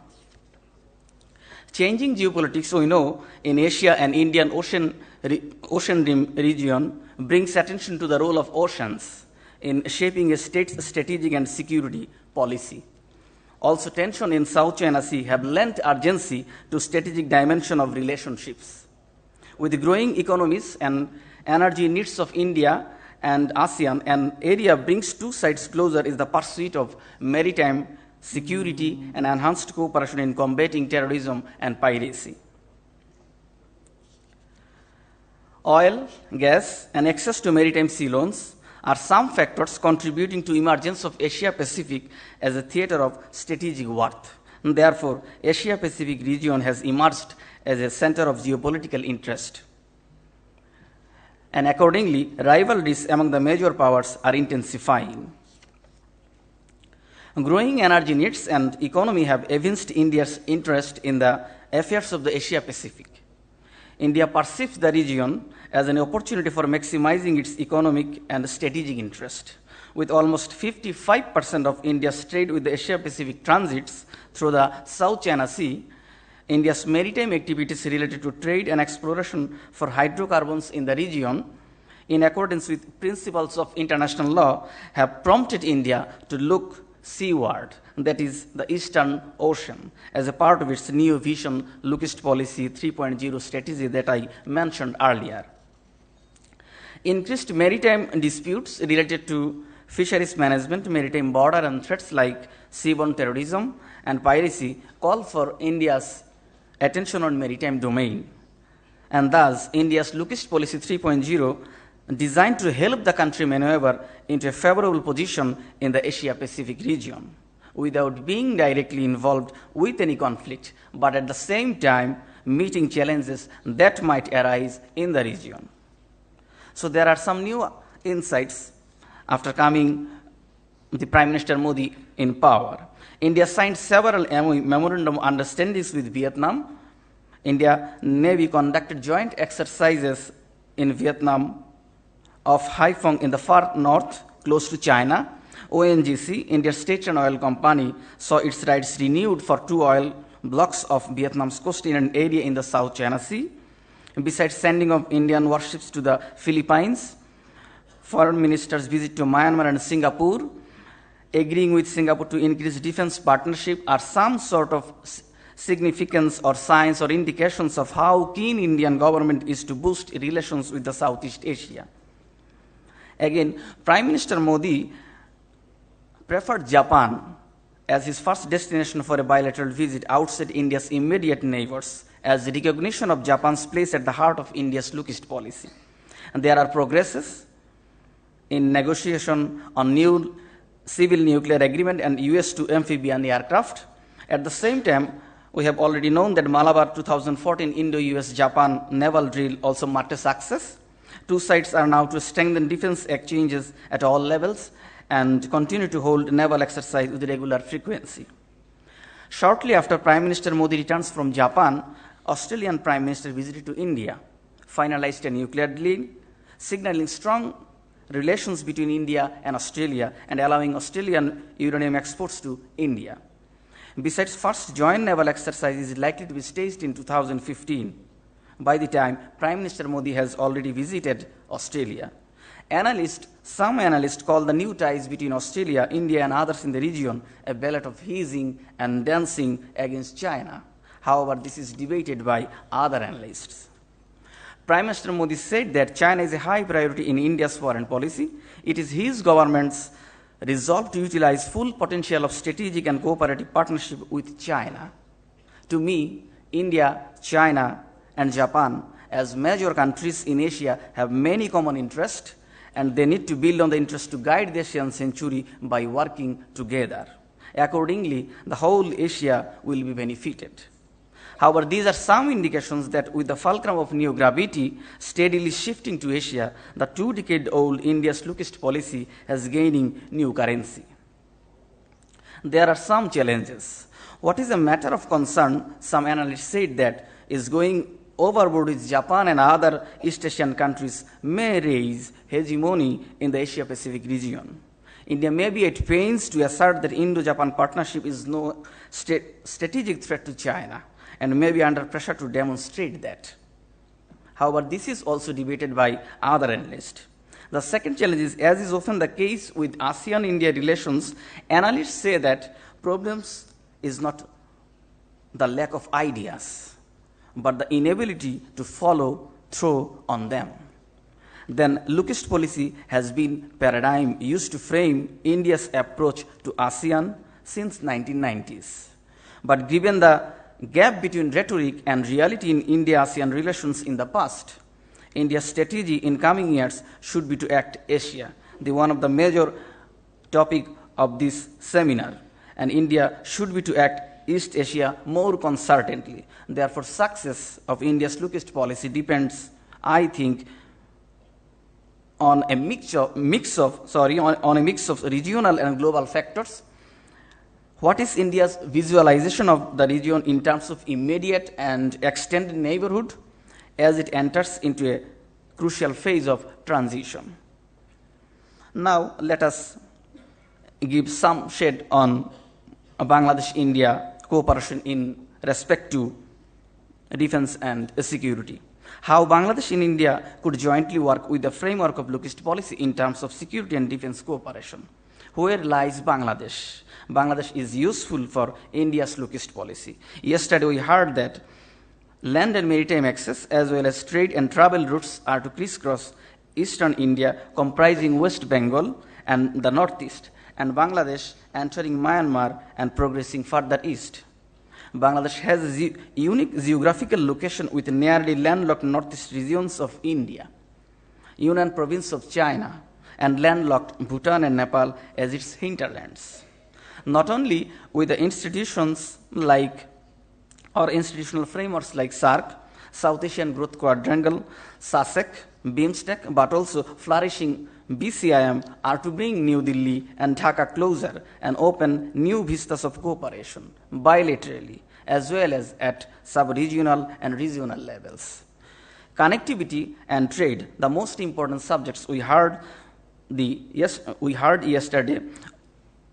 Changing geopolitics, we know, in Asia and Indian Ocean Rim region brings attention to the role of oceans in shaping a state's strategic and security policy. Also, tension in South China Sea have lent urgency to strategic dimension of relationships. With the growing economies and energy needs of India and ASEAN, an area brings two sides closer is the pursuit of maritime security and enhanced cooperation in combating terrorism and piracy. Oil, gas, and access to maritime sea lanes are some factors contributing to emergence of Asia-Pacific as a theater of strategic worth. And therefore, Asia-Pacific region has emerged as a center of geopolitical interest. And accordingly, rivalries among the major powers are intensifying. Growing energy needs and economy have evinced India's interest in the affairs of the Asia-Pacific. India perceives the region as an opportunity for maximizing its economic and strategic interest. With almost 55% of India's trade with the Asia-Pacific transits through the South China Sea, India's maritime activities related to trade and exploration for hydrocarbons in the region, in accordance with principles of international law, have prompted India to look seaward, that is the Eastern Ocean, as a part of its new vision lookist policy 3.0 strategy that I mentioned earlier. Increased maritime disputes related to fisheries management, maritime border, and threats like seaborne terrorism and piracy call for India's attention on maritime domain. And thus, India's lookist policy 3.0, designed to help the country maneuver into a favorable position in the Asia-Pacific region, without being directly involved with any conflict, but at the same time meeting challenges that might arise in the region. So there are some new insights after coming the Prime Minister Modi in power. India signed several memorandum understandings with Vietnam. India Navy conducted joint exercises in Vietnam of Haiphong in the far north, close to China. ONGC, India's State and Oil Company, saw its rights renewed for 2 oil blocks of Vietnam's coastal area in the South China Sea. Besides sending of Indian warships to the Philippines, foreign minister's visit to Myanmar and Singapore, agreeing with Singapore to increase defense partnership are some sort of significance or signs or indications of how keen Indian government is to boost relations with the Southeast Asia. Again, Prime Minister Modi preferred Japan as his first destination for a bilateral visit outside India's immediate neighbors, as recognition of Japan's place at the heart of India's look-east policy. And there are progresses in negotiation on new civil nuclear agreement and US-2 amphibian aircraft. At the same time, we have already known that Malabar 2014 Indo-US-Japan naval drill also marked a success. Two sides are now to strengthen defense exchanges at all levels and continue to hold naval exercise with regular frequency. Shortly after Prime Minister Modi returns from Japan, Australian Prime Minister visited to India, finalized a nuclear deal, signaling strong relations between India and Australia and allowing Australian uranium exports to India. Besides, first joint naval exercise is likely to be staged in 2015, by the time Prime Minister Modi has already visited Australia. Some analysts call the new ties between Australia, India, and others in the region a ballad of hissing and dancing against China. However, this is debated by other analysts. Prime Minister Modi said that China is a high priority in India's foreign policy. It is his government's resolve to utilize full potential of strategic and cooperative partnership with China. To me, India, China, and Japan, as major countries in Asia, have many common interests, and they need to build on the interest to guide the Asian century by working together. Accordingly, the whole Asia will be benefited. However, these are some indications that with the fulcrum of new gravity steadily shifting to Asia, the 2-decade-old India's look-east policy has gaining new currency. There are some challenges. What is a matter of concern, some analysts said that, is going overboard with Japan and other East Asian countries may raise hegemony in the Asia-Pacific region. India may be at pains to assert that Indo-Japan partnership is no strategic threat to China and may be under pressure to demonstrate that. However, this is also debated by other analysts. The second challenge is, as is often the case with ASEAN-India relations, analysts say that problems is not the lack of ideas, but the inability to follow through on them. Then look-east policy has been paradigm used to frame India's approach to ASEAN since 1990s. But given the gap between rhetoric and reality in India-ASEAN relations in the past, India's strategy in coming years should be to act Asia, the one of the major topic of this seminar, and India should be to act East Asia more concertedly. Therefore, success of India's look-east policy depends, I think, on a mix of regional and global factors. What is India's visualization of the region in terms of immediate and extended neighborhood as it enters into a crucial phase of transition? Now, let us give some shade on Bangladesh-India cooperation in respect to defense and security. How Bangladesh and India could jointly work with the framework of look-east policy in terms of security and defense cooperation. Where lies Bangladesh? Bangladesh is useful for India's look-east policy. Yesterday we heard that land and maritime access as well as trade and travel routes are to crisscross eastern India comprising West Bengal and the northeast, and Bangladesh entering Myanmar and progressing further east. Bangladesh has a unique geographical location with nearly landlocked northeast regions of India, Yunnan province of China, and landlocked Bhutan and Nepal as its hinterlands. Not only with the institutions like or institutional frameworks like SAARC, South Asian Growth Quadrangle, SASEC, BIMSTEC, but also flourishing BCIM are to bring New Delhi and Dhaka closer and open new vistas of cooperation bilaterally as well as at sub-regional and regional levels. Connectivity and trade, the most important subjects we heard yesterday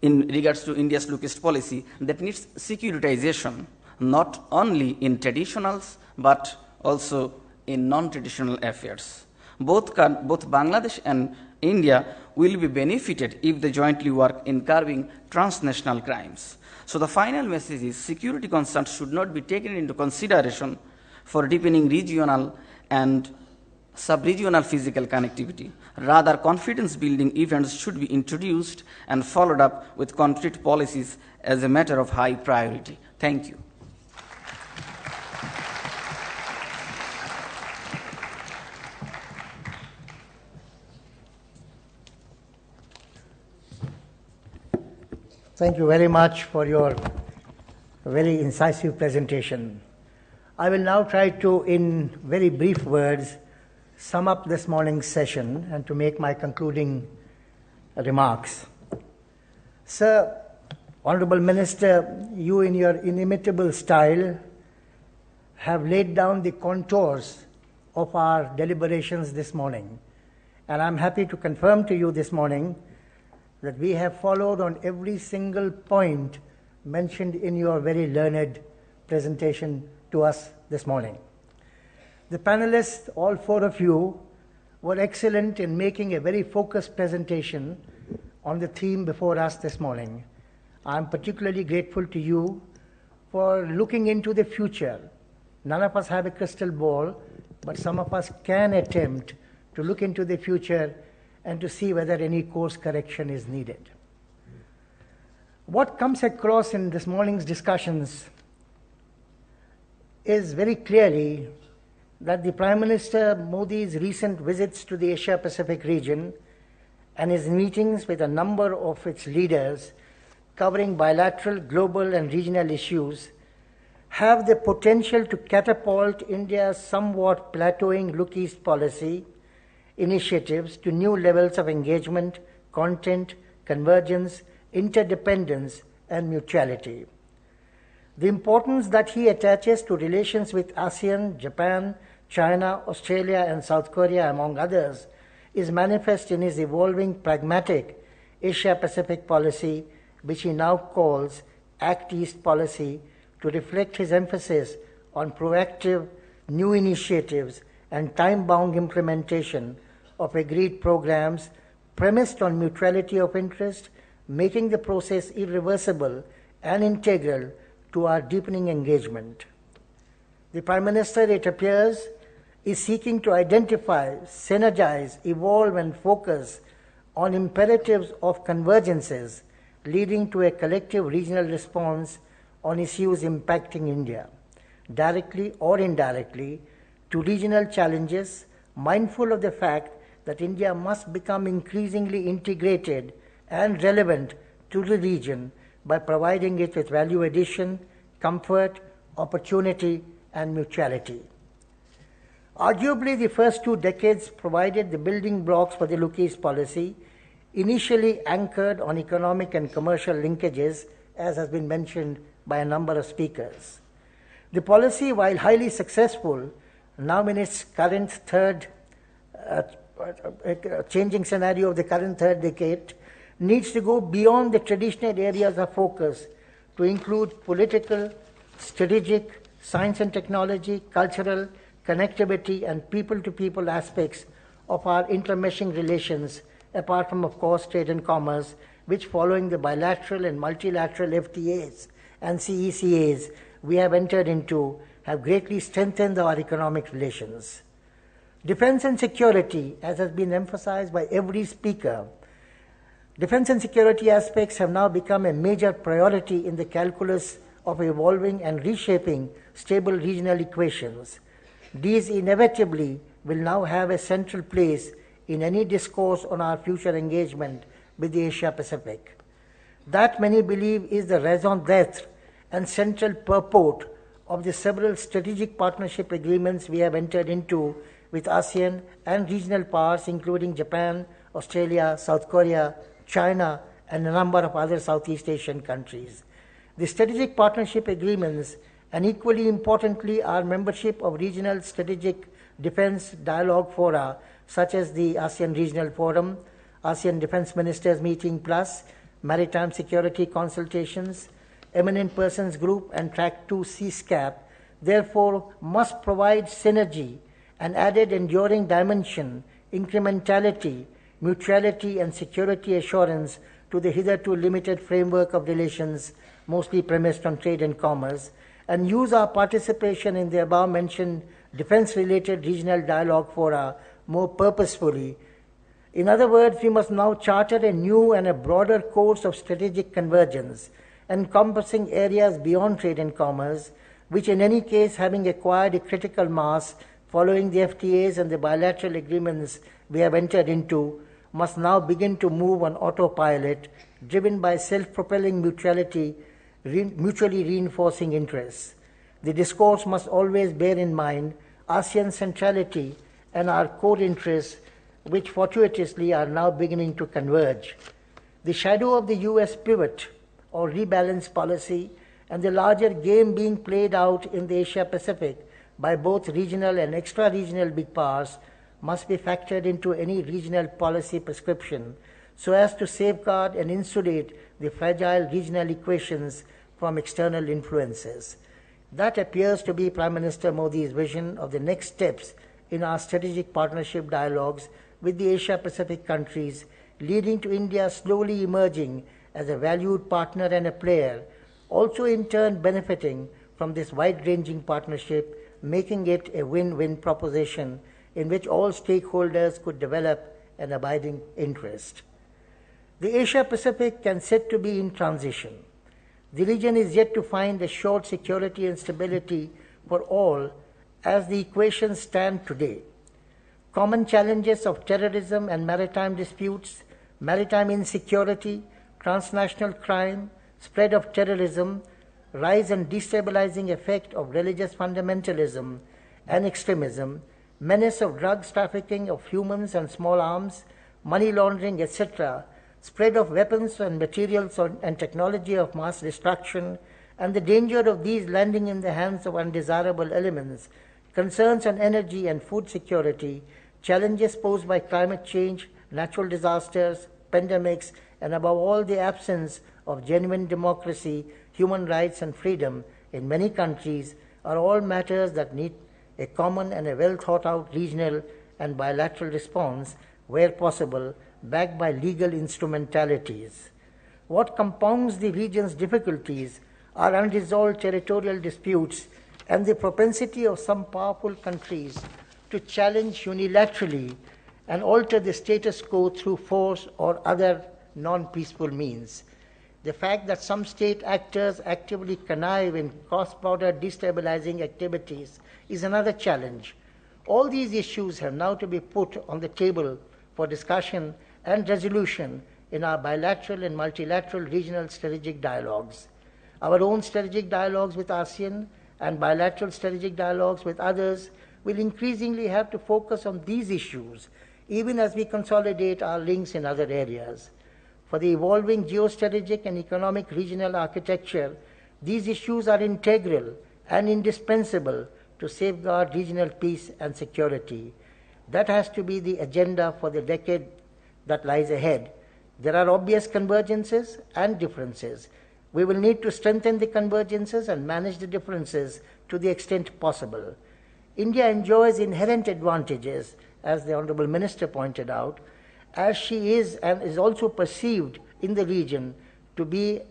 in regards to India's look-east policy that needs securitization, not only in traditionals but also in non-traditional affairs. Both Bangladesh and India will be benefited if they jointly work in curbing transnational crimes. So the final message is security concerns should not be taken into consideration for deepening regional and sub-regional physical connectivity. Rather, confidence-building events should be introduced and followed up with concrete policies as a matter of high priority. Thank you. Thank you very much for your very incisive presentation. I will now try to, in very brief words, sum up this morning's session and to make my concluding remarks. Sir, Honorable Minister, you in your inimitable style have laid down the contours of our deliberations this morning. And I'm happy to confirm to you this morning that we have followed on every single point mentioned in your very learned presentation to us this morning. The panelists, all four of you, were excellent in making a very focused presentation on the theme before us this morning. I'm particularly grateful to you for looking into the future. None of us have a crystal ball, but some of us can attempt to look into the future and to see whether any course correction is needed. What comes across in this morning's discussions is very clearly that the Prime Minister Modi's recent visits to the Asia-Pacific region and his meetings with a number of its leaders covering bilateral, global and regional issues have the potential to catapult India's somewhat plateauing Look East policy initiatives to new levels of engagement, content, convergence, interdependence, and mutuality. The importance that he attaches to relations with ASEAN, Japan, China, Australia, and South Korea, among others, is manifest in his evolving pragmatic Asia-Pacific policy, which he now calls Act East policy, to reflect his emphasis on proactive new initiatives and time-bound implementation of agreed programs premised on mutuality of interest, making the process irreversible and integral to our deepening engagement. The Prime Minister, it appears, is seeking to identify, synergize, evolve, and focus on imperatives of convergences leading to a collective regional response on issues impacting India, directly or indirectly, to regional challenges, mindful of the fact that India must become increasingly integrated and relevant to the region by providing it with value addition, comfort, opportunity, and mutuality. Arguably, the first 2 decades provided the building blocks for the Look East policy, initially anchored on economic and commercial linkages, as has been mentioned by a number of speakers. The policy, while highly successful, now in its current changing scenario of the current third decade, needs to go beyond the traditional areas of focus to include political, strategic, science and technology, cultural, connectivity, and people-to-people aspects of our intermeshing relations, apart from, of course, trade and commerce, which, following the bilateral and multilateral FTAs and CECAs we have entered into, have greatly strengthened our economic relations. Defense and security, as has been emphasized by every speaker, defense and security aspects have now become a major priority in the calculus of evolving and reshaping stable regional equations. These inevitably will now have a central place in any discourse on our future engagement with the Asia-Pacific. That, many believe, is the raison d'etre and central purport of the several strategic partnership agreements we have entered into with ASEAN and regional powers, including Japan, Australia, South Korea, China, and a number of other Southeast Asian countries. The strategic partnership agreements, and equally importantly, our membership of regional strategic defense dialogue fora, such as the ASEAN Regional Forum, ASEAN Defense Ministers Meeting Plus, Maritime Security Consultations, Eminent Persons Group, and Track 2 CSCAP, therefore must provide synergy an added enduring dimension, incrementality, mutuality, and security assurance to the hitherto limited framework of relations, mostly premised on trade and commerce, and use our participation in the above-mentioned defense-related regional dialogue fora more purposefully. In other words, we must now charter a new and a broader course of strategic convergence, encompassing areas beyond trade and commerce, which in any case, having acquired a critical mass following the FTAs and the bilateral agreements we have entered into, must now begin to move on autopilot, driven by self-propelling mutually reinforcing interests. The discourse must always bear in mind ASEAN centrality and our core interests, which fortuitously are now beginning to converge. The shadow of the US pivot or rebalance policy and the larger game being played out in the Asia-Pacific by both regional and extra-regional big powers must be factored into any regional policy prescription so as to safeguard and insulate the fragile regional equations from external influences. That appears to be Prime Minister Modi's vision of the next steps in our strategic partnership dialogues with the Asia-Pacific countries, leading to India slowly emerging as a valued partner and a player, also in turn benefiting from this wide-ranging partnership, making it a win-win proposition in which all stakeholders could develop an abiding interest. The Asia-Pacific can said to be in transition. The region is yet to find assured security and stability for all as the equations stand today. Common challenges of terrorism and maritime disputes, maritime insecurity, transnational crime, spread of terrorism, rise and destabilizing effect of religious fundamentalism and extremism, menace of drugs trafficking of humans and small arms, money laundering, etc., spread of weapons and materials and technology of mass destruction, and the danger of these landing in the hands of undesirable elements, concerns on energy and food security, challenges posed by climate change, natural disasters, pandemics, and above all the absence of genuine democracy, human rights, and freedom in many countries are all matters that need a common and a well-thought-out regional and bilateral response where possible, backed by legal instrumentalities. What compounds the region's difficulties are unresolved territorial disputes and the propensity of some powerful countries to challenge unilaterally and alter the status quo through force or other non-peaceful means. The fact that some state actors actively connive in cross-border destabilizing activities is another challenge. All these issues have now to be put on the table for discussion and resolution in our bilateral and multilateral regional strategic dialogues. Our own strategic dialogues with ASEAN and bilateral strategic dialogues with others will increasingly have to focus on these issues, even as we consolidate our links in other areas. For the evolving geostrategic and economic regional architecture, these issues are integral and indispensable to safeguard regional peace and security. That has to be the agenda for the decade that lies ahead. There are obvious convergences and differences. We will need to strengthen the convergences and manage the differences to the extent possible. India enjoys inherent advantages, as the Honorable Minister pointed out, as she is and is also perceived in the region to be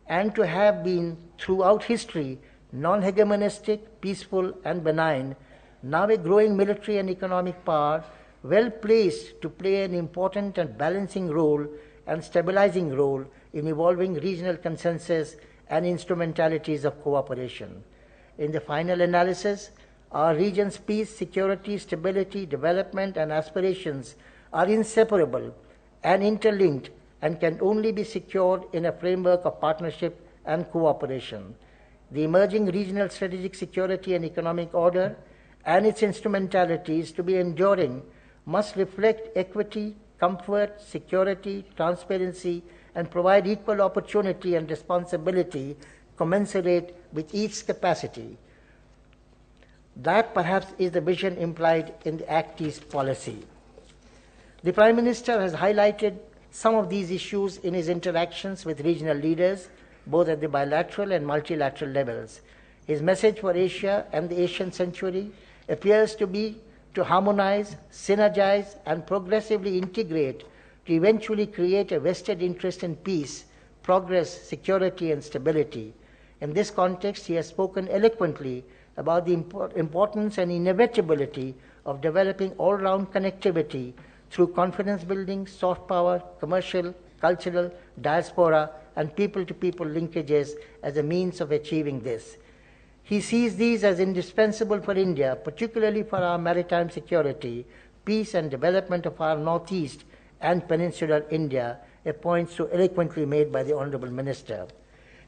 and to have been throughout history non-hegemonistic, peaceful, and benign, now a growing military and economic power, well placed to play an important and balancing role and stabilizing role in evolving regional consensus and instrumentalities of cooperation. In the final analysis, our region's peace, security, stability, development, and aspirations are inseparable and interlinked and can only be secured in a framework of partnership and cooperation. The emerging regional strategic security and economic order and its instrumentalities to be enduring must reflect equity, comfort, security, transparency, and provide equal opportunity and responsibility commensurate with each capacity. That perhaps is the vision implied in the Act East policy. The Prime Minister has highlighted some of these issues in his interactions with regional leaders, both at the bilateral and multilateral levels. His message for Asia and the Asian century appears to be to harmonize, synergize, and progressively integrate to eventually create a vested interest in peace, progress, security, and stability. In this context, he has spoken eloquently about the importance and inevitability of developing all-round connectivity through confidence building, soft power, commercial, cultural, diaspora, and people-to-people linkages as a means of achieving this. He sees these as indispensable for India, particularly for our maritime security, peace and development of our northeast and peninsular India, a point so eloquently made by the Honorable Minister.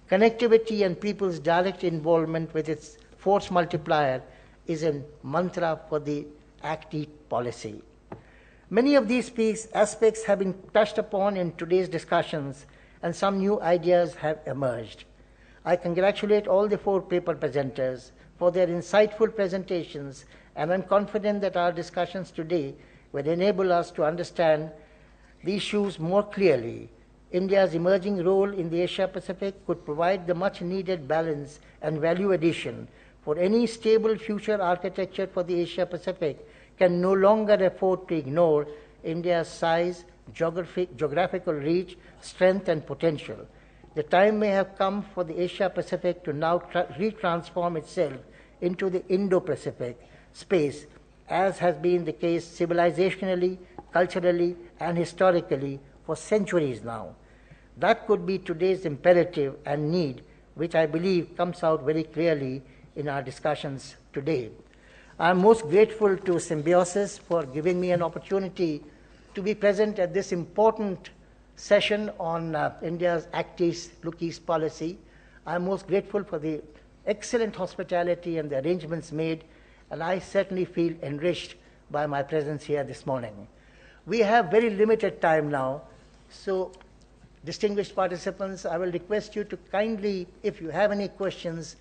Connectivity and people's direct involvement with its force multiplier is a mantra for the Act East policy. Many of these aspects have been touched upon in today's discussions, and some new ideas have emerged. I congratulate all the 4 paper presenters for their insightful presentations, and I'm confident that our discussions today will enable us to understand the issues more clearly. India's emerging role in the Asia-Pacific could provide the much-needed balance and value addition for any stable future architecture for the Asia-Pacific can no longer afford to ignore India's size, geographical reach, strength, and potential. The time may have come for the Asia-Pacific to now retransform itself into the Indo-Pacific space, as has been the case civilizationally, culturally, and historically for centuries now. That could be today's imperative and need, which I believe comes out very clearly in our discussions today. I am most grateful to Symbiosis for giving me an opportunity to be present at this important session on India's Act East, Look East policy. I am most grateful for the excellent hospitality and the arrangements made, and I certainly feel enriched by my presence here this morning. We have very limited time now, so distinguished participants, I will request you to kindly, if you have any questions,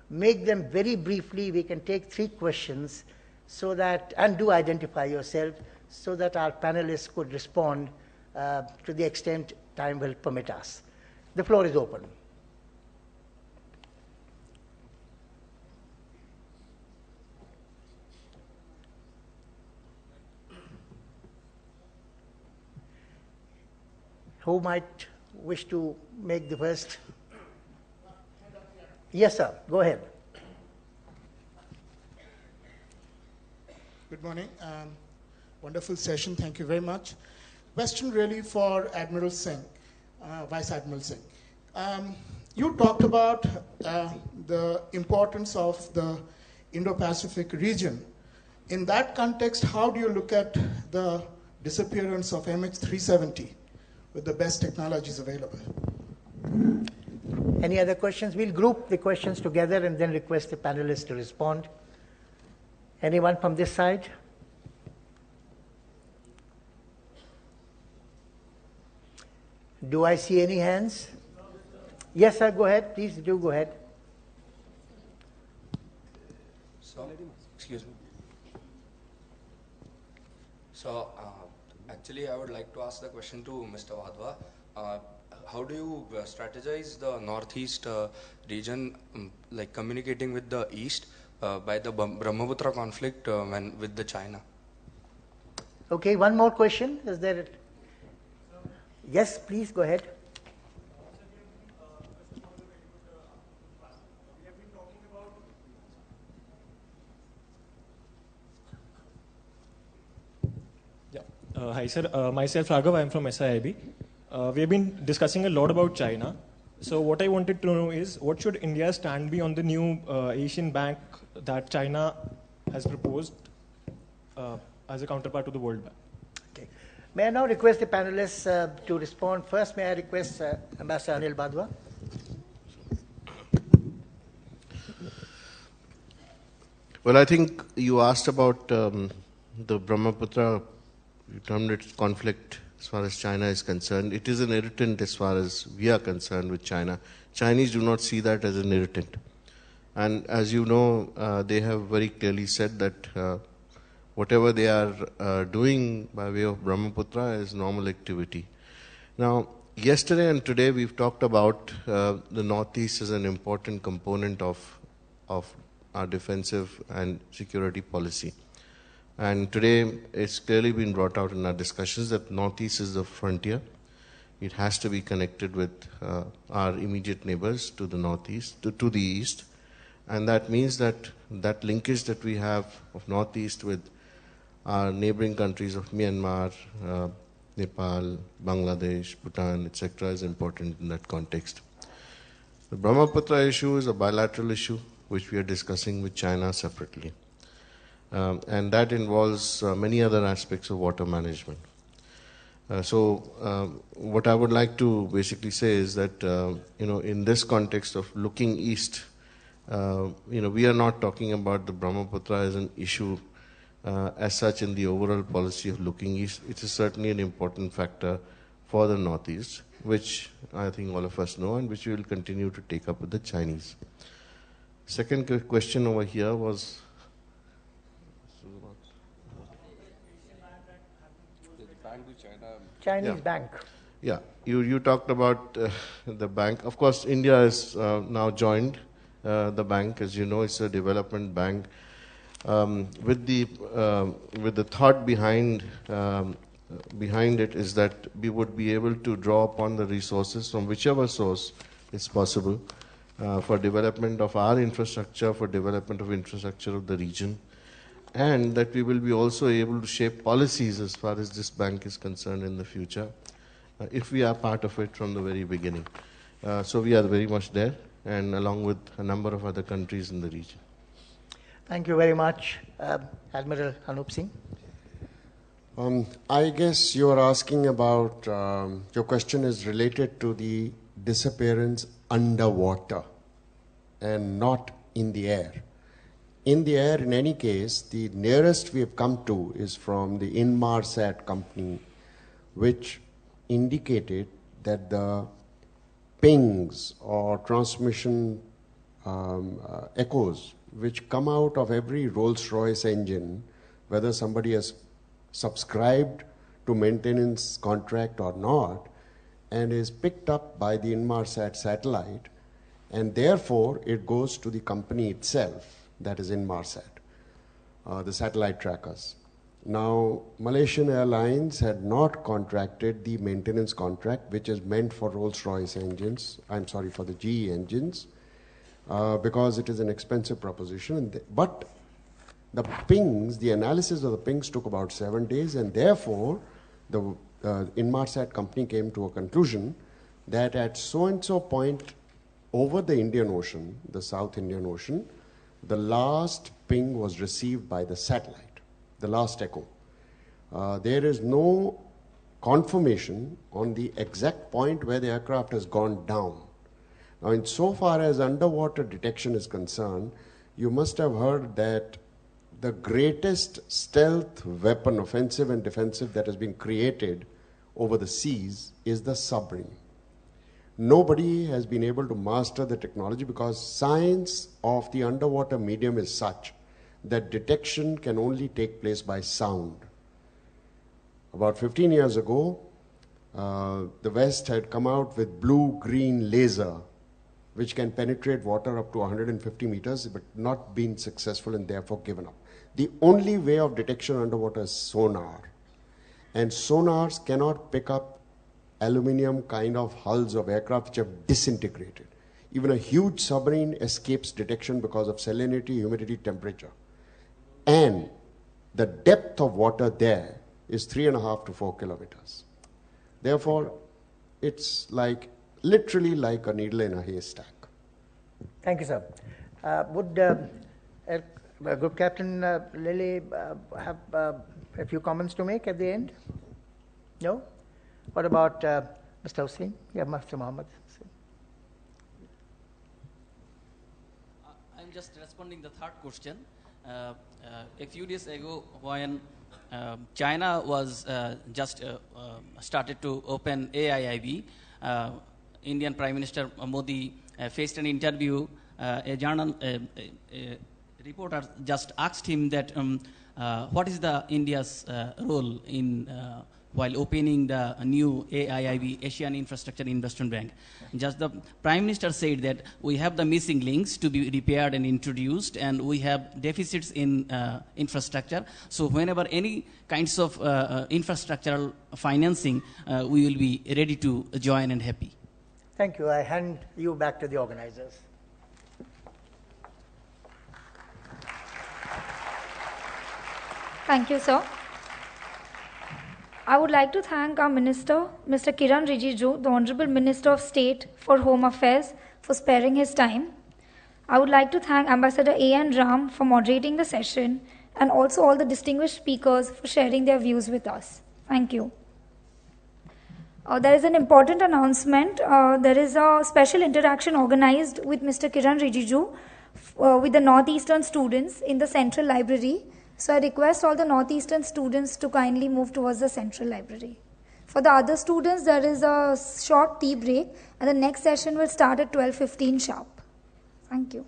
make them very briefly. We can take 3 questions so that, and do identify yourself, so that our panelists could respond to the extent time will permit us. The floor is open. Who might wish to make the first? Yes, sir. Go ahead. Good morning. Wonderful session. Thank you very much. Question really for Admiral Singh, Vice Admiral Singh. You talked about the importance of the Indo-Pacific region. In that context, how do you look at the disappearance of MH370 with the best technologies available? Any other questions? We'll group the questions together and then request the panelists to respond. Anyone from this side? Do I see any hands? Yes, sir, go ahead. Please do go ahead. So, excuse me. So, actually, I would like to ask the question to Mr. Wadhwa. How do you strategize the northeast region, like communicating with the east by the Brahmaputra conflict with the China? Okay, one more question. Is there? Yes, please go ahead. Hi, sir. Myself, Raghav. I am from SIIB. We have been discussing a lot about China. So what I wanted to know is, what should India's stand be on the new Asian Bank that China has proposed as a counterpart to the World Bank? Okay. May I now request the panelists to respond? First, may I request Ambassador Anil Badwa? Well, I think you asked about the Brahmaputra conflict as far as China is concerned. It is an irritant as far as we are concerned with China. Chinese do not see that as an irritant. And as you know, they have very clearly said that whatever they are doing by way of Brahmaputra is normal activity. Now, yesterday and today we've talked about the Northeast as an important component of our defensive and security policy. And today, it's clearly been brought out in our discussions that Northeast is the frontier. It has to be connected with our immediate neighbors to the Northeast, to the East. And that means that that linkage that we have of Northeast with our neighboring countries of Myanmar, Nepal, Bangladesh, Bhutan, etc. is important in that context. The Brahmaputra issue is a bilateral issue which we are discussing with China separately. And that involves many other aspects of water management. What I would like to basically say is that, in this context of looking east, we are not talking about the Brahmaputra as an issue as such in the overall policy of looking east. It is certainly an important factor for the Northeast, which I think all of us know and which we will continue to take up with the Chinese. Second question over here was... Chinese bank. Yeah, you talked about the bank. Of course, India has now joined the bank. As you know, it's a development bank. With the thought behind it is that we would be able to draw upon the resources from whichever source is possible for development of our infrastructure, for development of infrastructure of the region, and that we will be also able to shape policies as far as this bank is concerned in the future, if we are part of it from the very beginning. So we are very much there, and along with a number of other countries in the region. Thank you very much, Admiral Anup Singh. I guess you are asking about, your question is related to the disappearance underwater and not in the air. In the air, in any case, the nearest we have come to is from the Inmarsat company, which indicated that the pings or transmission echoes which come out of every Rolls-Royce engine, whether somebody has subscribed to maintenance contract or not, and is picked up by the Inmarsat satellite, and therefore it goes to the company itself, that is Inmarsat, the satellite trackers. Now, Malaysian Airlines had not contracted the maintenance contract, which is meant for Rolls-Royce engines, for the GE engines, because it is an expensive proposition. But the pings, the analysis of the pings took about 7 days, and therefore the Inmarsat company came to a conclusion that at so-and-so point over the Indian Ocean, the South Indian Ocean, the last ping was received by the satellite, the last echo. There is no confirmation on the exact point where the aircraft has gone down. Now, insofar as underwater detection is concerned, you must have heard that the greatest stealth weapon, offensive and defensive, that has been created over the seas is the submarine. Nobody has been able to master the technology because science of the underwater medium is such that detection can only take place by sound. About 15 years ago, the West had come out with blue-green laser, which can penetrate water up to 150 meters, but not been successful and therefore given up. The only way of detection underwater is sonar. And sonars cannot pick up aluminum kind of hulls of aircraft which have disintegrated. Even a huge submarine escapes detection because of salinity, humidity, temperature. And the depth of water there is 3.5 to 4 kilometers. Therefore, it's literally like a needle in a haystack. Thank you, sir. Would Group Captain Lily have a few comments to make at the end? No? What about Mr. Hussain? Yeah, Mr. Mohammed. I'm just responding the third question. A few days ago, when China was just started to open AIIB, Indian Prime Minister Modi faced an interview. A reporter just asked him that what is the India's role in while opening the new AIIB, Asian Infrastructure Investment Bank. Just the Prime Minister said that we have the missing links to be repaired and introduced, and we have deficits in infrastructure. So whenever any kinds of infrastructural financing, we will be ready to join and happy. Thank you. I hand you back to the organizers. Thank you, sir. I would like to thank our Minister, Mr. Kiran Rijiju, the Honorable Minister of State for Home Affairs, for sparing his time. I would like to thank Ambassador A.N. Ram for moderating the session, and also all the distinguished speakers for sharing their views with us. Thank you. There is an important announcement. There is a special interaction organized with Mr. Kiran Rijiju with the Northeastern students in the Central Library. So I request all the Northeastern students to kindly move towards the Central Library. For the other students, there is a short tea break, and the next session will start at 12:15 sharp. Thank you.